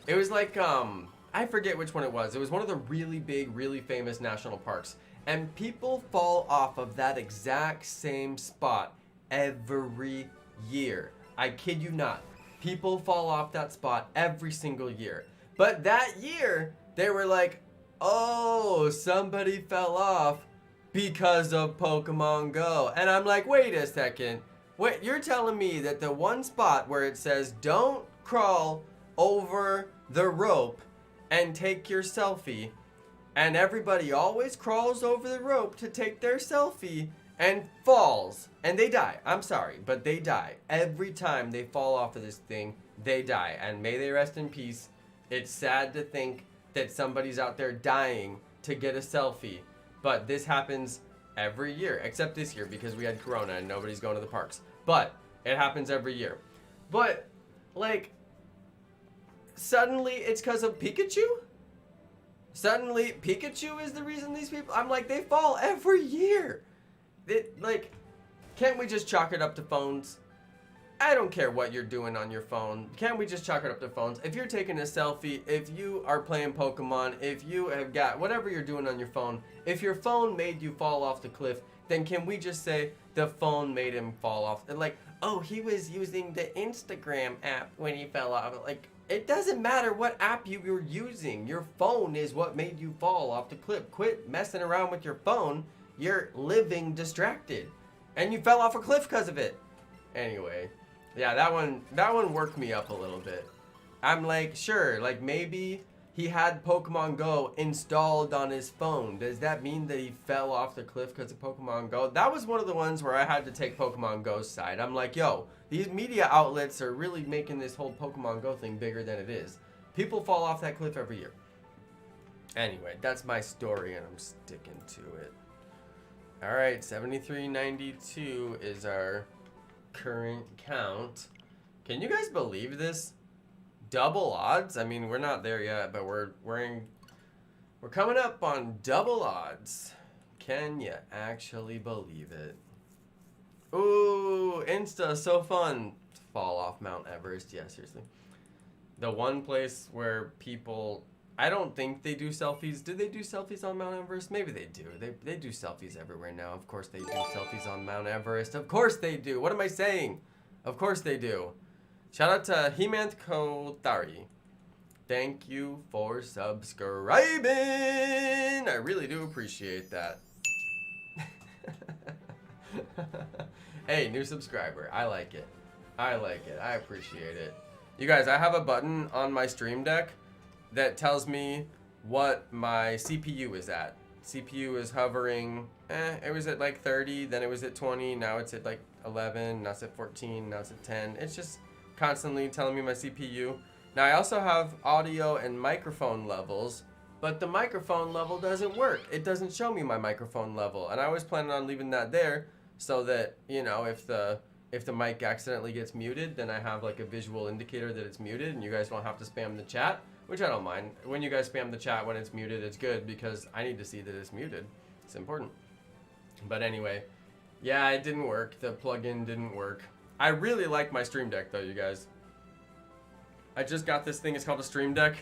It was like, I forget which one it was. It was one of the really big, really famous national parks. And people fall off of that exact same spot every year. I kid you not. People fall off that spot every single year. But that year, they were like, oh, somebody fell off because of Pokemon Go. And I'm like, wait a second. Wait, you're telling me that the one spot where it says don't crawl over the rope and take your selfie, and everybody always crawls over the rope to take their selfie and falls, and they die. I'm sorry, but they die. Every time they fall off of this thing, they die. And may they rest in peace. It's sad to think that somebody's out there dying to get a selfie. But this happens every year, except this year because we had Corona and nobody's going to the parks. But it happens every year. But, like, suddenly it's because of Pikachu? Suddenly, Pikachu is the reason these people... I'm like, they fall every year. Like, can't we just chalk it up to phones? I don't care what you're doing on your phone. Can't we just chalk it up to phones? If you're taking a selfie, if you are playing Pokemon, if you have got whatever you're doing on your phone, if your phone made you fall off the cliff, then can we just say the phone made him fall off? And like, oh, he was using the Instagram app when he fell off. Like, it doesn't matter what app you were using. Your phone is what made you fall off the cliff. Quit messing around with your phone. You're living distracted. And you fell off a cliff because of it. Anyway. Yeah, that one worked me up a little bit. I'm like, sure, like maybe he had Pokemon Go installed on his phone. Does that mean that he fell off the cliff because of Pokemon Go? That was one of the ones where I had to take Pokemon Go's side. I'm like, yo, these media outlets are really making this whole Pokemon Go thing bigger than it is. People fall off that cliff every year. Anyway, that's my story and I'm sticking to it. All right, 7392 is our current count. Can you guys believe this? Double odds? I mean, we're not there yet, but we're coming up on double odds. Can you actually believe it? Ooh, Insta, so fun. Fall off Mount Everest. Yeah, seriously. The one place where people, I don't think they do selfies. Do they do selfies on Mount Everest? Maybe they do. They do selfies everywhere now. Of course they do selfies on Mount Everest. Of course they do. What am I saying? Of course they do. Shout out to Himant Kotari. Thank you for subscribing. I really do appreciate that. Hey, new subscriber. I like it. I like it. I appreciate it. You guys, I have a button on my Stream Deck that tells me what my CPU is at. CPU is hovering, it was at like 30, then it was at 20, now it's at like 11, now it's at 14, now it's at 10. It's just constantly telling me my CPU. Now I also have audio and microphone levels, but the microphone level doesn't work. It doesn't show me my microphone level, and I was planning on leaving that there so that, you know, if the mic accidentally gets muted, then I have like a visual indicator that it's muted and you guys don't have to spam the chat. Which I don't mind. When you guys spam the chat when it's muted, it's good because I need to see that it's muted. It's important. But anyway, yeah, it didn't work. The plugin didn't work. I really like my Stream Deck though, you guys. I just got this thing. It's called a Stream Deck.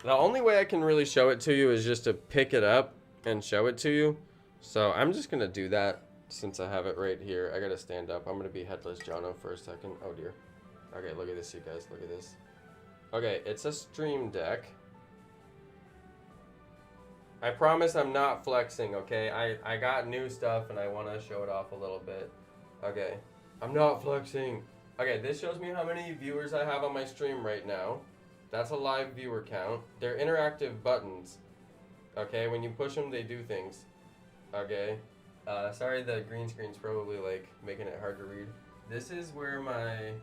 The only way I can really show it to you is just to pick it up and show it to you. So I'm just going to do that since I have it right here. I got to stand up. I'm going to be headless Jonno for a second. Oh dear. Okay, look at this, you guys. Look at this. Okay, it's a Stream Deck. I promise I'm not flexing, okay? I got new stuff and I want to show it off a little bit. Okay, I'm not flexing. Okay, this shows me how many viewers I have on my stream right now. That's a live viewer count. They're interactive buttons. Okay, when you push them, they do things. Okay. Sorry, the green screen's probably like making it hard to read. This is where my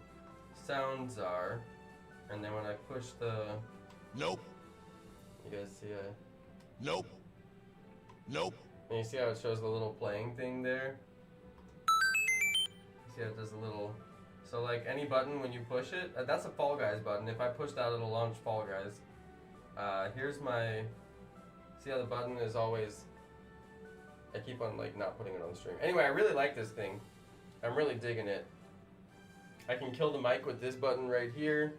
sounds are. And then when I push the... Nope. You guys see it? Nope. Nope. And you see how it shows the little playing thing there? See how it does a little... So like any button when you push it, that's a Fall Guys button. If I push that, it'll launch Fall Guys. Here's my... See how the button is always... I keep on like not putting it on the stream. Anyway, I really like this thing. I'm really digging it. I can kill the mic with this button right here.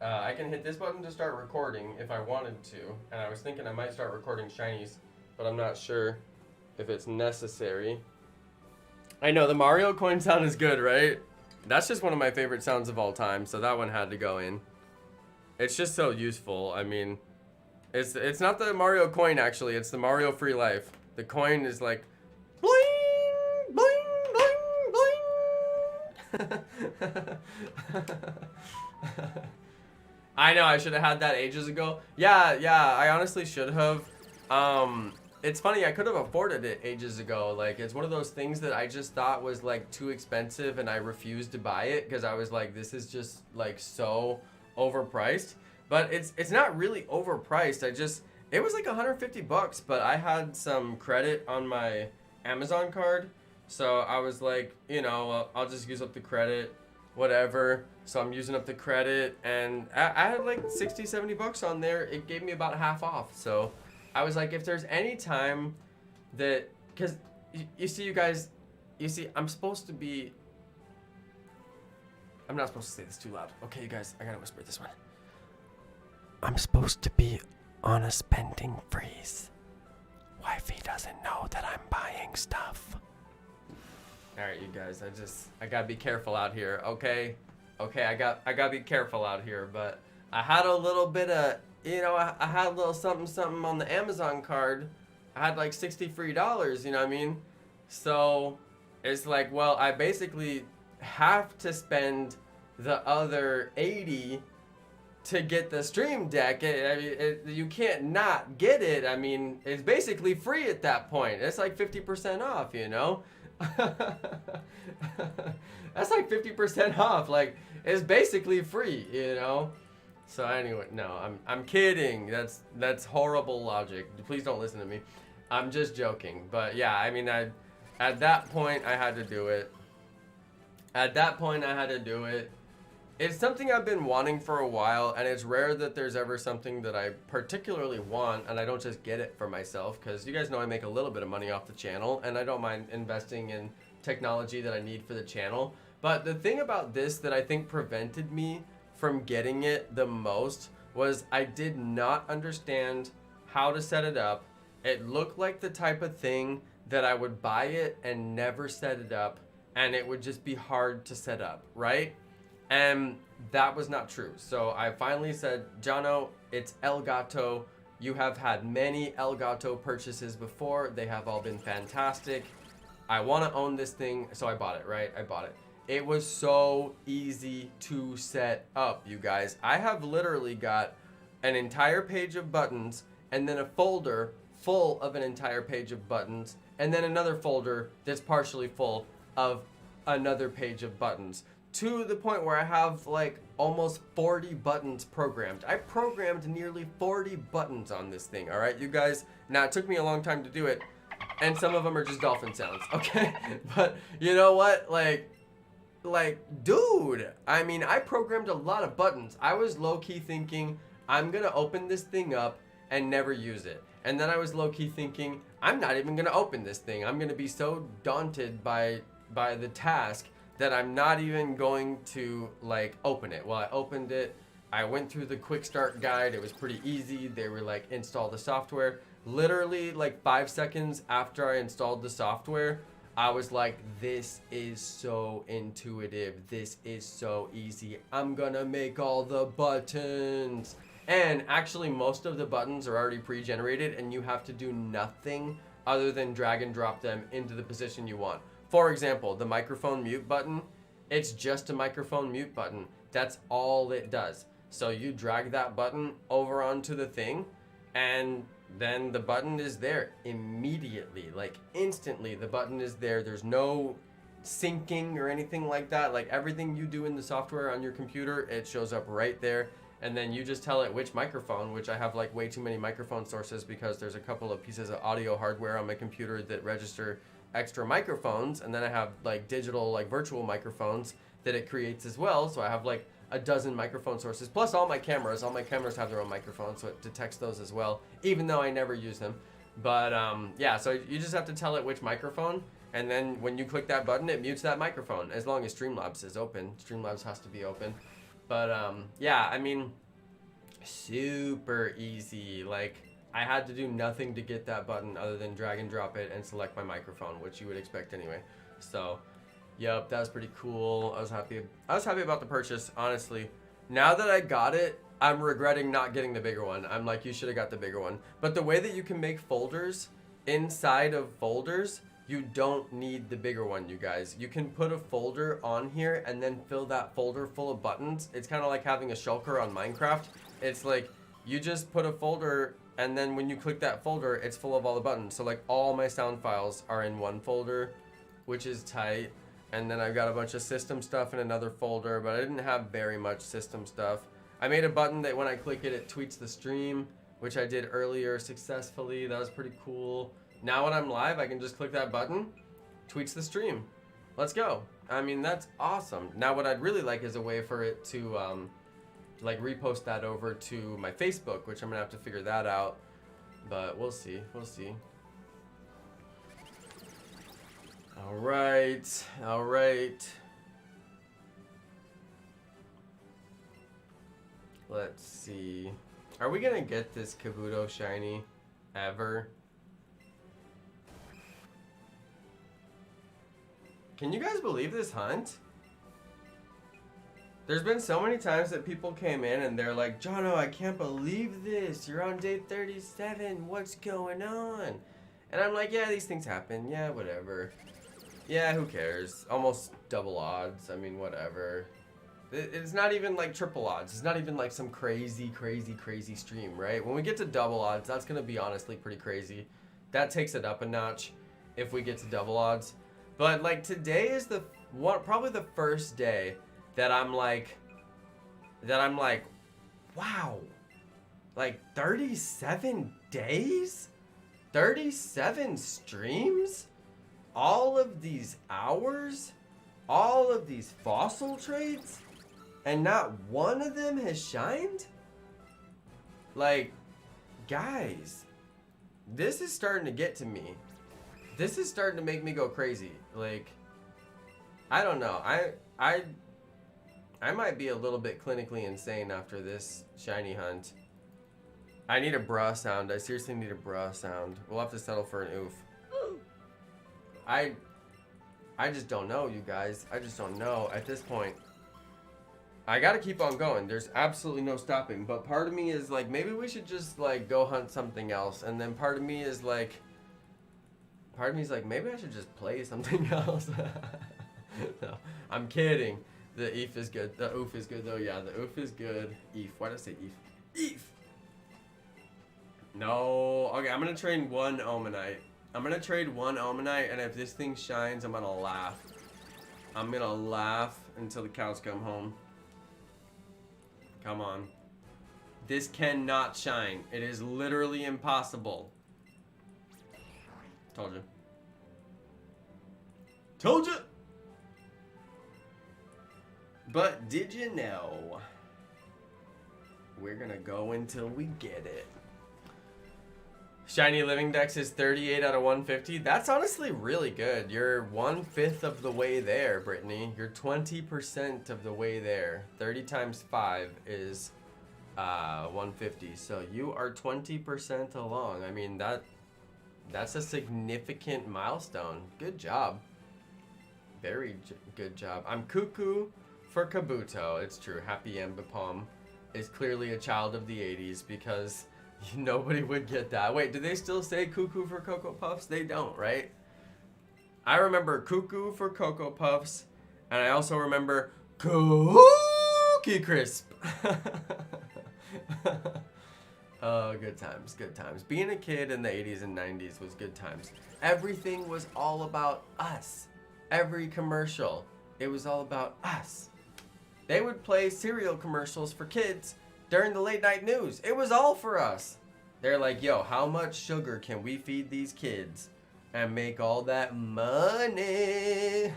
I can hit this button to start recording if I wanted to, and I was thinking I might start recording shinies, but I'm not sure if it's necessary. I know, the Mario coin sound is good, right? That's just one of my favorite sounds of all time, so that one had to go in. It's just so useful. I mean, it's not the Mario coin, actually. It's the Mario Free Life. The coin is like, bling, bling, bling, bling. I know, I should have had that ages ago. Yeah, I honestly should have. It's funny, I could have afforded it ages ago. Like, it's one of those things that I just thought was like too expensive and I refused to buy it because I was like, this is just like so overpriced. But it's not really overpriced. It was like 150 bucks, but I had some credit on my Amazon card. So I was like, you know, I'll just use up the credit, whatever. So I'm using up the credit, and I had like 60, 70 bucks on there. It gave me about half off. So I was like, if there's any time that, because you see, you guys, you see, I'm supposed to be, I'm not supposed to say this too loud. Okay, you guys, I gotta whisper this one. I'm supposed to be on a spending freeze. Wifey doesn't know that I'm buying stuff. Alright, you guys, I gotta be careful out here, okay? Okay, I gotta be careful out here, but I had a little bit of, you know, I had a little something on the Amazon card. I had like 60 free dollars, you know what I mean? So it's like, well, I basically have to spend the other 80 to get the Stream Deck. You can't not get it. I mean, it's basically free at that point. It's like 50% off, you know? That's like 50% off. Like, it's basically free, you know? So anyway, no, I'm kidding. That's horrible logic. Please don't listen to me. I'm just joking. But yeah, I mean, at that point, I had to do it. At that point, I had to do it. It's something I've been wanting for a while, and it's rare that there's ever something that I particularly want, and I don't just get it for myself, because you guys know I make a little bit of money off the channel, and I don't mind investing in technology that I need for the channel. But the thing about this that I think prevented me from getting it the most was I did not understand how to set it up. It looked like the type of thing that I would buy it and never set it up, and it would just be hard to set up, right? And that was not true. So I finally said, Jonno, it's Elgato. You have had many Elgato purchases before. They have all been fantastic. I want to own this thing. So I bought it, right? I bought it. It was so easy to set up, you guys. I have literally got an entire page of buttons and then a folder full of an entire page of buttons and then another folder that's partially full of another page of buttons. To the point where I have like almost 40 buttons programmed. I programmed nearly 40 buttons on this thing, all right, you guys? Now, it took me a long time to do it, and some of them are just dolphin sounds, okay? But you know what? Like, dude, I mean, I programmed a lot of buttons. I was low-key thinking, I'm gonna open this thing up and never use it. And then I was low-key thinking, I'm not even gonna open this thing. I'm gonna be so daunted by the task that I'm not even going to like open it. Well, I opened it. I went through the quick start guide. It was pretty easy. They were like, install the software. Literally like 5 seconds after I installed the software, I was like, this is so intuitive. This is so easy. I'm gonna make all the buttons. And actually most of the buttons are already pre-generated and you have to do nothing other than drag and drop them into the position you want. For example, the microphone mute button, it's just a microphone mute button. That's all it does. So you drag that button over onto the thing, and then the button is there immediately, like instantly. The button is there. There's no syncing or anything like that. Like everything you do in the software on your computer, it shows up right there. And then you just tell it which microphone, which I have like way too many microphone sources because there's a couple of pieces of audio hardware on my computer that register extra microphones, and then I have like digital, like virtual microphones that it creates as well. So I have like a dozen microphone sources, plus all my cameras. All my cameras have their own microphones, so it detects those as well, even though I never use them. But yeah, so you just have to tell it which microphone, and then when you click that button, it mutes that microphone, as long as Streamlabs is open. Streamlabs has to be open. But yeah, I mean, super easy. Like, I had to do nothing to get that button other than drag and drop it and select my microphone, which you would expect anyway. So, yep, that was pretty cool. I was happy about the purchase, honestly. Now that I got it, I'm regretting not getting the bigger one. I'm like, you should have got the bigger one. But the way that you can make folders inside of folders, you don't need the bigger one, you guys. You can put a folder on here and then fill that folder full of buttons. It's kind of like having a shulker on Minecraft. It's like, you just put a folder, and then when you click that folder, it's full of all the buttons. So like all my sound files are in one folder, which is tight. And then I've got a bunch of system stuff in another folder, but I didn't have very much system stuff. I made a button that when I click it, it tweets the stream, which I did earlier successfully. That was pretty cool. Now when I'm live, I can just click that button, tweets the stream. Let's go. I mean, that's awesome. Now, what I'd really like is a way for it to, like, repost that over to my Facebook, which I'm going to have to figure that out. But we'll see. We'll see. All right. All right. Let's see. Are we going to get this Kabuto shiny ever? Can you guys believe this hunt? There's been so many times that people came in and they're like, Jonno, I can't believe this. You're on day 37. What's going on? And I'm like, yeah, these things happen. Yeah, whatever. Yeah, who cares? Almost double odds. I mean, whatever. It's not even like triple odds. It's not even like some crazy, crazy, crazy stream, right? When we get to double odds, that's going to be honestly pretty crazy. That takes it up a notch if we get to double odds. But like today is the one, probably the first day that I'm like, wow, like 37 days, 37 streams, all of these hours, all of these fossil trades, and not one of them has shined. Like, guys, this is starting to get to me. This is starting to make me go crazy. Like, I don't know. I might be a little bit clinically insane after this shiny hunt. I need a bruh sound. I seriously need a bruh sound. We'll have to settle for an oof. I just don't know, you guys. I just don't know at this point. I gotta keep on going. There's absolutely no stopping. But part of me is like, maybe we should just like go hunt something else. And then part of me is like, maybe I should just play something else. No, I'm kidding. The EEF is good. The oof is good though. Yeah, the oof is good. EEF. Why did I say EEF? EEF! No. Okay, I'm gonna trade one Omanite. I'm gonna trade one Omanite, and if this thing shines, I'm gonna laugh. I'm gonna laugh until the cows come home. Come on. This cannot shine. It is literally impossible. Told you. Told you! But did you know? We're gonna go until we get it. Shiny Living Dex is 38 out of 150. That's honestly really good. You're 1/5 of the way there, Brittany. You're 20% of the way there. 30 times 5 is 150. So you are 20% along. I mean, that's a significant milestone. Good job. Very good job. I'm cuckoo for Kabuto. It's true. Happy Mbapom is clearly a child of the 80s because nobody would get that. Wait, do they still say cuckoo for Cocoa Puffs? They don't, right? I remember cuckoo for Cocoa Puffs, and I also remember Cookie Crisp. Oh, good times, good times. Being a kid in the 80s and 90s was good times. Everything was all about us. Every commercial, it was all about us. They would play cereal commercials for kids during the late night news. It was all for us. They're like, yo, how much sugar can we feed these kids and make all that money?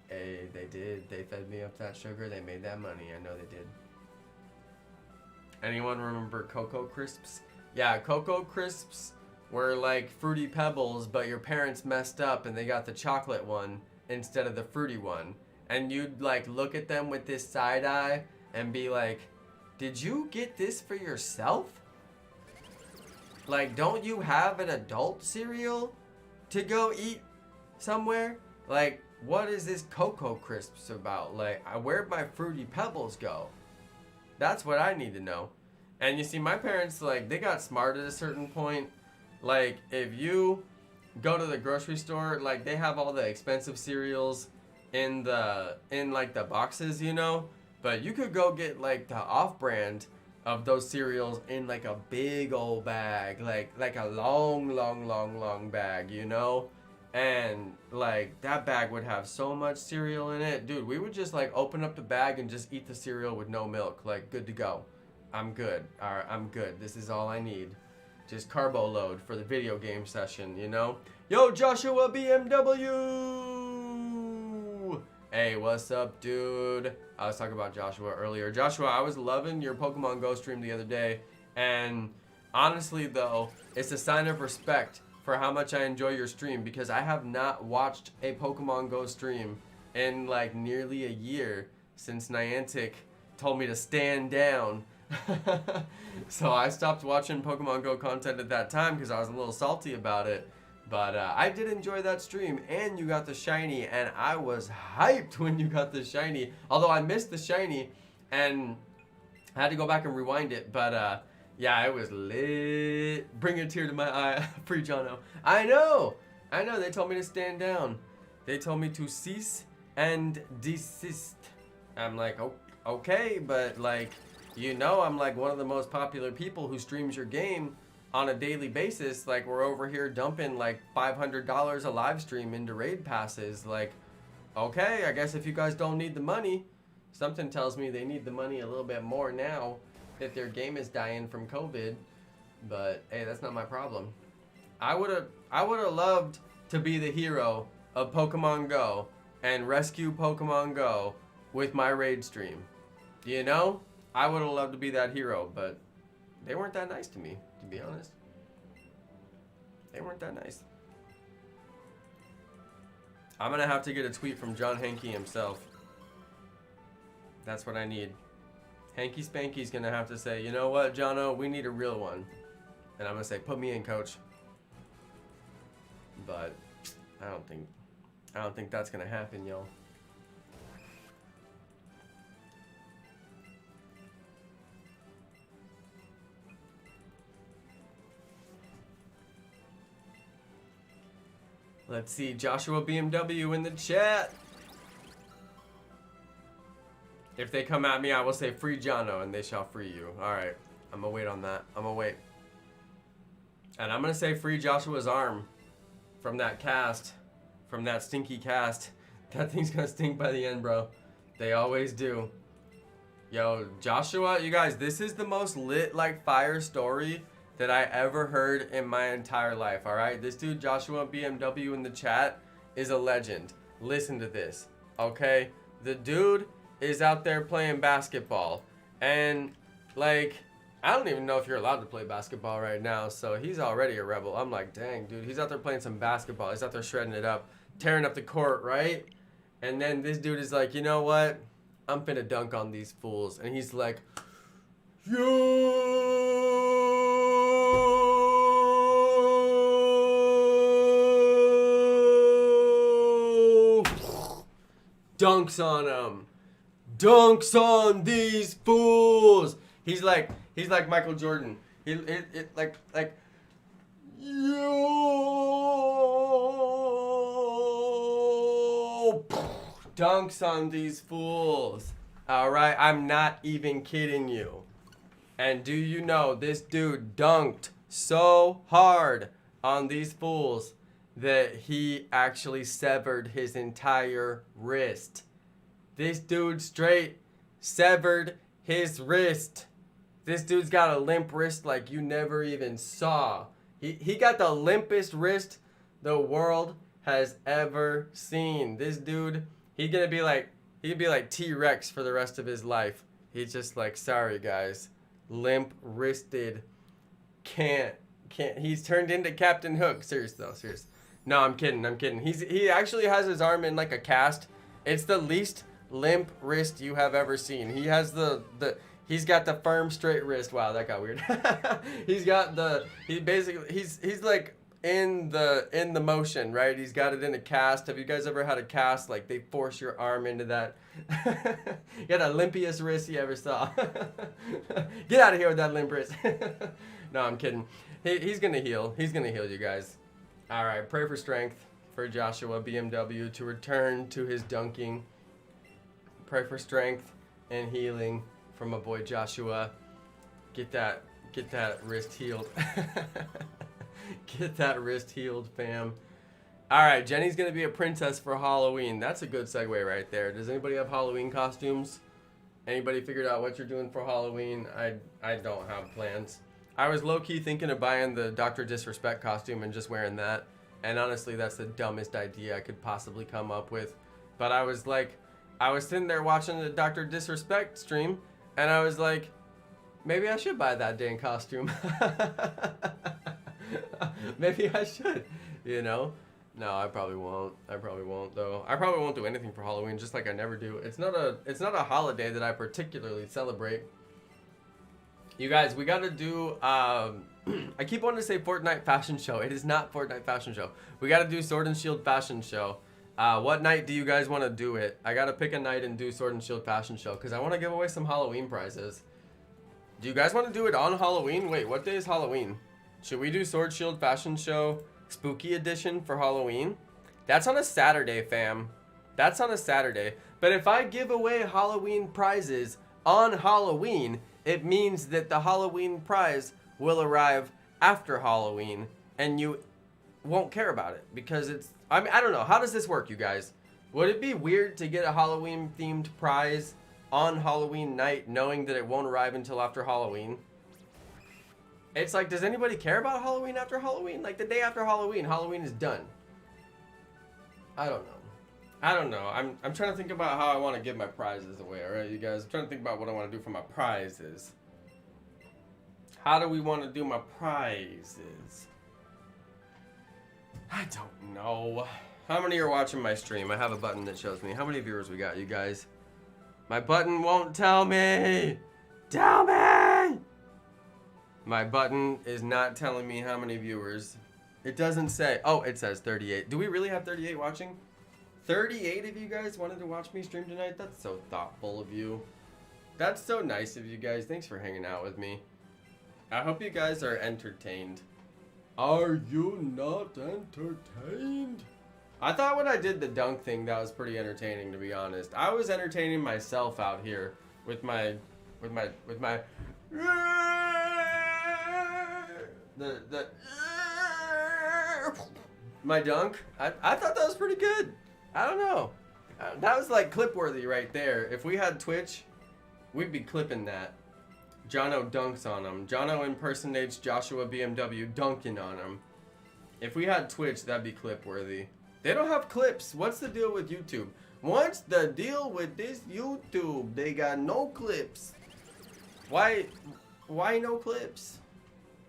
Hey, they did. They fed me up that sugar. They made that money. I know they did. Anyone remember Cocoa Crisps? Yeah, Cocoa Crisps were like Fruity Pebbles, but your parents messed up and they got the chocolate one instead of the fruity one. And you'd like look at them with this side eye and be like, did you get this for yourself? Like, don't you have an adult cereal to go eat somewhere? Like, what is this Cocoa Crisps about? Like, where'd my Fruity Pebbles go? That's what I need to know. And you see, my parents, like, they got smart at a certain point. Like, if you go to the grocery store, like, they have all the expensive cereals in like the boxes, you know, but you could go get like the off-brand of those cereals in like a big old bag, like a long bag, you know, and like that bag would have so much cereal in it, dude. We would just like open up the bag and just eat the cereal with no milk, like good to go. I'm good. All right, I'm good. This is all I need. just carbo load for the video game session, you know? Yo, Joshua BMW! Hey, what's up, dude? I was talking about Joshua earlier. Joshua, I was loving your Pokemon Go stream the other day, and honestly, though, it's a sign of respect for how much I enjoy your stream, because I have not watched a Pokemon Go stream in like nearly a year since Niantic told me to stand down. So I stopped watching Pokemon Go content at that time because I was a little salty about it. But I did enjoy that stream, and you got the shiny, and I was hyped when you got the shiny. Although I missed the shiny, and I had to go back and rewind it. But yeah, it was lit. Bring a tear to my eye. Free Jonno. I know. They told me to stand down. They told me to cease and desist. I'm like, oh, okay, but like, you know, I'm like one of the most popular people who streams your game on a daily basis. Like, we're over here dumping like $500 a live stream into raid passes. Like, okay, I guess if you guys don't need the money, something tells me they need the money a little bit more now that their game is dying from COVID. But hey, that's not my problem. I would have loved to be the hero of Pokemon Go and rescue Pokemon Go with my raid stream. You know, I would have loved to be that hero, but they weren't that nice to me, to be honest. They weren't that nice. I'm gonna have to get a tweet from John Hanky himself. That's what I need. Hanky Spanky's gonna have to say, you know what, Jonno, we need a real one. And I'm gonna say, put me in, coach. But I don't think that's gonna happen, y'all. Let's see, Joshua BMW in the chat. If they come at me, I will say free Jonno, and they shall free you. All right, I'm gonna wait on that. I'm gonna wait. And I'm gonna say free Joshua's arm from that cast, from that stinky cast. That thing's gonna stink by the end, bro. They always do. Yo, Joshua, you guys, this is the most lit like fire story that I ever heard in my entire life, all right? This dude, Joshua BMW in the chat, is a legend. Listen to this, okay? The dude is out there playing basketball, and like, I don't even know if you're allowed to play basketball right now, so he's already a rebel. I'm like, dang, dude, he's out there playing some basketball. He's out there shredding it up, tearing up the court, right? And then this dude is like, you know what? I'm finna dunk on these fools. And he's like, yo! Dunks on him. Dunks on these fools. He's like Michael Jordan. Like yo, dunks on these fools. All right, I'm not even kidding you. And do you know this dude dunked so hard on these fools that he actually severed his entire wrist. This dude straight severed his wrist. This dude's got a limp wrist like you never even saw. He got the limpest wrist the world has ever seen. This dude, he'd be like T-Rex for the rest of his life. He's just like, sorry guys, limp wristed. Can't. He's turned into Captain Hook. Serious though, serious. No, I'm kidding. He actually has his arm in like a cast. It's the least limp wrist you have ever seen. He has he's got the firm straight wrist. Wow, that got weird. He's like in the motion, right? He's got it in a cast. Have you guys ever had a cast like they force your arm into that? You got the limpiest wrist you ever saw. Get out of here with that limp wrist. No, I'm kidding. He's gonna heal. He's gonna heal you guys. All right, pray for strength for Joshua BMW to return to his dunking. Pray for strength and healing for my boy Joshua. Get that wrist healed. Get that wrist healed, fam. All right, Jenny's gonna be a princess for Halloween. That's a good segue right there. Does anybody have Halloween costumes? Anybody figured out what you're doing for Halloween? I don't have plans. I was low-key thinking of buying the Dr. Disrespect costume and just wearing that. And honestly, that's the dumbest idea I could possibly come up with. But I was like, I was sitting there watching the Dr. Disrespect stream, and I was like, maybe I should buy that dang costume. Maybe I should, you know? No, I probably won't. I probably won't, though. I probably won't do anything for Halloween, just like I never do. It's not a holiday that I particularly celebrate. You guys, we gotta do, I keep wanting to say Fortnite fashion show. It is not Fortnite fashion show. We gotta do Sword and Shield fashion show. What night do you guys want to do it? I gotta pick a night and do Sword and Shield fashion show, because I want to give away some Halloween prizes. Do you guys want to do it on Halloween? Wait, what day is Halloween? Should we do Sword Shield fashion show spooky edition for Halloween? That's on a Saturday, fam. That's on a Saturday. But if I give away Halloween prizes on Halloween, it means that the Halloween prize will arrive after Halloween, and you won't care about it because it's, I mean, I don't know. How does this work, you guys? Would it be weird to get a Halloween themed prize on Halloween night knowing that it won't arrive until after Halloween? It's like, does anybody care about Halloween after Halloween? Like the day after Halloween, Halloween is done. I don't know. I don't know. I'm trying to think about how I want to give my prizes away, alright, you guys? I'm trying to think about what I want to do for my prizes. How do we want to do my prizes? I don't know. How many are watching my stream? I have a button that shows me. How many viewers we got, you guys? My button won't tell me! Tell me! My button is not telling me how many viewers. It doesn't say. Oh, it says 38. Do we really have 38 watching? 38 of you guys wanted to watch me stream tonight? That's so thoughtful of you. That's so nice of you guys. Thanks for hanging out with me. I hope you guys are entertained. Are you not entertained? I thought when I did the dunk thing, that was pretty entertaining, to be honest. I was entertaining myself out here with my my dunk. I thought that was pretty good. I don't know. That was like clip worthy right there. If we had Twitch, we'd be clipping that. Jonno dunks on him. Jonno impersonates Joshua BMW dunking on him. If we had Twitch, that'd be clip worthy. They don't have clips. What's the deal with YouTube? What's the deal with this YouTube? They got no clips. Why no clips?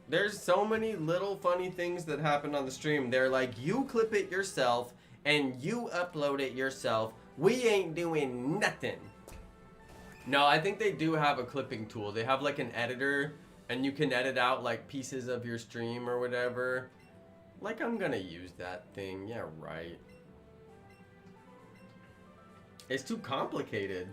There's so many little funny things that happen on the stream. They're like, you clip it yourself and you upload it yourself. We ain't doing nothing. No, I think they do have a clipping tool. They have like an editor and you can edit out like pieces of your stream or whatever. Like, I'm gonna use that thing. Yeah, right. It's too complicated.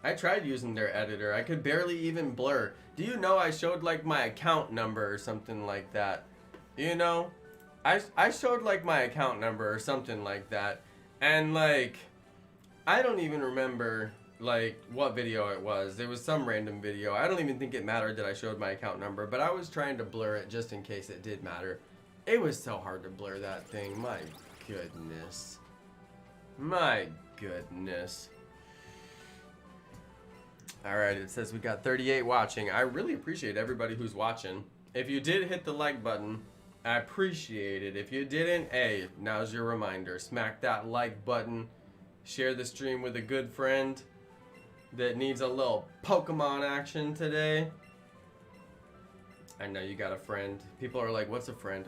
I tried using their editor. I could barely even blur. Do you know I showed like my account number or something like that? You know? I showed like my account number or something like that. And like, I don't even remember like what video it was. It was some random video. I don't even think it mattered that I showed my account number, but I was trying to blur it just in case it did matter. It was so hard to blur that thing. My goodness. My goodness. Alright, it says we got 38 watching. I really appreciate everybody who's watching. If you did hit the like button, I appreciate it. If you didn't, hey, now's your reminder. Smack that like button. Share the stream with a good friend that needs a little Pokemon action today. I know you got a friend. People are like, what's a friend?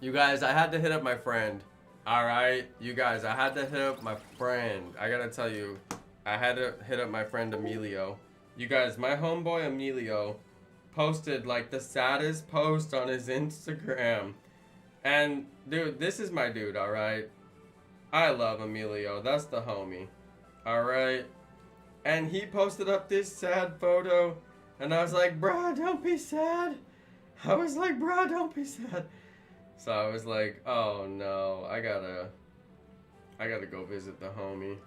You guys, I had to hit up my friend. Alright? You guys, I had to hit up my friend. I gotta tell you, I had to hit up my friend Emilio. You guys, my homeboy Emilio posted like the saddest post on his Instagram. And dude, this is my dude, alright? I love Emilio. That's the homie. Alright? And he posted up this sad photo. And I was like, bruh, don't be sad. I was like, bruh, don't be sad. So I was like, oh no, I gotta go visit the homie.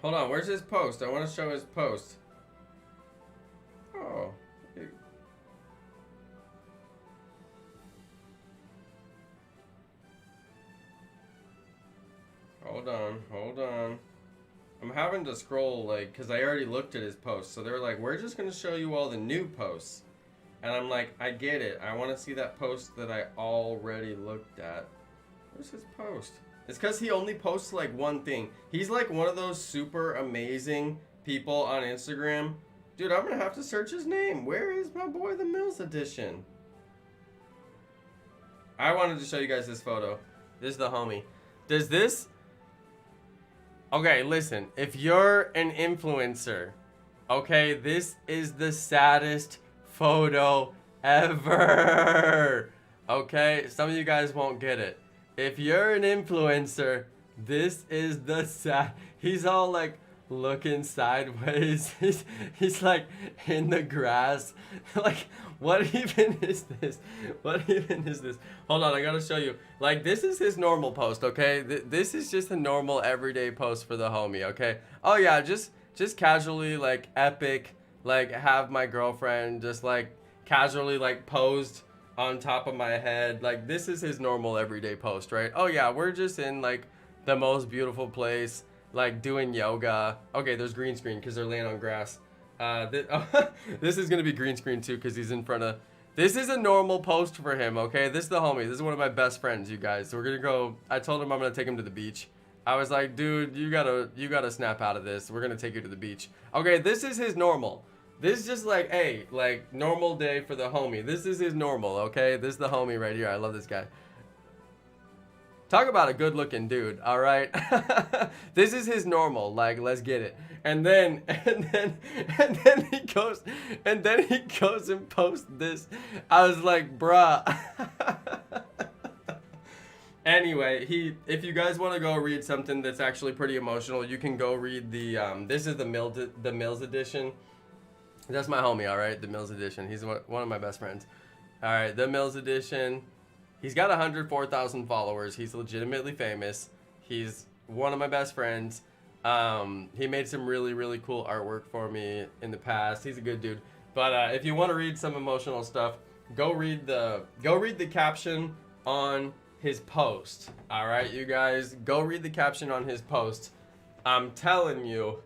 Hold on, where's his post? I want to show his post. Oh. Hold on, hold on. I'm having to scroll, like, because I already looked at his posts. So they were like, we're just going to show you all the new posts. And I'm like, I get it. I want to see that post that I already looked at. Where's his post? It's because he only posts, like, one thing. He's, like, one of those super amazing people on Instagram. Dude, I'm going to have to search his name. Where is my boy, the Mills Edition? I wanted to show you guys this photo. This is the homie. Does this... Okay, listen. If you're an influencer, okay, this is the saddest photo ever. Okay? Some of you guys won't get it. If you're an influencer, this is the sad... He's all, like, looking sideways. He's like in the grass. Like, what even is this? What even is this? Hold on, I gotta show you. Like, this is his normal post, okay? This is just a normal everyday post for the homie, okay? Oh yeah, just casually, like, epic, like, have my girlfriend just, like, casually, like, posed on top of my head. Like, this is his normal everyday post, right? Oh yeah, we're just in, like, the most beautiful place, like, doing yoga. Okay, there's green screen because they're laying on grass. This is gonna be green screen too because he's in front of... This is a normal post for him, okay? This is the homie. This is one of my best friends, you guys. So we're gonna go... I told him I'm gonna take him to the beach. I was like, dude, you gotta snap out of this. We're gonna take you to the beach. Okay, this is his normal. This is just like, hey, like, normal day for the homie. This is his normal, okay? This is the homie right here. I love this guy. Talk about a good-looking dude, all right? This is his normal. Like, let's get it. And then he goes and posts this. I was like, bruh. Anyway, if you guys want to go read something that's actually pretty emotional, you can go read the this is the Mills edition. That's my homie, all right? The Mills edition. He's one of my best friends. All right, the Mills edition. He's got 104,000 followers. He's legitimately famous. He's one of my best friends. He made some really, really cool artwork for me in the past. He's a good dude. But if you want to read some emotional stuff, go read the caption on his post. All right, you guys, go read the caption on his post. I'm telling you,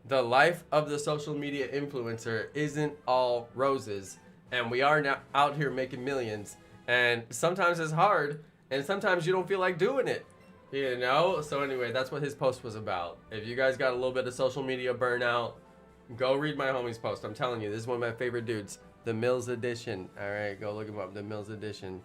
the life of the social media influencer isn't all roses, and we are now out here making millions. And sometimes it's hard, and sometimes you don't feel like doing it, you know? So anyway, that's what his post was about. If you guys got a little bit of social media burnout, go read my homie's post. I'm telling you, this is one of my favorite dudes. The Mills Edition. All right, go look him up. The Mills Edition.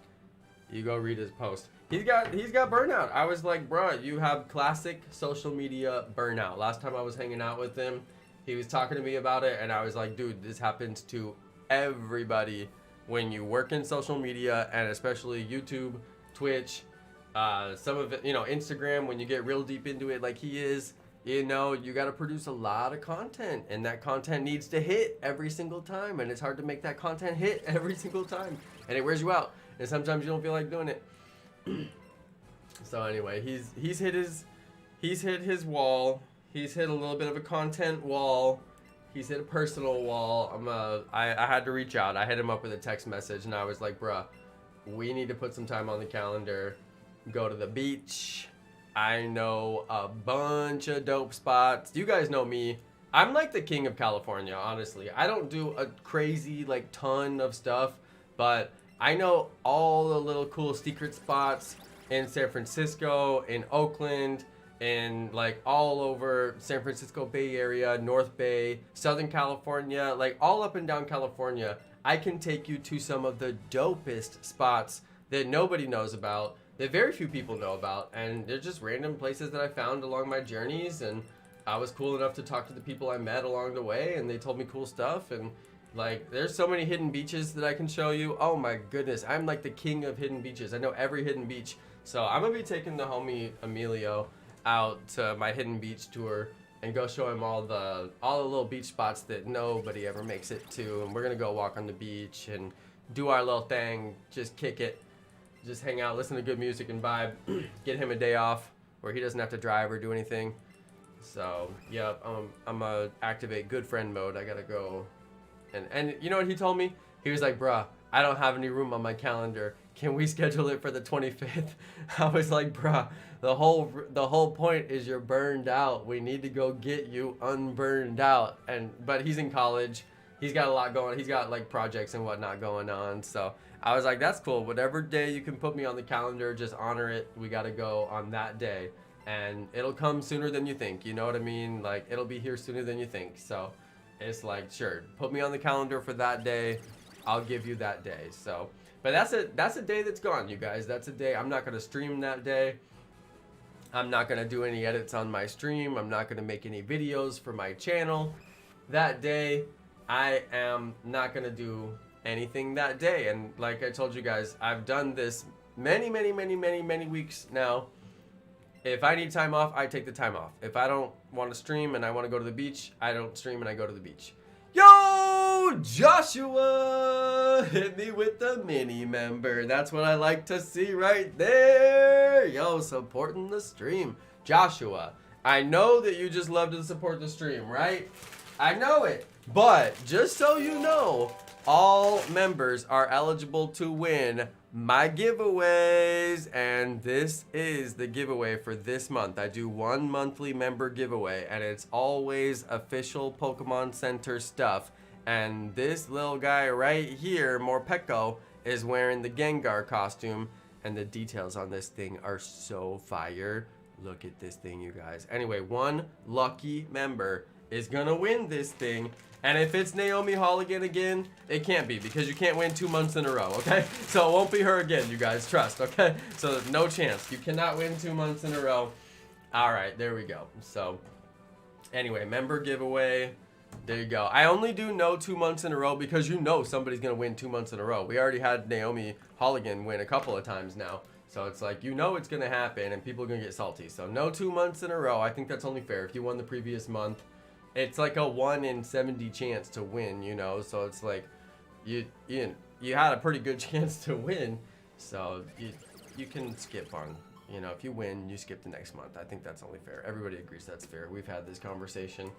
You go read his post. He's got burnout. I was like, bro, you have classic social media burnout. Last time I was hanging out with him, he was talking to me about it, and I was like, dude, this happens to everybody. When you work in social media, and especially YouTube, Twitch, some of it, you know, Instagram, when you get real deep into it like he is, you know, you got to produce a lot of content, and that content needs to hit every single time, and it's hard to make that content hit every single time, and it wears you out, and sometimes you don't feel like doing it. So anyway, he's hit his wall. He's hit a little bit of a content wall. He's hit a personal wall. I had to reach out. I hit him up with a text message, and I was like, bruh, we need to put some time on the calendar. Go to the beach. I know a bunch of dope spots. You guys know me. I'm like the king of California, honestly. I don't do a crazy, like, ton of stuff, but I know all the little cool secret spots in San Francisco, in Oakland, and like all over San Francisco Bay Area, North Bay, Southern California, like all up and down California. I can take you to some of the dopest spots that nobody knows about, that very few people know about, and they're just random places that I found along my journeys, and I was cool enough to talk to the people I met along the way, and they told me cool stuff, and like there's so many hidden beaches that I can show you. Oh my goodness, I'm like the king of hidden beaches. I know every hidden beach. So I'm gonna be taking the homie Emilio out to my hidden beach tour and go show him all the little beach spots that nobody ever makes it to, and we're gonna go walk on the beach and do our little thing, just kick it, just hang out, listen to good music and vibe, get him a day off where he doesn't have to drive or do anything. So yep, I'm gonna activate good friend mode. I gotta go, and you know what he told me? He was like, bruh, I don't have any room on my calendar. can we schedule it for the 25th? I was like, bruh, the whole point is you're burned out. We need to go get you unburned out. But he's in college. He's got a lot going. He's got like projects and whatnot going on. So I was like, that's cool. Whatever day you can put me on the calendar, just honor it. We got to go on that day. And it'll come sooner than you think. You know what I mean? Like, it'll be here sooner than you think. So it's like, sure, put me on the calendar for that day. I'll give you that day. So, but that's a day that's gone, you guys. That's a day. I'm not going to stream that day. I'm not going to do any edits on my stream. I'm not going to make any videos for my channel that day. I am not going to do anything that day. And like I told you guys, I've done this many weeks now. If I need time off, I take the time off. If I don't want to stream and I want to go to the beach, I don't stream and I go to the beach. Yo, Joshua, hit me with the mini member. That's what I like to see right there. Yo, supporting the stream. Joshua, I know that you just love to support the stream, right? I know it. But just so you know, all members are eligible to win my giveaways, and this is the giveaway for this month. I do one monthly member giveaway, and it's always official Pokemon Center stuff. And this little guy right here, Morpeko, is wearing the Gengar costume, and the details on this thing are so fire. Look at this thing, you guys. Anyway, one lucky member is gonna win this thing. And if it's Naomi Halligan again, it can't be, because you can't win 2 months in a row, okay? So it won't be her again, you guys, trust, okay? So no chance. You cannot win 2 months in a row. All right, there we go. So anyway, member giveaway. There you go. I only do no 2 months in a row because you know somebody's going to win 2 months in a row. We already had Naomi Halligan win a couple of times now. So it's like, you know it's going to happen and people are going to get salty. So no 2 months in a row. I think that's only fair. If you won the previous month, it's like a 1 in 70 chance to win, you know? So it's like, you had a pretty good chance to win. So you can skip on, you know, if you win, you skip the next month. I think that's only fair. Everybody agrees that's fair. We've had this conversation.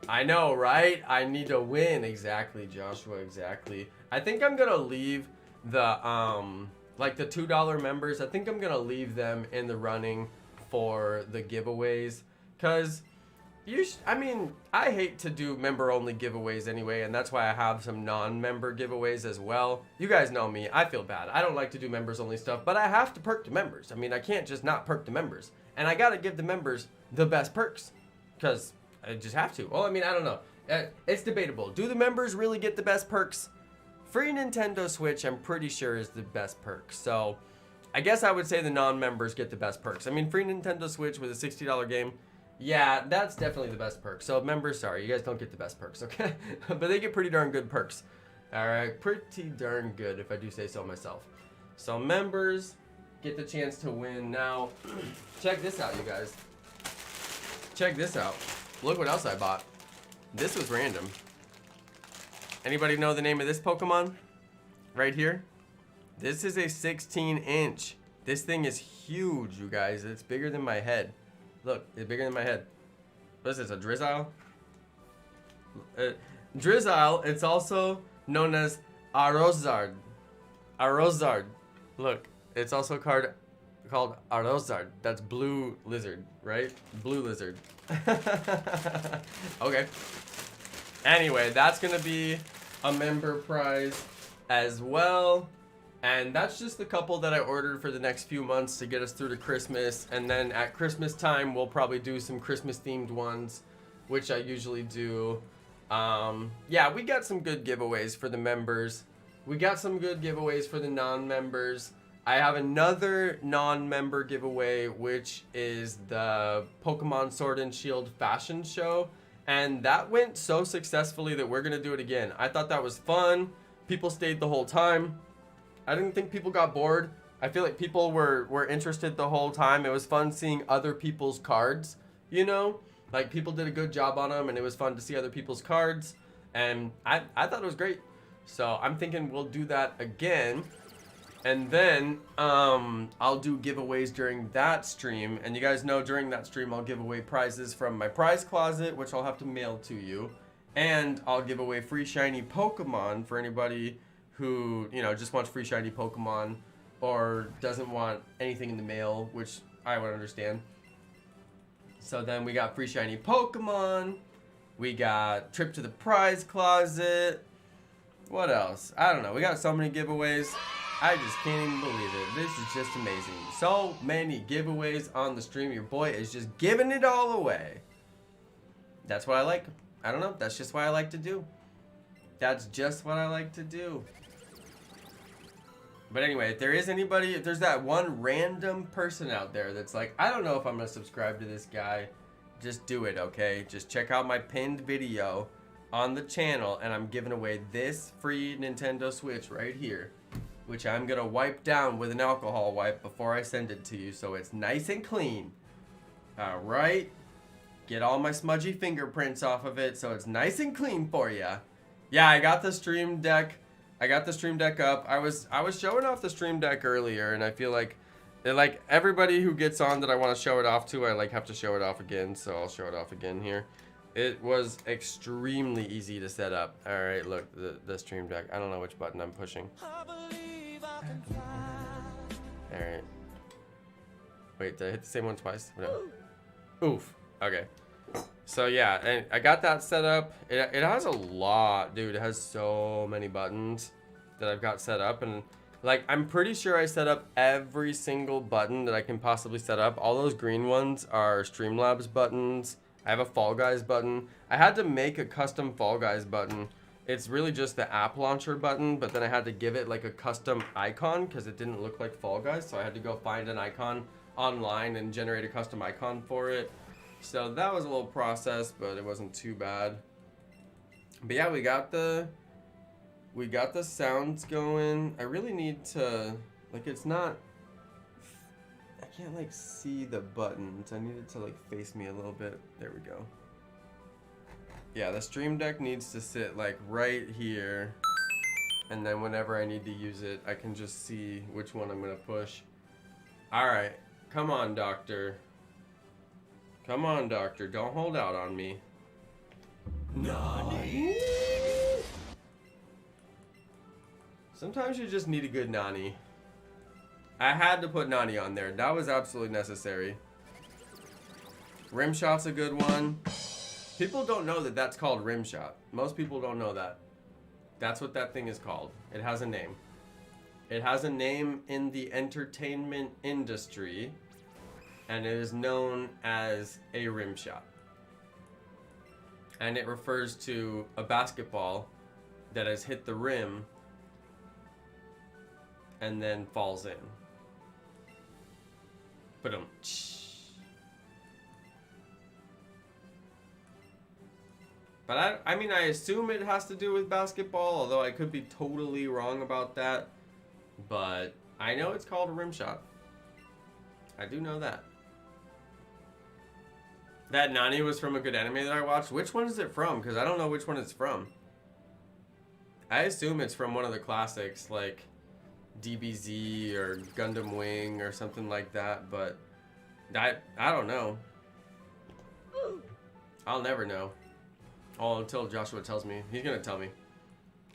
I know, right? I need to win. Exactly, Joshua, exactly. I think I'm gonna leave the like the $2 members. I think I'm gonna leave them in the running for the giveaways, cause I mean, I hate to do member-only giveaways anyway, and that's why I have some non-member giveaways as well. You guys know me. I feel bad. I don't like to do members-only stuff, but I have to perk the members. I mean, I can't just not perk the members. And I gotta give the members the best perks, because I just have to. Well, I mean, I don't know. It's debatable. Do the members really get the best perks? Free Nintendo Switch, I'm pretty sure, is the best perk. So, I guess I would say the non-members get the best perks. I mean, free Nintendo Switch with a $60 game, yeah, that's definitely the best perk. So members, sorry, you guys don't get the best perks, okay? But they get pretty darn good perks. All right, pretty darn good if I do say so myself. So members get the chance to win. Now, check this out, you guys. Check this out. Look what else I bought. This was random. Anybody know the name of this Pokemon? Right here? This is a 16-inch. This thing is huge, you guys. It's bigger than my head. Look, it's bigger than my head. What is this, a Drizzile? Drizzile, it's also known as Arrozard. Arrozard. Look, it's also called Arrozard. That's blue lizard, right? Blue lizard. Okay. Anyway, that's going to be a member prize as well. And that's just the couple that I ordered for the next few months to get us through to Christmas. And then at Christmas time, we'll probably do some Christmas-themed ones, which I usually do. Yeah, we got some good giveaways for the members. We got some good giveaways for the non-members. I have another non-member giveaway, which is the Pokemon Sword and Shield fashion show. And that went so successfully that we're going to do it again. I thought that was fun. People stayed the whole time. I didn't think people got bored. I feel like people were interested the whole time. It was fun seeing other people's cards, you know? Like, people did a good job on them, and it was fun to see other people's cards. And I thought it was great. So I'm thinking we'll do that again. And then I'll do giveaways during that stream. And you guys know during that stream I'll give away prizes from my prize closet, which I'll have to mail to you. And I'll give away free shiny Pokemon for anybody who, you know, just wants free shiny Pokemon or doesn't want anything in the mail, which I would understand. So then we got free shiny Pokemon. We got trip to the prize closet. What else? I don't know. We got so many giveaways. I just can't even believe it. This is just amazing. So many giveaways on the stream. Your boy is just giving it all away. That's what I like. I don't know. That's just what I like to do. That's just what I like to do. But anyway, if there is anybody, if there's that one random person out there that's like, I don't know if I'm going to subscribe to this guy, just do it, okay? Just check out my pinned video on the channel, and I'm giving away this free Nintendo Switch right here, which I'm going to wipe down with an alcohol wipe before I send it to you, so it's nice and clean. All right? Get all my smudgy fingerprints off of it so it's nice and clean for you. Yeah, I got the Stream Deck. I got the Stream Deck up. I was showing off the Stream Deck earlier, and I feel like everybody who gets on that I want to show it off to, I have to show it off again, so I'll show it off again here. It was extremely easy to set up. All right, look, the Stream Deck. I don't know which button I'm pushing. I believe I can fly. All right. Wait, did I hit the same one twice? No. Oof. Okay. So yeah, and I got that set up. It has a lot, dude. It has so many buttons that I've got set up, and like I'm pretty sure I set up every single button that I can possibly set up. All those green ones are Streamlabs buttons. I have a Fall Guys button. I had to make a custom Fall Guys button. It's really just the app launcher button, but then I had to give it like a custom icon because it didn't look like Fall Guys, so I had to go find an icon online and generate a custom icon for it. So that was a little process, but it wasn't too bad. But yeah, we got the sounds going. I really need to, like, it's not, I can't like see the buttons. I need it to like face me a little bit. There we go. Yeah, the Stream Deck needs to sit like right here. And then whenever I need to use it, I can just see which one I'm gonna push. All right, come on, doctor. Come on, doctor. Don't hold out on me. Nani? Sometimes you just need a good Nani. I had to put Nani on there. That was absolutely necessary. Rimshot's a good one. People don't know that that's called Rimshot. Most people don't know that. That's what that thing is called. It has a name. It has a name in the entertainment industry, and it is known as a rim shot. And it refers to a basketball that has hit the rim and then falls in. Ba-dum. But I mean, I assume it has to do with basketball, although I could be totally wrong about that. But I know it's called a rim shot. I do know that. That Nani was from a good anime that I watched. Which one is it from? Because I don't know which one it's from. I assume it's from one of the classics, like DBZ or Gundam Wing or something like that, but I don't know. I'll never know. Oh, until Joshua tells me. He's going to tell me.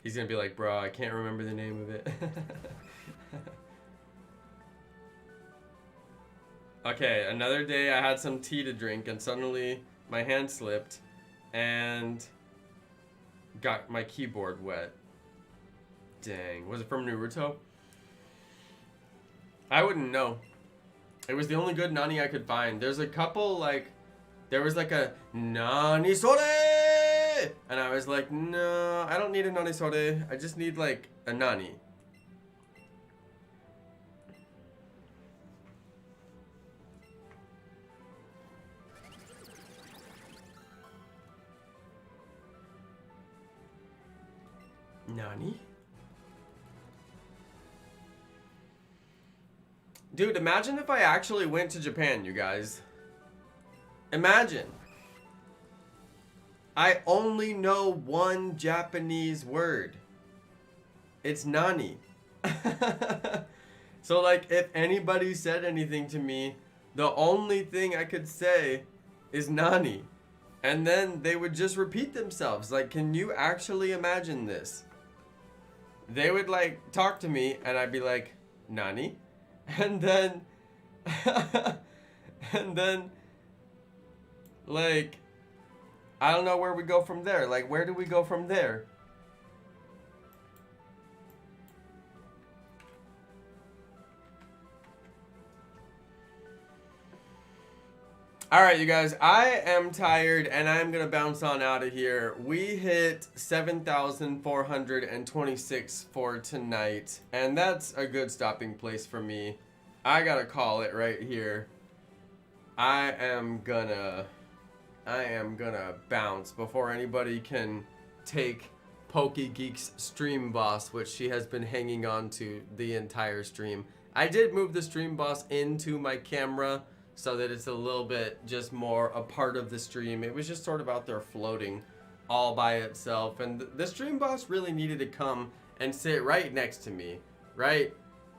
He's going to be like, bro, I can't remember the name of it. Okay, another day I had some tea to drink and suddenly my hand slipped and got my keyboard wet. Dang. Was it from Naruto? I wouldn't know. It was the only good Nani I could find. There's a couple, like, there was like a Nani Sore! And I was like, no, I don't need a Nani Sore. I just need like a Nani. Nani? Dude, imagine if I actually went to Japan, you guys. Imagine. I only know one Japanese word. It's Nani. So, like, if anybody said anything to me, the only thing I could say is Nani. And then they would just repeat themselves. Like, can you actually imagine this? They would, like, talk to me, and I'd be like, Nani? And then, and then, like, I don't know where we go from there. Like, where do we go from there? All right, you guys, I am tired and I'm going to bounce on out of here. We hit 7,426 for tonight, and that's a good stopping place for me. I got to call it right here. I am gonna bounce before anybody can take PokeGeek's stream boss, which she has been hanging on to the entire stream. I did move the stream boss into my camera so that it's a little bit just more a part of the stream. It was just sort of out there floating all by itself, and the stream boss really needed to come and sit right next to me, right?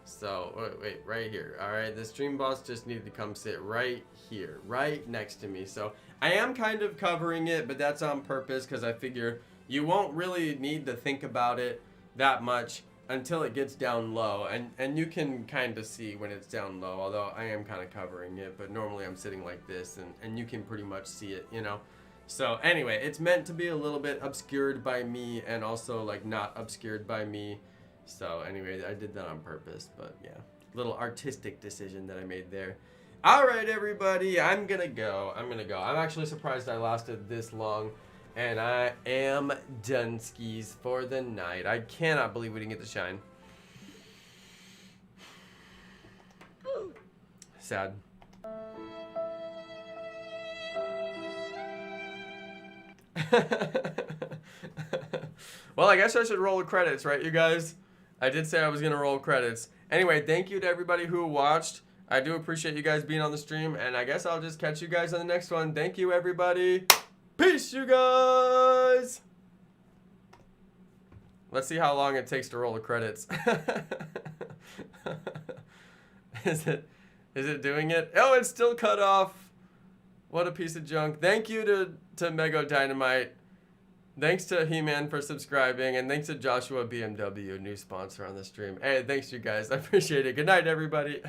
So, wait, right here. All right, the stream boss just needed to come sit right here, right next to me. So I am kind of covering it, but that's on purpose because I figure you won't really need to think about it that much until it gets down low, and you can kind of see when it's down low, although I am kind of covering it, but normally I'm sitting like this, and you can pretty much see it, you know? So anyway, it's meant to be a little bit obscured by me, and also like not obscured by me. So anyway, I did that on purpose, but yeah, little artistic decision that I made there. All right, everybody, I'm gonna go. I'm actually surprised I lasted this long. And I am done skis for the night. I cannot believe we didn't get to shine. Sad. Well, I guess I should roll the credits, right, you guys? I did say I was going to roll credits. Anyway, thank you to everybody who watched. I do appreciate you guys being on the stream. And I guess I'll just catch you guys on the next one. Thank you, everybody. Peace, you guys! Let's see how long it takes to roll the credits. Is it doing it? Oh, it's still cut off. What a piece of junk. Thank you to Mego Dynamite. Thanks to He-Man for subscribing. And thanks to Joshua BMW, new sponsor on the stream. Hey, thanks you guys. I appreciate it. Good night, everybody.